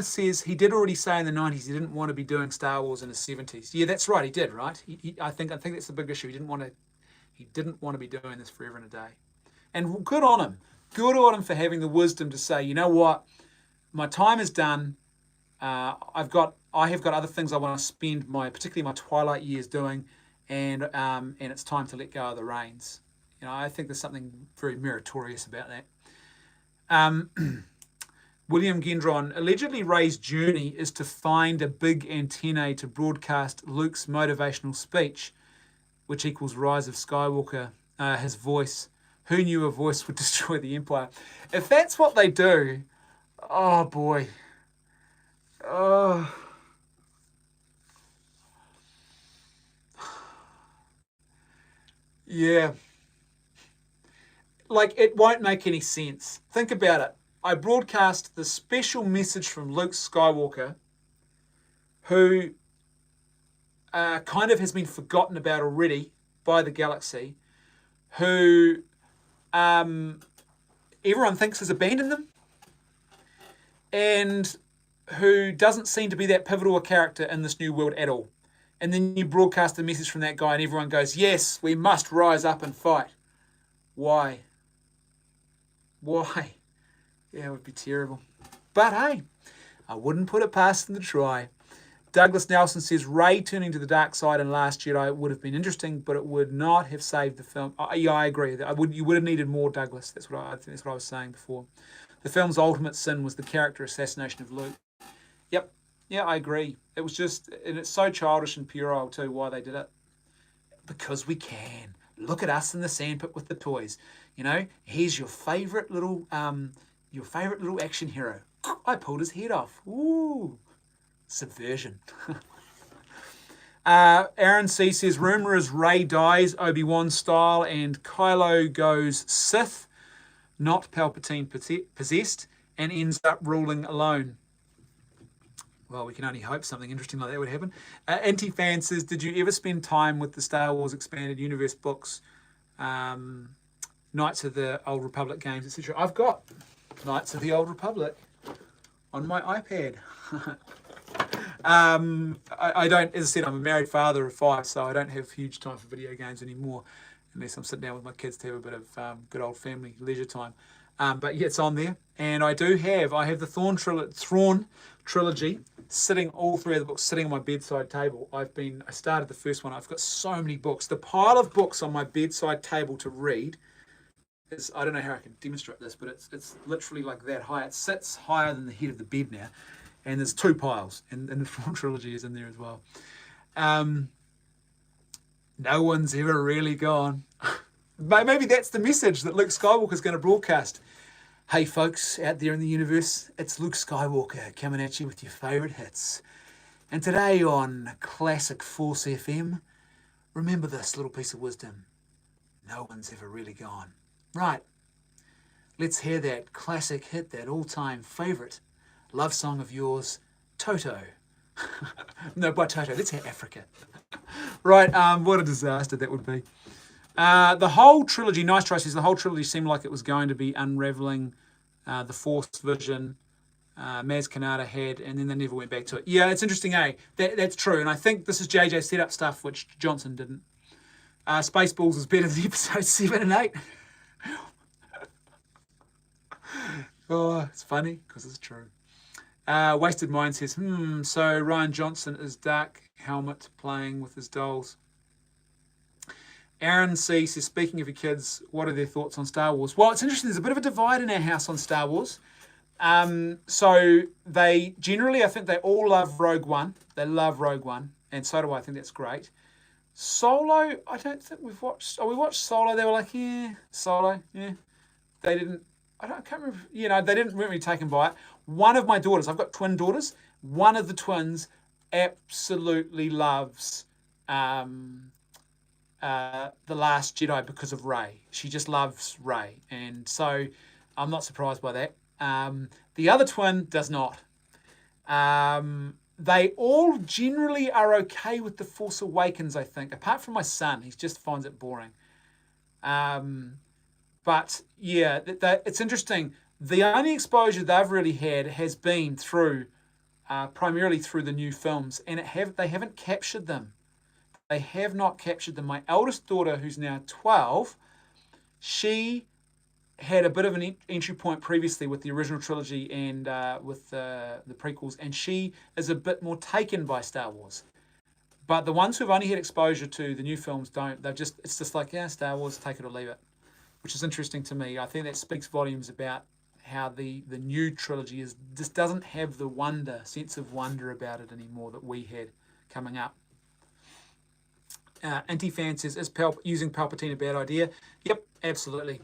says he did already say in the 90s he didn't want to be doing Star Wars in the 70s. Yeah, that's right, he did, right? I think that's the big issue. He didn't want to He didn't want to be doing this forever and a day. And good on him. Good on him for having the wisdom to say, you know what, my time is done. I have got other things I want to spend particularly my twilight years doing, and it's time to let go of the reins. I think there's something very meritorious about that. William Gendron, allegedly Rey's journey is to find a big antennae to broadcast Luke's motivational speech, which equals Rise of Skywalker, his voice. Who knew a voice would destroy the Empire? If that's what they do, oh boy. Oh. Yeah. Like, it won't make any sense. Think about it. I broadcast the special message from Luke Skywalker, who kind of has been forgotten about already by the galaxy, who everyone thinks has abandoned them, and who doesn't seem to be that pivotal a character in this new world at all. And then you broadcast the message from that guy and everyone goes, yes, we must rise up and fight. Why? Why? Yeah, it would be terrible. But hey, I wouldn't put it past them to try. Douglas Nelson says, Rey turning to the dark side in Last Jedi would have been interesting, but it would not have saved the film. Yeah, I agree. You would have needed more Douglas. That's what I was saying before. The film's ultimate sin was the character assassination of Luke. Yep. Yeah, I agree. It was just, and it's so childish and puerile too, why they did it. Because we can. Look at us in the sandpit with the toys. Here's your favourite little action hero. I pulled his head off. Ooh. Subversion. Aaron C says, rumor is Rey dies Obi-Wan style and Kylo goes Sith, not Palpatine possessed, and ends up ruling alone. Well, we can only hope something interesting like that would happen. Anti-Fan says, did you ever spend time with the Star Wars Expanded Universe books, Knights of the Old Republic games, etc.? I've got Knights of the Old Republic on my iPad. I don't, as I said, I'm a married father of 5, so I don't have huge time for video games anymore, unless I'm sitting down with my kids to have a bit of good old family leisure time. But yeah, it's on there. And I have the Thrawn trilogy sitting, all 3 of the books sitting on my bedside table. I started the first one. I've got so many books. The pile of books on my bedside table to read is, I don't know how I can demonstrate this, but it's literally like that high. It sits higher than the head of the bed now. And there's 2 piles, and the Thrawn trilogy is in there as well. No one's ever really gone. Maybe that's the message that Luke Skywalker is going to broadcast. Hey folks out there in the universe, it's Luke Skywalker coming at you with your favourite hits. And today on Classic Force FM, remember this little piece of wisdom. No one's ever really gone. Right, let's hear that classic hit, that all-time favourite love song of yours, Toto. No, by Toto, let's hear Africa. Right, what a disaster that would be. The whole trilogy, nice try says, the whole trilogy seemed like it was going to be unravelling the Force vision Maz Kanata had, and then they never went back to it. Yeah, it's interesting, eh? That's true, and I think this is JJ set up stuff which Johnson didn't. Spaceballs is better than episode 7 and 8. Oh, it's funny, because it's true. Wasted Mind says, so Rian Johnson is Dark Helmet playing with his dolls. Aaron C says, speaking of your kids, what are their thoughts on Star Wars? Well, it's interesting. There's a bit of a divide in our house on Star Wars. So they generally, I think they all love Rogue One. They love Rogue One, and so do I. I think that's great. Solo, I don't think we've watched. Oh, we watched Solo. They were like, yeah, Solo, yeah. They didn't. I can't remember. They didn't really taken by it. One of my daughters, I've got twin daughters. One of the twins absolutely loves The Last Jedi because of Rey. She just loves Rey, and so I'm not surprised by that. The other twin does not. They all generally are okay with The Force Awakens, I think, apart from my son. He just finds it boring. But yeah, it's interesting. The only exposure they've really had has been through, primarily through the new films, and they haven't captured them. they have not captured them. My eldest daughter, who's now 12, she had a bit of an entry point previously with the original trilogy and with the prequels, and she is a bit more taken by Star Wars. But the ones who've only had exposure to the new films don't. It's just like, yeah, Star Wars, take it or leave it, which is interesting to me. I think that speaks volumes about how the new trilogy just doesn't have the sense of wonder about it anymore that we had coming up. Anti-fan says, is using Palpatine a bad idea? Yep, absolutely.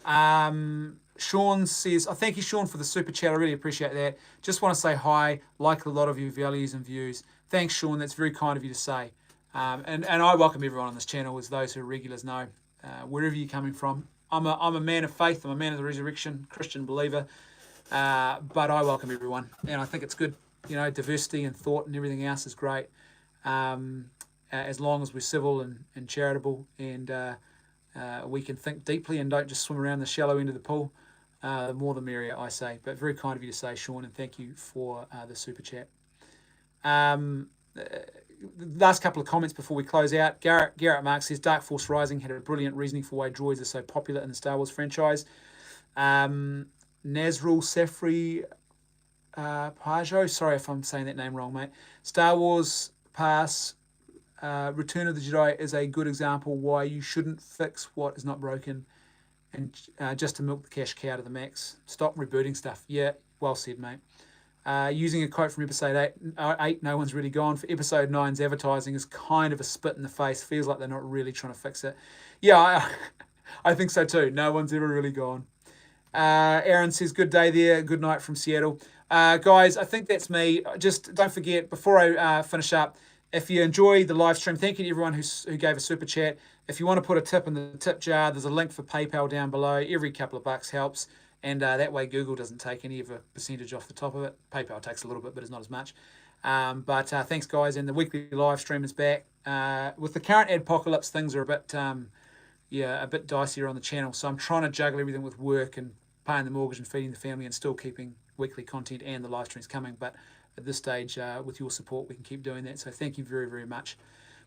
Sean says, oh, thank you, Sean, for the super chat. I really appreciate that. Just want to say hi, like a lot of your values and views. Thanks, Sean. That's very kind of you to say. And I welcome everyone on this channel, as those who are regulars know, wherever you're coming from. I'm a man of faith. I'm a man of the resurrection, Christian believer. But I welcome everyone. And I think it's good. You know, diversity and thought and everything else is great. As long as we're civil and charitable and we can think deeply and don't just swim around the shallow end of the pool, the more the merrier, I say. But very kind of you to say, Sean, and thank you for the super chat. Last couple of comments before we close out. Garrett Marks says, Dark Force Rising had a brilliant reasoning for why droids are so popular in the Star Wars franchise. Nazrul Safri Pajo, sorry if I'm saying that name wrong, mate. Star Wars Pass Return of the Jedi is a good example why you shouldn't fix what is not broken and just to milk the cash cow to the max. Stop rebooting stuff. Yeah, well said, mate. Using a quote from episode 8, no one's really gone. For episode 9's advertising is kind of a spit in the face. Feels like they're not really trying to fix it. Yeah, I think so too. No one's ever really gone. Aaron says, good day there. Good night from Seattle. Guys, I think that's me. Just don't forget, before I finish up, if you enjoy the live stream, thank you to everyone who gave a super chat. If you want to put a tip in the tip jar, there's a link for PayPal down below. Every couple of bucks helps. And that way Google doesn't take any of a percentage off the top of it. PayPal takes a little bit, but it's not as much. But thanks, guys. And the weekly live stream is back. With the current adpocalypse, things are a bit dicier on the channel. So I'm trying to juggle everything with work and paying the mortgage and feeding the family and still keeping weekly content and the live streams coming. But at this stage, with your support, we can keep doing that. So thank you very, very much.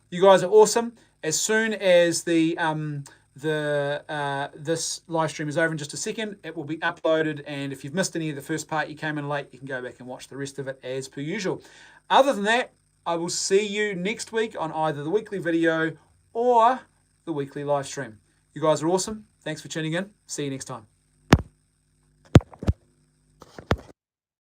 You guys are awesome. As soon as this live stream is over in just a second, it will be uploaded, and if you've missed any of the first part, you came in late, you can go back and watch the rest of it as per usual. Other than that, I will see you next week on either the weekly video or the weekly live stream. You guys are awesome. Thanks for tuning in. See you next time.